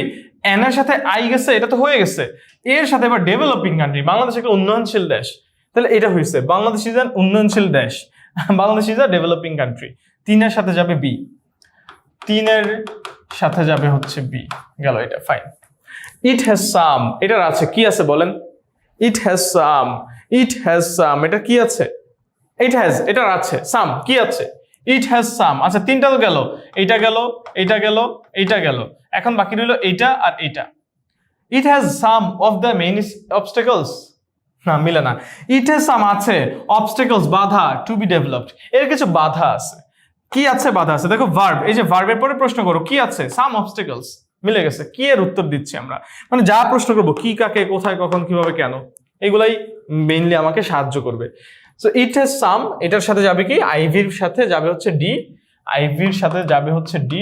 Speaker 1: এন এর সাথে আই গেছে, এটা তো হয়ে গেছে। এর সাথে এবার ডেভেলপিং কান্ট্রি, বাংলাদেশ একটা উন্নয়নশীল দেশ, তাহলে এটা হয়েছে বাংলাদেশ ইজ অ্যান উন্নয়নশীল দেশ, Bangladesh is a developing country. 3 এর সাথে যাবে বি, 3 এর সাথে যাবে হচ্ছে বি, গেল এটা, ফাইন। ইট হ্যাজ সাম, এটার আছে কি আছে বলেন? It has some, it has some, এটা কি আছে? ইট হ্যাজ, এটার আছে, সাম কি আছে? It has some. আচ্ছা 3টা তো গেল, এইটা গেল, এইটা গেল, এইটা গেল, এখন বাকি রইল এইটা আর এইটা। It has some of the main obstacles, না মিলে না। ইট হ্যাজ সাম আছে, অবস্টাকলস বাধা, টু বি ডেভেলপড, এর কিছু বাধা আছে। কি আছে বাধা আছে? দেখো ভার্ব, এই যে ভার্বের পরে প্রশ্ন করো কি আছে? সাম অবস্টাকলস, মিলে গেছে। কি এর উত্তর দিচ্ছি আমরা, মানে যা প্রশ্ন করবো কি কাকে কোথায় কখন কিভাবে কেন, এগুলাই মেইনলি আমাকে সাহায্য করবে। সো ইট হ্যাজ সাম, এটার সাথে যাবে কি? আইভির সাথে যাবে হচ্ছে ডি, আইভির সাথে যাবে হচ্ছে ডি,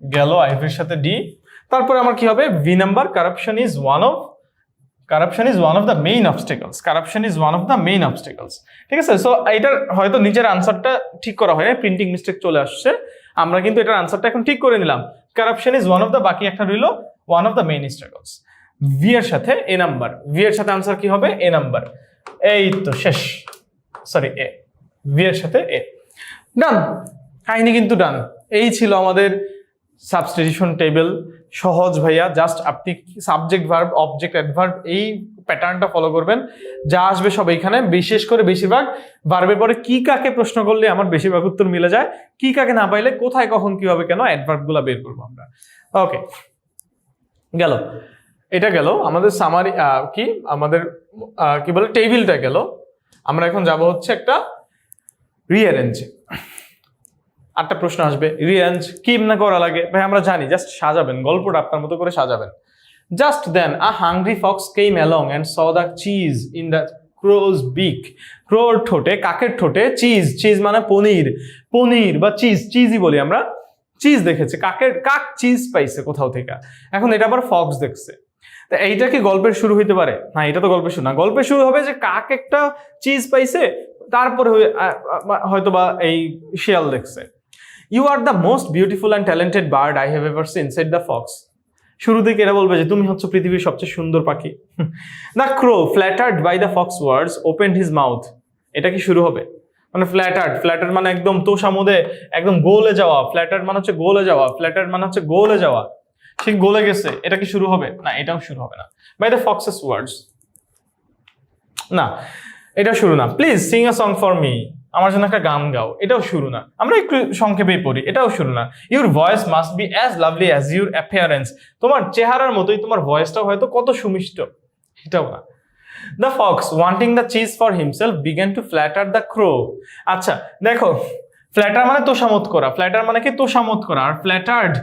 Speaker 1: গেল আইভির সাথে ডি। তারপরে আমার কি হবে? V number, corruption is one of, corruption is one of the main obstacles, corruption is one of the main obstacles. ঠিক আছে, সো এটার হয়তো নিজের আনসারটা ঠিক করা হয় না, প্রিন্টিং মিস্টেক চলে আসছে, আমরা কিন্তু এটার আনসারটা এখন ঠিক করে নিলাম। Corruption is one of the, বাকি একটা রইল one of the main struggles. V এর সাথে এ নাম্বার, ভি এর সাথে আনসার কি হবে? এ নাম্বার, এই তো শেষ, সরি এ, ভি এর সাথে এ। ডান, কাহিনী কিন্তু ডান। এই ছিল আমাদের সাবস্টিটিউশন টেবিল, সহজ ভাইয়া। জাস্ট আপনি সাবজেক্ট ভার্ব অবজেক্ট অ্যাডভার্ব এই প্যাটার্নটা ফলো করবেন, যা আসবে সব এইখানে। বিশেষ করে বেশিরভাগ ভার্বের পরে কি কাকে প্রশ্ন করলে আমার বেশিরভাগ উত্তর মিলে যায়, কি কাকে না পাইলে কোথায় কখন কিভাবে কেন অ্যাডভার্বগুলো বের করবো আমরা। ওকে, গেল এটা, গেল আমাদের সামারি, কি আমাদের কি বলে টেবিলটা গেল। আমরা এখন যাব হচ্ছে একটা রিঅ্যারেঞ্জ। 8টা প্রশ্ন আসবে, রিঅ্যারেঞ্জ কি না করা লাগে ভাই আমরা জানি, জাস্ট সাজাবেন, গল্পটা আপনার মতো করে সাজাবেন। Just then a hungry fox came along and saw the cheese in the crow's beak. ক্রোর ঠোঁটে, কাকের ঠোঁটে চিজ, চিজ মানে পনির, পনির বা চিজ, চিজই বলি আমরা, চিজ দেখেছে, কাক চিজ পাইছে কোথাও থেকে। এখন এটা আবার ফক্স দেখছে, তা এইটা কি গল্পের শুরু হইতে পারে? না, এটা তো গল্পের শুরু না। গল্পের শুরু হবে যে কাক একটা চিজ পাইছে, তারপরে হয়তো বা এই শিয়াল দেখছে। You are the most beautiful and talented bird I have ever seen, said the fox. শুরু থেকে এরা বলবে যে তুমি হচ্ছে পৃথিবীর সবচেয়ে সুন্দর পাখি। The crow flattered by the fox words opened his mouth. এটা কি শুরু হবে? মানে ফ্ল্যাটার্ড, ফ্ল্যাটার্ড মানে একদম তোষামোদে একদম গোলে যাওয়া, ফ্ল্যাটার্ড মানে হচ্ছে গোলে যাওয়া, ফ্ল্যাটার্ড মানে হচ্ছে গোলে যাওয়া, ঠিক গলে গেছে। এটা কি শুরু হবে? না, এটাও শুরু হবে না। বাই দ্য ফক্সেস ওয়ার্ডস, না এটা শুরু না। Please Singh a song for me, আমার জন্য একটা গান গাও, এটাও শুরু না। আমরা একটু সংক্ষেপেই পড়ি, এটাও শুরু না। Your voice must be as lovely as your appearance, তোমার চেহারার মতোই তোমার ভয়েসটাও হয়তো কত সুমিষ্ট, এটাও না। The fox wanting the cheese for himself began to flatter the crow. আচ্ছা দেখো, ফ্ল্যাটার মানে তোষামত করা, ফ্ল্যাটার মানে কি তোষামত করা, আর ফ্ল্যাটার্ড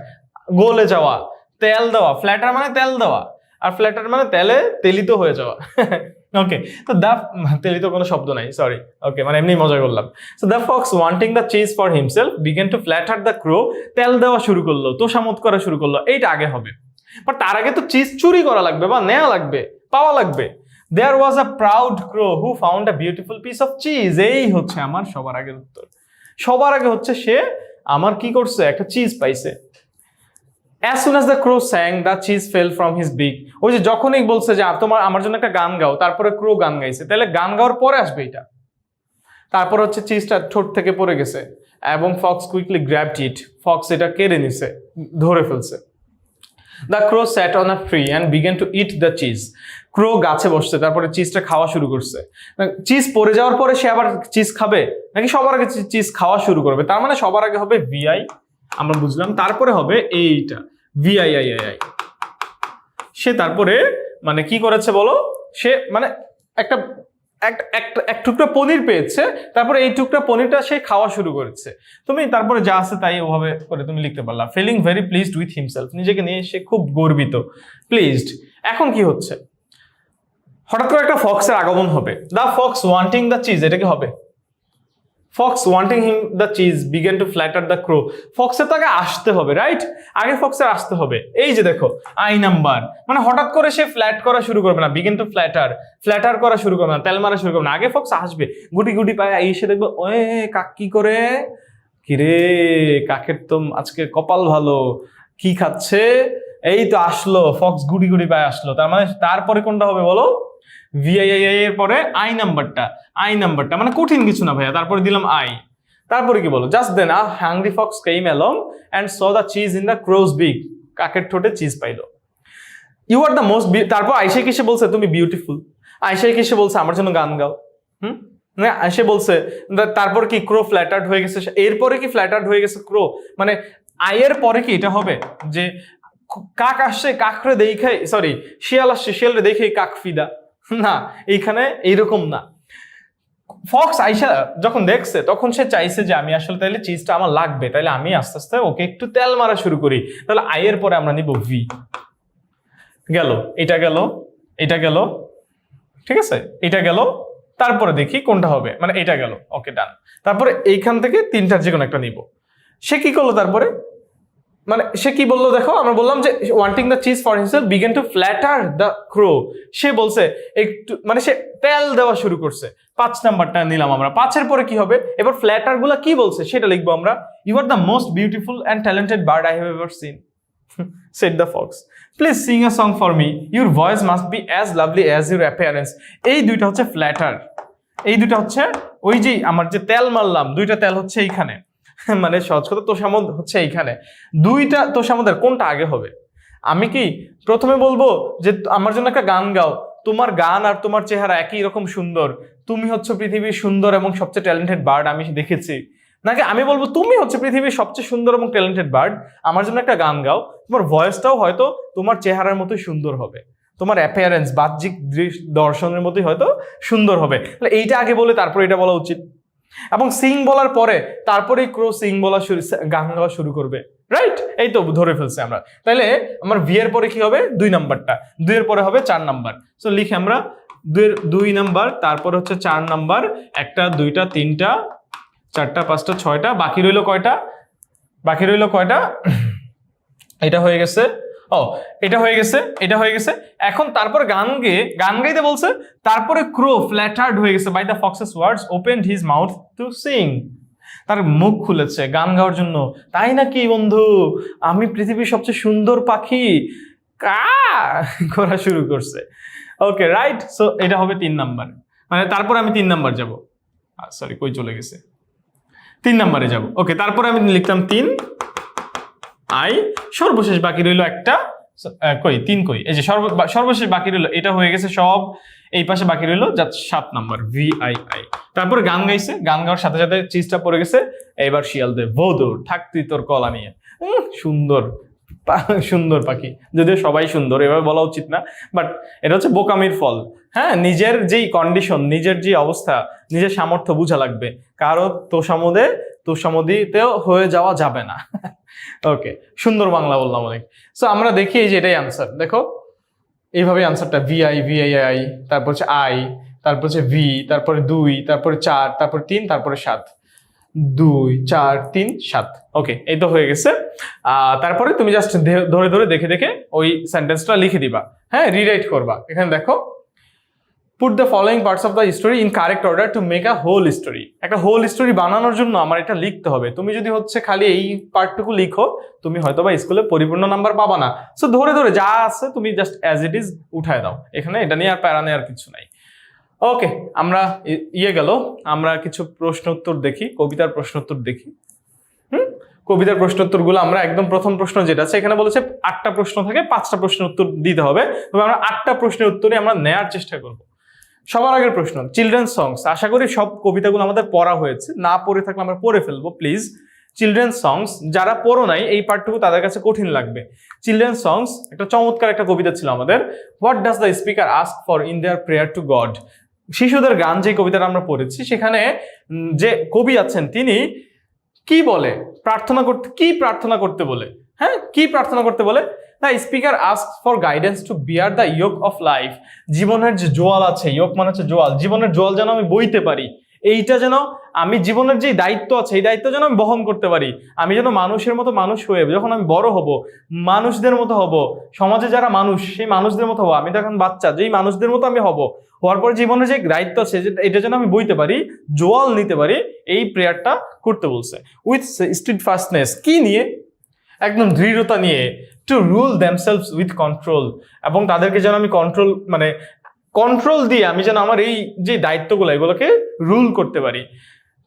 Speaker 1: গলে যাওয়া, তেল দেওয়া, ফ্ল্যাটার মানে তেল দেওয়া, আর ফ্ল্যাটার মানে তেলে তেলিত হয়ে যাওয়া। ওকে, তো দ্য তেলিত কোনো শব্দ নাই, সরি, ওকে, মানে এমনি মজা করলাম। So the fox wanting the cheese for himself began to flatter the crow, তেল দেওয়া শুরু করলো, তোষামত করা শুরু করলো, এইটা আগে হবে। বাট তার আগে তো চিজ চুরি করা লাগবে বা নেওয়া লাগবে, পাওয়া লাগবে। There was a proud crow who found a beautiful piece of cheese. এই হচ্ছে আমার সবার আগের উত্তর। সবার আগে হচ্ছে সে আমার কি করছে, একটা চিজ পাইছে। As soon as the crow sang, the cheese fell from his beak. ওই যে যখনই বলছে যে তোমার আমার জন্য একটা গান গাও, তারপরে ক্রো গান গাইছে, তাহলে গান গাওয়ার পরে আসবে এটা। তারপর হচ্ছে চিজটা ঠোঁট থেকে পড়ে গেছে এবং Fox quickly grabbed it, Fox এটা কেড়ে নিছে, ধরে ফেলছে। The crow sat on a tree and began to eat the cheese. ক্রো গাছে বসছে, তারপরে চিজটা খাওয়া শুরু করছে। চিজ পড়ে যাওয়ার পরে সে আবার চিজ খাবে নাকি সবার আগে চিজ খাওয়া শুরু করবে? তার মানে সবার আগে হবে ভিআই, আমরা বুঝলাম। তারপরে হবে এইটা ভিআইআইআই। সে তারপরে মানে কি করেছে বলো, সে মানে একটা এক টুকরা পনির পেয়েছে, তারপরে এই টুকরা পনিরটা সে খাওয়া শুরু করেছে। তুমি তারপরে যা আছে তাই ওভাবে করে তুমি লিখতে পারলা। Feeling very pleased with himself, নিজেকে নিয়ে সে খুব গর্বিত, প্লিজড। এখন কি হচ্ছে, হঠাৎ করে একটা ফক্সের আগমন হবে। The fox wanting the cheese, এটা কি হবে? Fox wanting him the cheese began to flatter the crow. ফক্সের তো আগে আসতে হবে, রাইট? আগে ফক্সের আসতে হবে। এই যে দেখো আই নাম্বার, মানে হঠাৎ করে সে ফ্ল্যাট করা শুরু করবে না, বিগেন টু ফ্ল্যাটার করা শুরু করবে না, তেল মারা শুরু করবে না। আগে ফক্স আসবে, গুটি গুটি পায়ে এসে দেখবে ওয়ে কাক কি করে, কিরে কাকের তো আজকে কপাল ভালো, কি খাচ্ছে, এই তো আসলো ফক্স, গুটি গুটি পায়ে আসলো। তার মানে তারপরে কোনটা হবে বলো? ভিআইআই এর পরে আই নাম্বারটা মানে কঠিন কিছু না ভাইয়া, তারপরে দিলাম আই। তারপরে কি বলো? Just then a hungry fox came along and saw the cheese in the crow's big, কাকের ঠোঁটে চিজ পাইলো। ইউ আর দ্য মোস্ট, তারপর আইসে কিসে বলছে তুমি বিউটিফুল, আইসে কিসে বলছে আমার জন্য গান গাও, সে বলছে। তারপর কি ক্রো ফ্ল্যাটার্ড হয়ে গেছে, এরপরে কি ফ্ল্যাটার্ড হয়ে গেছে ক্রো, মানে আইয়ের পরে কি এটা হবে যে কাক আসছে কাকরে দেখে, সরি শিয়াল আসছে শিয়ালরে দেখে কাক ফিদা, না এইখানে এইরকম না। ফক্স আইসা যখন দেখছে তখন সে চাইছে যে আমি আসলে তাইলে চিজটা আমার লাগবে, তাইলে আমি আস্তে আস্তে ওকে একটু তেল মারা শুরু করি। তাহলে আইয়ের পরে আমরা নিব ভি। গেল, এটা গেল, এটা গেল, ঠিক আছে, এটা গেল। তারপরে দেখি কোনটা হবে, মানে এটা গেল, ওকে ডান। তারপরে এইখান থেকে তিনটার যে কোনো একটা নিব। সে কি করলো তারপরে, মানে সে কি বললো দেখো, আমরা বললাম যে wanting the cheese for himself began to flatter the crow. সে বলছে একটু, মানে সে তেল দেওয়া শুরু করছে। 5 নাম্বারটা নিলাম আমরা। 5-এর পরে কি হবে, এবার ফ্ল্যাটার গুলা কি বলছে সেটা লিখবো আমরা। You are the most beautiful and talented bird I have ever seen, said the fox. Please sing a song for me. Your voice must be as lovely as your appearance. এই দুইটা হচ্ছে platter, এই দুইটা হচ্ছে ওই যে আমার যে তেল মারলাম, দুইটা তেল হচ্ছে এইখানে, মানে সহজ কথা তোষামোদ হচ্ছে এইখানে। দুইটা তোষামোদের কোনটা আগে হবে? আমি কি প্রথমে বলবো যে আমার জন্য একটা গান গাও, তোমার গান আর তোমার চেহারা একই রকম সুন্দর, তুমি হচ্ছে পৃথিবীর সুন্দর এবং সবচেয়ে ট্যালেন্টেড বার্ড আমি দেখেছি, নাকি আমি বলবো তুমি হচ্ছে পৃথিবীর সবচেয়ে সুন্দর এবং ট্যালেন্টেড বার্ড, আমার জন্য একটা গান গাও, তোমার ভয়েসটাও হয়তো তোমার চেহারার মতোই সুন্দর হবে, তোমার অ্যাপিয়ারেন্স বাহ্যিক দর্শনের মতোই হয়তো সুন্দর হবে। তাহলে এইটা আগে বলে তারপর এটা বলা উচিত। এবং সিং বলার পরে তারপরেই ক্রো সিং বলা শুরু, গান গাওয়া শুরু করবে, রাইট? এই তো ধরে ফেলছে আমরা। তাহলে আমার ভি এর পরে কি হবে? 2 নাম্বারটা, 2 এর পরে হবে 4 নাম্বার। সো লিখে আমরা 2 নাম্বার, তারপর হচ্ছে 4 নাম্বার, 1টা 2টা 3টা 4টা 5টা 6টা, বাকি রইল কয়টা? বাকি রইল কয়টা? এটা হয়ে গেছে, ও এটা হয়ে গেছে, এটা হয়ে গেছে। এখন তারপর গান গাইতে বলছে, তারপরে ক্রো ফ্ল্যাটার্ড হয়ে গেছে by the fox's words opened his mouth to sing. তার মুখ খুলেছে গান গাওয়ার জন্য। তাই নাকি বন্ধু, আমি পৃথিবীর সবচেয়ে সুন্দর পাখি, কা করা শুরু করছে। ওকে রাইট, সো এটা হবে 3 নাম্বার। মানে তারপর আমি 3 নাম্বার যাব, সরি কই চলে গেছে, 3 নাম্বারে যাব। ওকে, তারপরে আমি লিখতাম 3 আই, সর্বশেষ বাকি রইল একটা, কই 3 কই, এই যে সর্বশেষ বাকি রইল, এটা হয়ে গেছে সব, এই পাশে বাকি রইল যা 7 নাম্বার ভি আই আই। তারপরে গান গাইছে, গান গাওয়ার সাথে সাথে চিজটা পড়ে গেছে। এবার শিয়াল দে ভোদর থাকতি তোর কলা নিয়ে, সুন্দর সুন্দর পাখি, যদিও সবাই সুন্দর এভাবে বলা উচিত না, বাট এটা হচ্ছে বোকামির ফল। হ্যাঁ, নিজের যেই কন্ডিশন, নিজের যে অবস্থা, নিজের সামর্থ্য বুঝা লাগবে, কারো তোষামোদিতেও হয়ে যাওয়া যাবে না। ওকে, সুন্দর বাংলা বললাম অনেক। সো আমরা দেখি এই যে এটাই আনসার, দেখো এইভাবে আনসারটা ভিআই ভিআইআই, তারপর হচ্ছে আই, তারপর হচ্ছে ভি, তারপরে 2, তারপরে 4, তারপরে 3, তারপরে 7, 2 4 3 7। ওকে, এই তো হয়ে গেছে। তারপরে তুমি জাস্ট ধরে ধরে দেখে দেখে ওই সেন্টেন্সটা লিখে দিবা। হ্যাঁ, রিরাইট করবা। এখানে দেখো, put the following parts of the story in correct order to make a whole story. একটা হোল স্টোরি বানানোর জন্য আমার এটা লিখতে হবে। তুমি যদি হচ্ছে খালি এই পার্টটুকু লিখো, তুমি হয়তো বা স্কুলে পরিপূর্ণ নাম্বার পাবা না। সো ধরে ধরে যা আছে তুমি জাস্ট অ্যাজ ইট ইজ উঠায় দাও, এখানে এটা নিয়ে আর প্যারা নেওয়ার কিছু নাই। ওকে, আমরা গেল, আমরা কিছু প্রশ্ন উত্তর দেখি, কবিতার প্রশ্ন উত্তর দেখি। কবিতার প্রশ্নোত্তরগুলো আমরা একদম প্রথম প্রশ্ন যেটা আছে এখানে বলেছে 8টা প্রশ্ন থেকে 5টা প্রশ্নের উত্তর দিতে হবে, তবে আমরা 8টা প্রশ্নের উত্তরই আমরা নেয়ার চেষ্টা করব। সবার আগের প্রশ্ন, চিলড্রেন সংস। আশা করি সব কবিতাগুলো আমাদের পড়া হয়েছে, না পড়ে থাকলে আমরা পড়ে ফেলবো প্লিজ। চিলড্রেন সংস, যারা পড়ো নাই এই পার্টটুকু তাদের কাছে কঠিন লাগবে। চিলড্রেন সংস একটা চমৎকার একটা কবিতা ছিল আমাদের। What does the speaker ask for in their prayer two god. শিশুদের গান যে কবিতাটা আমরা পড়েছি সেখানে যে কবি আছেন তিনি কি বলে, প্রার্থনা করতে বলে, হ্যাঁ কি প্রার্থনা করতে বলে? The speaker ask for guidance to bear the ইয়োক of life. জীবনের যে জোয়াল আছে, ইয়োক মানে হচ্ছে জোয়াল, জীবনের জোয়াল যেন আমি বইতে পারি, এইটা যেন আমি জীবনের যে দায়িত্ব আছে এই দায়িত্ব যেন আমি বহন করতে পারি। আমি যেন মানুষের মতো মানুষ হয়ে যখন আমি বড় হব, মানুষদের মতো হব, সমাজে যারা মানুষ সেই মানুষদের মতো হবো। আমি তো এখন বাচ্চা, যেই মানুষদের মতো আমি হব, হওয়ার পর জীবনের যে দায়িত্ব আছে এটা যেন আমি বইতে পারি, জোয়াল নিতে পারি, এই প্রেয়ারটা করতে বলছে। উইথ স্টিডফাস্টনেস, কি নিয়ে? একদম দৃঢ়তা নিয়ে। To rule themselves with control, এবং তাদেরকে যেন আমি কন্ট্রোল দিয়ে আমি যেন আমার এই যে দায়িত্বগুলো এগুলোকে রুল করতে পারি।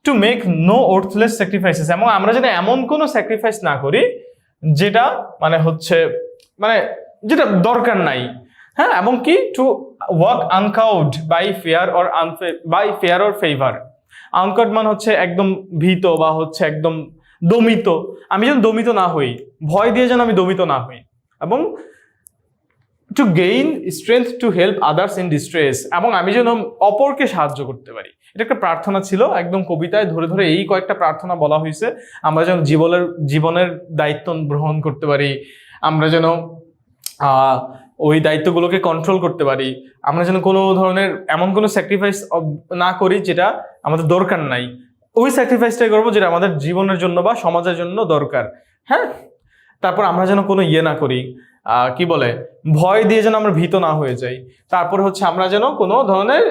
Speaker 1: To make no worthless sacrifices, এবং আমরা যেন এমন কোনো স্যাক্রিফাইস না করি যেটা যেটা দরকার নাই, হ্যাঁ। এবং কি to walk uncowed by fair or favour. Uncowed মানে হচ্ছে একদম ভীত বা হচ্ছে একদম দমিত, আমি যেন দমিত না হই, ভয় দিয়ে যেন আমি দমিত না হই। এবং to gain strength to help others in distress, এবং আমি যেন অপরকে সাহায্য করতে পারি। এটা একটা প্রার্থনা ছিল, একদম কবিতায় ধরে ধরে এই কয়েকটা প্রার্থনা বলা হয়েছে। আমরা যেন জীবনের দায়িত্ব গ্রহণ করতে পারি, আমরা যেন ওই দায়িত্বগুলোকে কন্ট্রোল করতে পারি, আমরা যেন কোনো ধরনের এমন কোনো স্যাক্রিফাইস না করি যেটা আমাদের দরকার নাই, ওই স্যাক্রিফাইসটাই করবো যেটা আমাদের জীবনের জন্য বা সমাজের জন্য দরকার, হ্যাঁ। তারপর আমরা যেন কোনো না করি, কি বলে, ভয় দিয়ে যেন আমরা ভীত না হয়ে যাই। তারপর হচ্ছে আমরা যেন কোনো ধরনের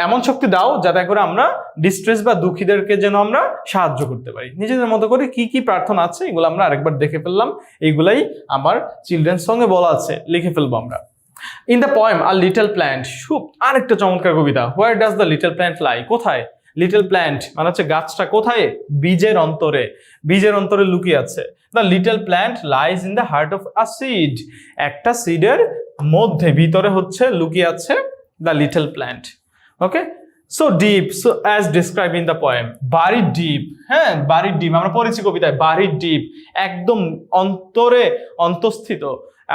Speaker 1: এমন শক্তি দাও যাতে করে আমরা ডিস্ট্রেস বা দুঃখীদেরকে যেন আমরা সাহায্য করতে পারি। নিজেদের মতো করে কি কি প্রার্থনা আছে এগুলো আমরা আরেকবার দেখে ফেললাম, এইগুলাই আমার চিলড্রেন্স সঙ্গে বলা আছে, লিখে ফেলবো আমরা। In the poem a little plant, আরেকটা চমৎকার কবিতা। Where does the little plant lie, কোথায়? লিটল প্ল্যান্ট মানে হচ্ছে গাছটা কোথায়? বীজের অন্তরে লুকিয়ে আছে। The little plant lies in the heart of a seed, একটা সিডের মধ্যে ভিতরে হচ্ছে লুকিয়ে আছে the little plant. Okay, so deep, so as describe in the poem, buried deep, হ্যাঁ বারিড ডিপ আমরা পড়েছি কবিতায়, বারিড ডিপ একদম অন্তরে অন্তঃস্থিত,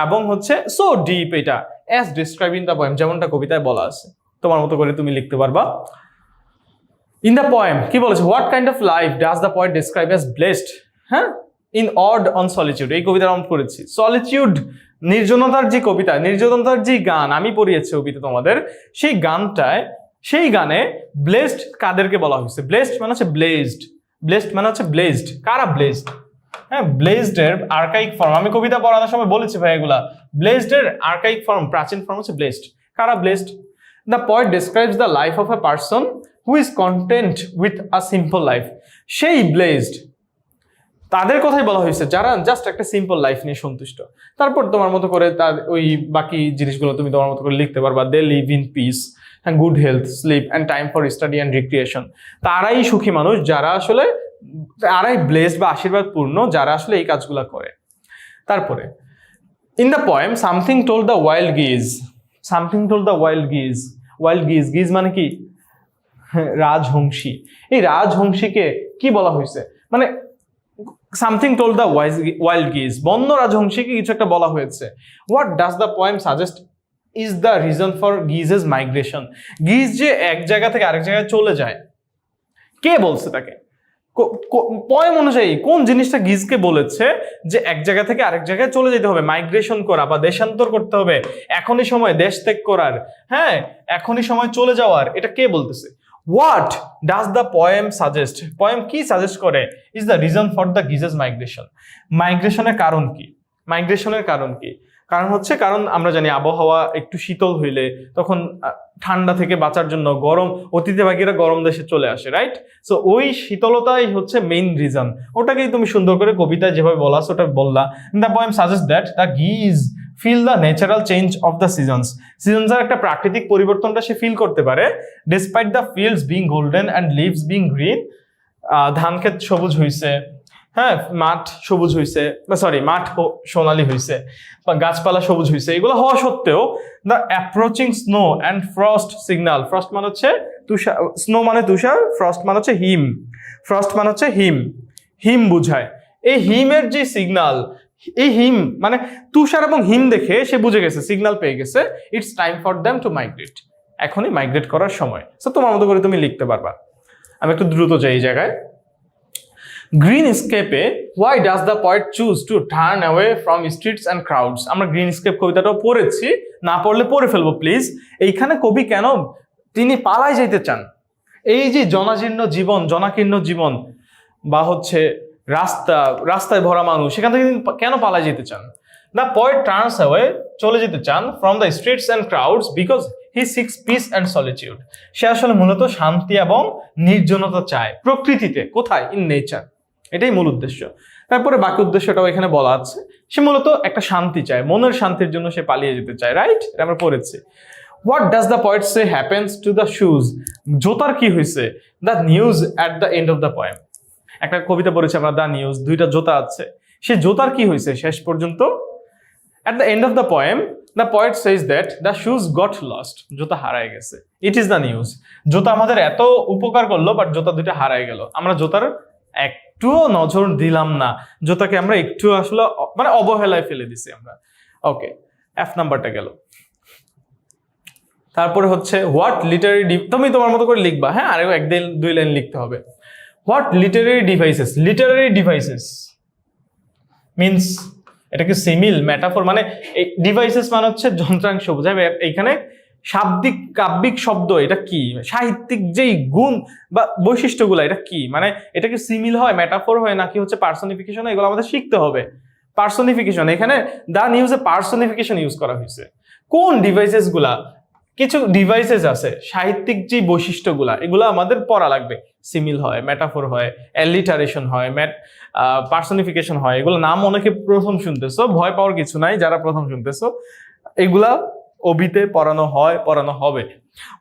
Speaker 1: এবং হচ্ছে সো ডিপ এটা as describe in the poem, যেমনটা কবিতায় বলা আছে, তোমার মতো করে তুমি লিখতে পারবা। ইন দ্য পোয়েম কি বলেছে? What kind of life does the poet describe as blessed, হ্যাঁ ইন অড অন সলিটিউড, এই কবিতা আমরা পড়েছি। সলিটিউড নির্জনতার যে কবিতা, নির্জনতার যে গান আমি পড়িয়েছি কবিতা তোমাদের, সেই গানে ব্লেসড কাদেরকে বলা হয়েছে? ব্লেসড মানে হচ্ছে ব্লেসড, কারা ব্লেসড? হ্যাঁ, ব্লেসড এর আর্কাইক ফর্ম আমি কবিতা পড়ানোর সময় বলেছি ভাই, এগুলা ব্লেসড এর আর্কাইক ফর্ম, প্রাচীন ফর্ম হচ্ছে ব্লেসড। কারা blessed? The poet describes the life of a person who is content with a simple life, সেই ব্লেসড তাদের কথাই বলা হয়েছে যারা জাস্ট একটা সিম্পল লাইফ নিয়ে সন্তুষ্ট। তারপর তোমার মতো করে তার ওই বাকি জিনিসগুলো তুমি তোমার মতো করে লিখতে পারবা। They live in peace, good health, sleep and time for study and recreation. তারাই সুখী মানুষ তারাই ব্লেসড বা আশীর্বাদপূর্ণ যারা আসলে এই কাজগুলো করে। তারপরে in the poem something told the wild গিজ, গিজ মানে কি? রাজহংসী। এই রাজহংসীকে কি বলা হয়েছে? সামথিং টোল্ড দ্য ওয়াইল্ড গিজ, বন্য রাজহংসীকে কিছু একটা বলা হয়েছে। What does the poem suggest is the reason for geese's migration, geese যে এক জায়গা থেকে আরেক জায়গায় চলে যায়, কে বলছে তাকে? পোয়েম অনুযায়ী কোন জিনিসটা গিজকে বলেছে যে এক জায়গা থেকে আরেক জায়গায় চলে যেতে হবে, মাইগ্রেশন করা বা দেশান্তর করতে হবে, এখনই সময় দেশ ত্যাগ করার, হ্যাঁ এখনই সময় চলে যাওয়ার, এটা কে বলতেছে? What does the poem suggest, poem কি সাজেস্ট করে? Is the reason for the geese's migration, মাইগ্রেশনের কারণ কি? কারণ আমরা জানি আবহাওয়া একটু শীতল হইলে তখন ঠান্ডা থেকে বাঁচার জন্য অতিথিবাহীরা গরম দেশে চলে আসে, রাইট? সো ওই শীতলতাই হচ্ছে মেইন রিজন, ওটাকেই তুমি সুন্দর করে কবিতায় যেভাবে বলা আছে ওটা বললা। The poem suggest that the geese feel the natural change of the সিজনসের একটা প্রাকৃতিক পরিবর্তনটা সে ফিল করতে পারে। Despite the fields being golden and leaves being green, ধান ক্ষেত সবুজ হয়েছে, হ্যাঁ, মাঠ সবুজ হয়েছে, সরি মাঠ সোনালী হয়েছে, বা গাছপালা সবুজ হয়েছে, এগুলো হওয়া সত্ত্বেও the approaching snow and frost signal, frost মানে হচ্ছে তুষার, স্নো মানে তুষার, ফ্রস্ট মানে হচ্ছে হিম, ফ্রস্ট মানে হচ্ছে হিম, হিম বুঝায়। এই হিমের যে সিগন্যাল, এই হিম মানে তুষার এবং হিম দেখে সে বুঝে গেছে, সিগন্যাল পেয়ে গেছে, it's time for them to migrate, এখনই মাইগ্রেট করার সময়। সো তোমার মতো করে তুমি লিখতে পারবা। আমি একটু দ্রুত যাই এই জায়গায়। গ্রিন স্কেপে why does the poet choose to turn away from streets and crowds. আমরা গ্রিন স্কেপ কবিতাটাও পড়েছি, না পড়লে পড়ে ফেলবো প্লিজ। এইখানে কবি কেন তিনি পালায় যেতে চান? এই যে জনাজীর্ণ জীবন, জনাকীর্ণ জীবন, বা হচ্ছে রাস্তায় ভরা মানুষ, সেখান থেকে তিনি কেন পালায় যেতে চান? দ্য পয়েট টার্নস অ্যাওয়ে, চলে যেতে চান, from the streets and crowds because he seeks peace and solitude. সে আসলে মূলত শান্তি এবং নির্জনতা চায় প্রকৃতিতে। কোথায়? In nature. এটাই মূল উদ্দেশ্য। তারপরে বাকি উদ্দেশ্যটাও এখানে বলা আছে। সে মূলত একটা শান্তি চায়, মনের শান্তির জন্য সে পালিয়ে যেতে চায়, রাইট? এটা আমরা পড়েছি। What does the poet say happens to the shoes, জোতার কি হয়েছে? The news at the end of the poem. একটা কবিতা পড়েছি আমরা, দ্য নিউজ, দুইটা জোতা আছে, সে জোতার কি হয়েছে শেষ পর্যন্ত? At the end of the poem the poet says that the shoes goat lost, জোতা হারায় গেছে। It is the news. জোতা আমাদের এত উপকার করলো, বাট জোতা দুইটা হারায় গেল। আমরা জোতার একটুও নজর দিলাম না, জোতাকে আমরা একটু আসলে মানে অবহেলায় ফেলে দিছি আমরা। ওকে, এফ নাম্বারটা গেল। তারপরে হচ্ছে হোয়াট লিটারারি, তুমি তোমার মতো করে লিখবা, হ্যাঁ, আর এক দুই লাইন লিখতে হবে। What Literary devices, Literary devices means, এটা কি সিমিল মেটাফর? মানে এই ডিভাইসেস মানে হচ্ছে যন্ত্রাংশ বোঝায়। এইখানে শাব্দিক কাব্যিক শব্দ, এটা কি? সাহিত্যিক যেই গুণ বা বৈশিষ্ট্যগুলো, এটা কি? মানে এটা কি সিমিল হয়, মেটাফর হয়, নাকি হচ্ছে পার্সনিফিকেশন? এগুলো আমাদের শিখতে হবে। পার্সনিফিকেশন, এখানে দা নিউজে পার্সনিফিকেশন ইউজ করা হয়েছে। কোন ডিভাইসেস গুলা? কিছু ডিভাইসেস আছে, সাহিত্যিক যে বৈশিষ্ট্যগুলা, এগুলো আমাদের পড়া লাগবে। সিমিল হয়, মেটাফর হয়, অ্যালিটারেশন হয়, পার্সনিফিকেশন হয়। এগুলো নাম অনেকে প্রথম শুনতেছো, ভয় পাওয়ার কিছু নাই যারা প্রথম শুনতেছো। এগুলা অবিতে পড়ানো হয়, পড়ানো হবে।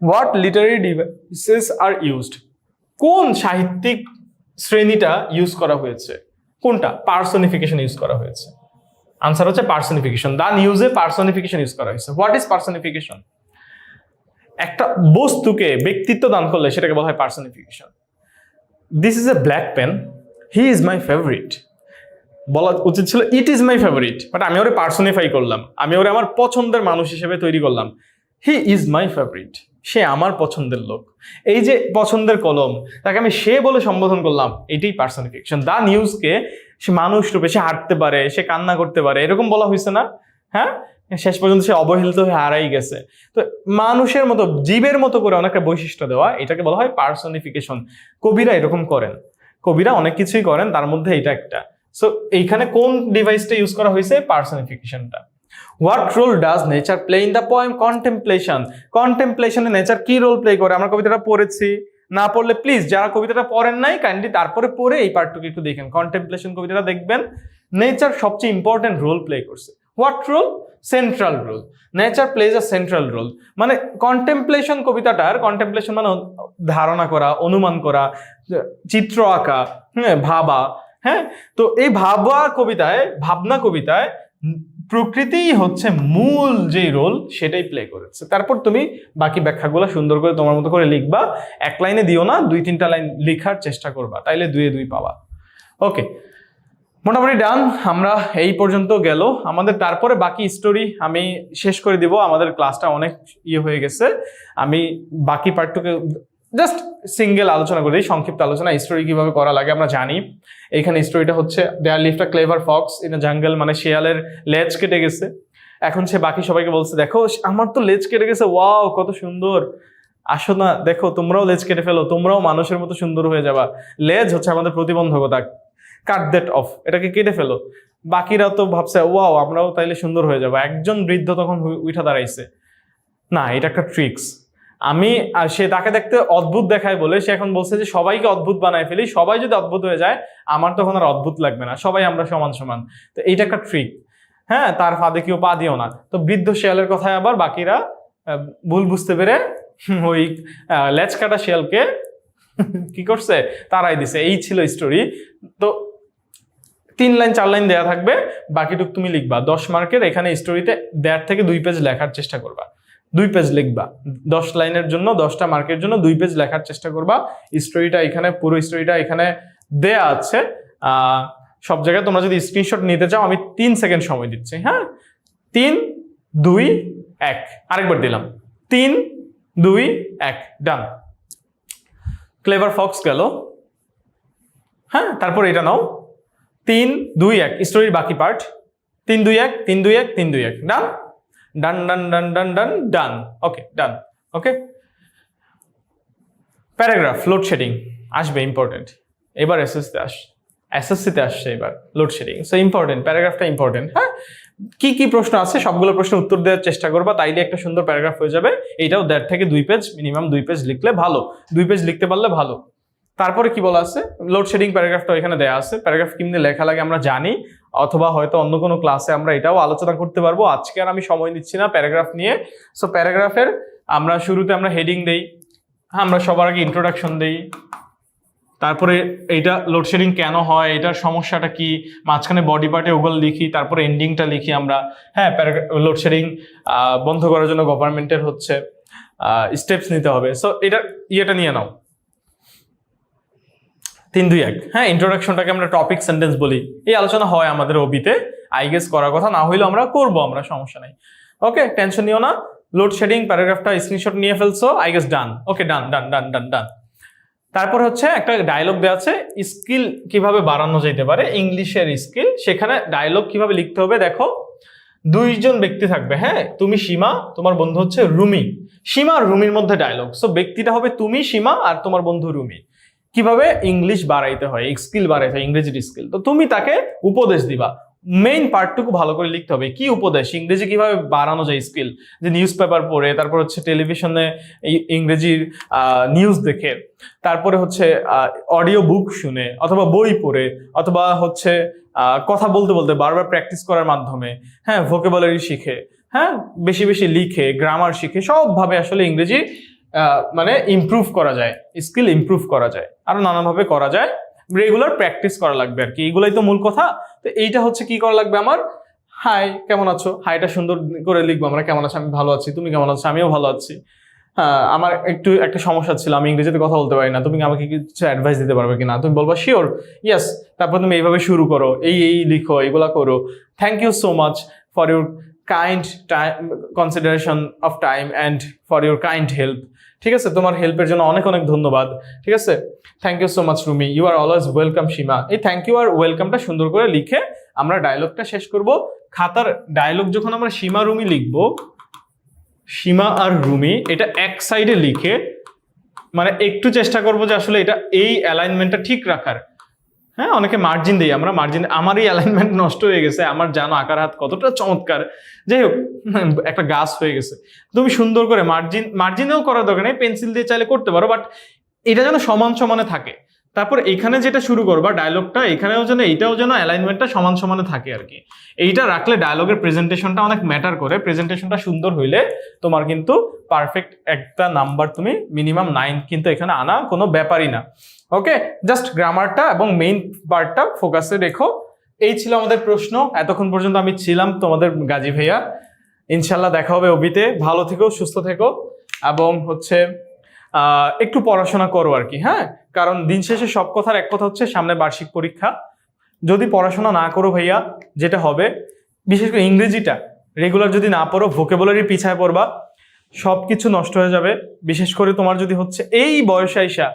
Speaker 1: What Literary devices are used, কোন সাহিত্যিক শ্রেণীটা ইউজ করা হয়েছে? কোনটা? পার্সনিফিকেশন ইউজ করা হয়েছে। আনসার হচ্ছে পার্সনিফিকেশন। দা নিউজে পার্সনিফিকেশন ইউজ করা হয়েছে। What is personification? একটা বস্তুকে ব্যক্তিত্ব দান করলে সেটাকে বলা হয় personification. This is a black pen, he is my favourite. বলা উচিত ছিল it is my favourite, but আমি ওরে পার্সনিফাই করলাম, আমি ওরে আমার পছন্দের মানুষ হিসেবে তৈরি করলাম। হি ইজ মাই ফেভারিট, সে আমার পছন্দের লোক। এই যে পছন্দের কলম, তাকে আমি সে বলে সম্বোধন করলাম, এটাই পার্সনিফিকেশন। দা নিউজকে সে মানুষ রূপে, সে হাঁটতে পারে, সে কান্না করতে পারে, এরকম বলা হয়েছে না? হ্যাঁ, শেষ পর্যন্ত সে অবহেলিত হয়ে হারাই গেছে। তো মানুষের মতো, জীবের মতো করে অনেকটা বৈশিষ্ট্য দেওয়া, এটাকে বলা হয় পার্সনিফিকেশন। কবিরা এরকম করেন, কবিরা অনেক কিছুই করেন, তার মধ্যে এটা একটা। সো এইখানে কোন ডিভাইসটা ইউজ করা হয়েছে? পার্সনিফিকেশনটা। What role does nature play in the poem contemplation? কন্টেম্পলেশনে নেচার কি রোল প্লে করে? আমরা কবিতাটা পড়েছি, না পড়লে প্লিজ যারা কবিতাটা পড়েন নাই কাইন্ডলি তারপরে পড়ে এই পার্টটুকু একটু দেখেন। কন্টেম্পলেশন কবিতাটা দেখবেন, নেচার সবচেয়ে ইম্পর্টেন্ট রোল প্লে করছে। What role? Central role. Nature plays a central role. মানে কন্টেম্পলেশন কবিতাটার, কন্টেম্পলেশন মানে ধারণা করা, অনুমান করা, চিত্র আঁকা, হ্যাঁ, ভাবা। হ্যাঁ, তো এই ভাবনা কবিতায় প্রকৃতিই হচ্ছে মূল যে রোল, সেটাই প্লে করেছে। তারপর তুমি বাকি ব্যাখ্যাগুলো সুন্দর করে তোমার মতো করে লিখবা। এক লাইনে দিও না, 2-3টা লাইন লেখার চেষ্টা করবা, তাইলে 2-2 পাবা। ওকে, মোটামুটি ডান। আমরা এই পর্যন্ত গেল আমাদের। তারপরে বাকি স্টোরি আমি শেষ করে দিব, আমাদের ক্লাসটা অনেক হয়ে গেছে। আমি বাকি পার্টটুকু জাস্ট সিঙ্গেল আলোচনা করি, সংক্ষিপ্ত আলোচনা। স্টোরি কিভাবে করা লাগে আমরা জানি। এইখানে স্টোরিটা হচ্ছে there lived a clever fox in a jungle, মানে শিয়ালের লেজ কেটে গেছে। এখন সে বাকি সবাইকে বলছে, দেখো আমার তো লেজ কেটে গেছে, ওয়াও কত সুন্দর, আসো না দেখো তোমরাও লেজ কেটে ফেলো, তোমরাও মানুষের মতো সুন্দর হয়ে যাবা। লেজ হচ্ছে আমাদের প্রতিবন্ধকতা, কাট দ্যাট অফ, এটাকে কেটে ফেলো। বাকিরা তো ভাবছে ওয়াও আমরাও তাইলে সুন্দর হয়ে যাবো। একজন বৃদ্ধ তখন উঠা দাঁড়াইছে, না এটা একটা ট্রিক্স। সে তাকে দেখতে অদ্ভুত দেখায় বলে সে এখন বলছে যে সবাইকে অদ্ভুত বানায় ফেলি, সবাই যদি অদ্ভুত হয়ে যায় আমার তখন আর অদ্ভুত লাগবে না, সবাই আমরা সমান সমান। তো এইটা একটা ট্রিক, হ্যাঁ, তার ফাঁদে কেউ পা দিও না। তো বৃদ্ধ শিয়ালের কথায় আবার বাকিরা ভুল বুঝতে পেরে ওই লেজ কাটা শিয়ালকে কি করছে, তারাই দিছে। এই ছিল স্টোরি। তো 3 লাইন 4 লাইন দেয়া থাকবে, বাকিটুক তুমি লিখবা। 10 মার্কের এখানে স্টোরিতে 1.5 থেকে 2 পেজ লেখার চেষ্টা করবা, 2 পেজ লিখবা। 10 লাইনের জন্য 10টা মার্কের জন্য 2 পেজ লেখার চেষ্টা করবা। স্টোরিটা এখানে, পুরো স্টোরিটা এখানে দেয়া আছে। সব জায়গায় তোমরা যদি স্ক্রিনশট নিতে চাও আমি 3 সেকেন্ড সময় দিচ্ছি। হ্যাঁ, 3 2 1, আরেকবার দিলাম, 3 2 1, ডান। ক্লেভার ফক্স গেল। হ্যাঁ, তারপর এটা নাও, 3 2 1, স্টোরির বাকি পার্ট, 3 2 1 3 2 1 3 2 1, ডান ডান ডান ডান ডান ডান ডান। ওকে, ডান। ওকে, প্যারাগ্রাফ লোডশেডিং আসবে, ইম্পর্টেন্ট। এবার এসএসসিতে আসছে এবার লোডশেডিং, সো ইম্পর্টেন্ট, প্যারাগ্রাফটা ইম্পর্টেন্ট। হ্যাঁ, কি কি প্রশ্ন আছে সবগুলো প্রশ্ন উত্তর দেওয়ার চেষ্টা করবা, তাইলে একটা সুন্দর প্যারাগ্রাফ হয়ে যাবে। এইটাও 1.5 থেকে 2 পেজ, মিনিমাম 2 পেজ লিখলে ভালো, 2 পেজ লিখতে পারলে ভালো। তারপরে কি বলা আছে, লোডশেডিং প্যারাগ্রাফটা এখানে দেয়া আছে। প্যারাগ্রাফ কেমনে লেখা লাগে আমরা জানি, অথবা হয়তো অন্য কোনো ক্লাসে আমরা এটাও আলোচনা করতে পারবো। আজকে আর আমি সময় নিচ্ছি না প্যারাগ্রাফ নিয়ে। সো প্যারাগ্রাফের আমরা শুরুতে আমরা হেডিং দেই, আমরা সবার আগে ইন্ট্রোডাকশন দেই, তারপরে এইটা লোডশেডিং কেন হয়, এটার সমস্যাটা কি, মাঝখানে বডি পার্টে ওগুলো লিখি, তারপরে এন্ডিংটা লিখি আমরা। হ্যাঁ, লোডশেডিং বন্ধ করার জন্য গভর্নমেন্টের হচ্ছে স্টেপস নিতে হবে। সো এটা ইয়েটা নিয়ে নাও, 3 2 1। হ্যাঁ, ইন্ট্রোডাকশনটাকে আমরা টপিক সেন্টেন্স বলি। এই আলোচনা হয় আমাদের ওবিতে, আই গেস করার কথা, না হইলেও আমরা করবো, আমরা সমস্যা নেই। ওকে, টেনশন নিও না। লোডশেডিং প্যারাগ্রাফটা স্ক্রিনশট নিয়ে ফেলছো, আই গেস ডান। ওকে, ডান ডান ডান ডান ডান। তারপর হচ্ছে একটা ডায়লগ দেওয়া আছে, স্কিল কিভাবে বাড়ানো যেতে পারে, ইংলিশের স্কিল। সেখানে ডায়লগ কিভাবে লিখতে হবে দেখো, 2 জন ব্যক্তি থাকবে। হ্যাঁ, তুমি সীমা, তোমার বন্ধু হচ্ছে রুমি। সীমা আর রুমির মধ্যে ডায়লগ। সো ব্যক্তিটা হবে তুমি সীমা আর তোমার বন্ধু রুমি। কিভাবে ইংলিশ বাড়াইতে হয়, স্কিল বাড়াইতে হয়, ইংরেজির স্কিল। তো তুমি তাকে উপদেশ দিবা, মেইন পার্টটুকু ভালো করে লিখতে হবে। কি উপদেশ, ইংরেজি কিভাবে বাড়ানো যায় স্কিল, যে নিউজ পেপার পড়ে, তারপর হচ্ছে টেলিভিশনে ইংরেজির নিউজ দেখে, তারপরে হচ্ছে অডিও বুক শুনে, অথবা বই পড়ে, অথবা হচ্ছে কথা বলতে বলতে বারবার প্র্যাকটিস করার মাধ্যমে। হ্যাঁ, ভোকাবুলারি শিখে, হ্যাঁ বেশি বেশি লিখে, গ্রামার শিখে, সবভাবে আসলে ইংরেজি মানে ইমপ্রুভ করা যায়, স্কিল ইমপ্রুভ করা যায়, আরো নানাভাবে করা যায়। রেগুলার প্র্যাকটিস করা লাগবে আর কি, এগুলাই তো মূল কথা। তো এইটা হচ্ছে কি করা লাগবে আমার, হাই কেমন আছো, হাইটা সুন্দর করে লিখবো আমরা, কেমন আছো, আমি ভালো আছি, তুমি কেমন আছো, আমিও ভালো আছি। হ্যাঁ, আমার একটু একটা সমস্যা ছিল, আমি ইংরেজিতে কথা বলতে পারি না, তুমি আমাকে কিছু অ্যাডভাইস দিতে পারবে কিনা, তুমি বলবা শিওর, ইয়েস। তারপর তুমি এইভাবে শুরু করো, এই লিখো, এগুলা করো। Thank you so much for your kind time, consideration of time and for your kind help. ঠিক আছে, তোমার হেল্পের জন্য অনেক অনেক ধন্যবাদ। ঠিক আছে, thank you so much Rumi, you are always welcome Seema. এই থ্যাংক ইউ আর ওয়েলকামটা সুন্দর করে লিখে আমরা ডায়লগটা শেষ করব। খাতার ডায়লগ যখন আমরা সীমা রুমি লিখবো, সীমা আর রুমি এটা এক সাইডে লিখে, মানে একটু চেষ্টা করবো যে আসলে এটা এই অ্যালাইনমেন্টটা ঠিক রাখার। হ্যাঁ, অনেকে মার্জিন দিই আমরা, মার্জিন, আমার এই অ্যালাইনমেন্ট নষ্ট হয়ে গেছে, আমার জানো আকার হাত কতটা চমৎকার, যাই হোক একটা গাছ হয়ে গেছে। তুমি সুন্দর করে মার্জিনেও করার দরকার নেই, পেন্সিল দিয়ে চাইলে করতে পারো, বাট এটা যেন সমান সমানে থাকে। তারপর এখানে যেটা শুরু করবা ডায়লগটা, এখানেও যেন এইটাও যেন অ্যালাইনমেন্টটা সমান সমানে থাকে আর কি। এইটা রাখলে ডায়লগের প্রেজেন্টেশনটা অনেক ম্যাটার করে। প্রেজেন্টেশনটা সুন্দর হইলে তোমার কিন্তু পারফেক্ট একটা নাম্বার, তুমি মিনিমাম 9 কিন্তু এখানে আনা কোনো ব্যাপারই না। ওকে, জাস্ট গ্রামারটা এবং মেইন পার্টটা ফোকাসে রেখো। এই ছিল আমাদের প্রশ্ন। এতক্ষণ পর্যন্ত আমি ছিলাম তোমাদের গাজী ভাইয়া। ইনশাল্লাহ দেখা হবে ওবিতে। ভালো থেকো, সুস্থ থেকো, এবং হচ্ছে একটু পড়াশোনা করো আর কি। হ্যাঁ, কারণ দিন শেষে সব কথার এক কথা হচ্ছে সামনে বার্ষিক পরীক্ষা। যদি পড়াশোনা না করো ভাইয়া, যেটা হবে, বিশেষ করে ইংরেজিটা রেগুলার যদি না পড়ো, ভোকাবুলারি পিছায় পড়বা, সবকিছু নষ্ট হয়ে যাবে। বিশেষ করে তোমার যদি হচ্ছে এই বয়সে আইসা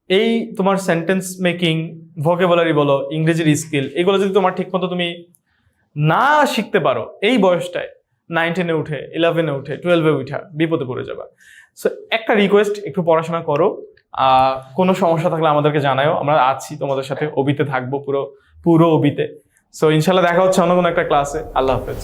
Speaker 1: এই তোমার সেন্টেন্স মেকিং, ভোকাবুলারি বলো, ইংরেজির স্কিল, এগুলো যদি তোমার ঠিক মতো তুমি না শিখতে পারো এই বয়সটায়, 9 10-এ উঠে, 11-এ উঠে, 12-এ উঠা বিপদে পড়ে যাবা। সো একটা রিকোয়েস্ট, একটু পড়াশোনা করো। কোনো সমস্যা থাকলে আমাদেরকে জানাও, আমরা আছি তোমাদের সাথে, ওবিতে থাকবো পুরো ওবিতে। সো ইনশাল্লাহ দেখা হচ্ছে অন্য কোনো একটা ক্লাসে। আল্লাহ হাফেজ।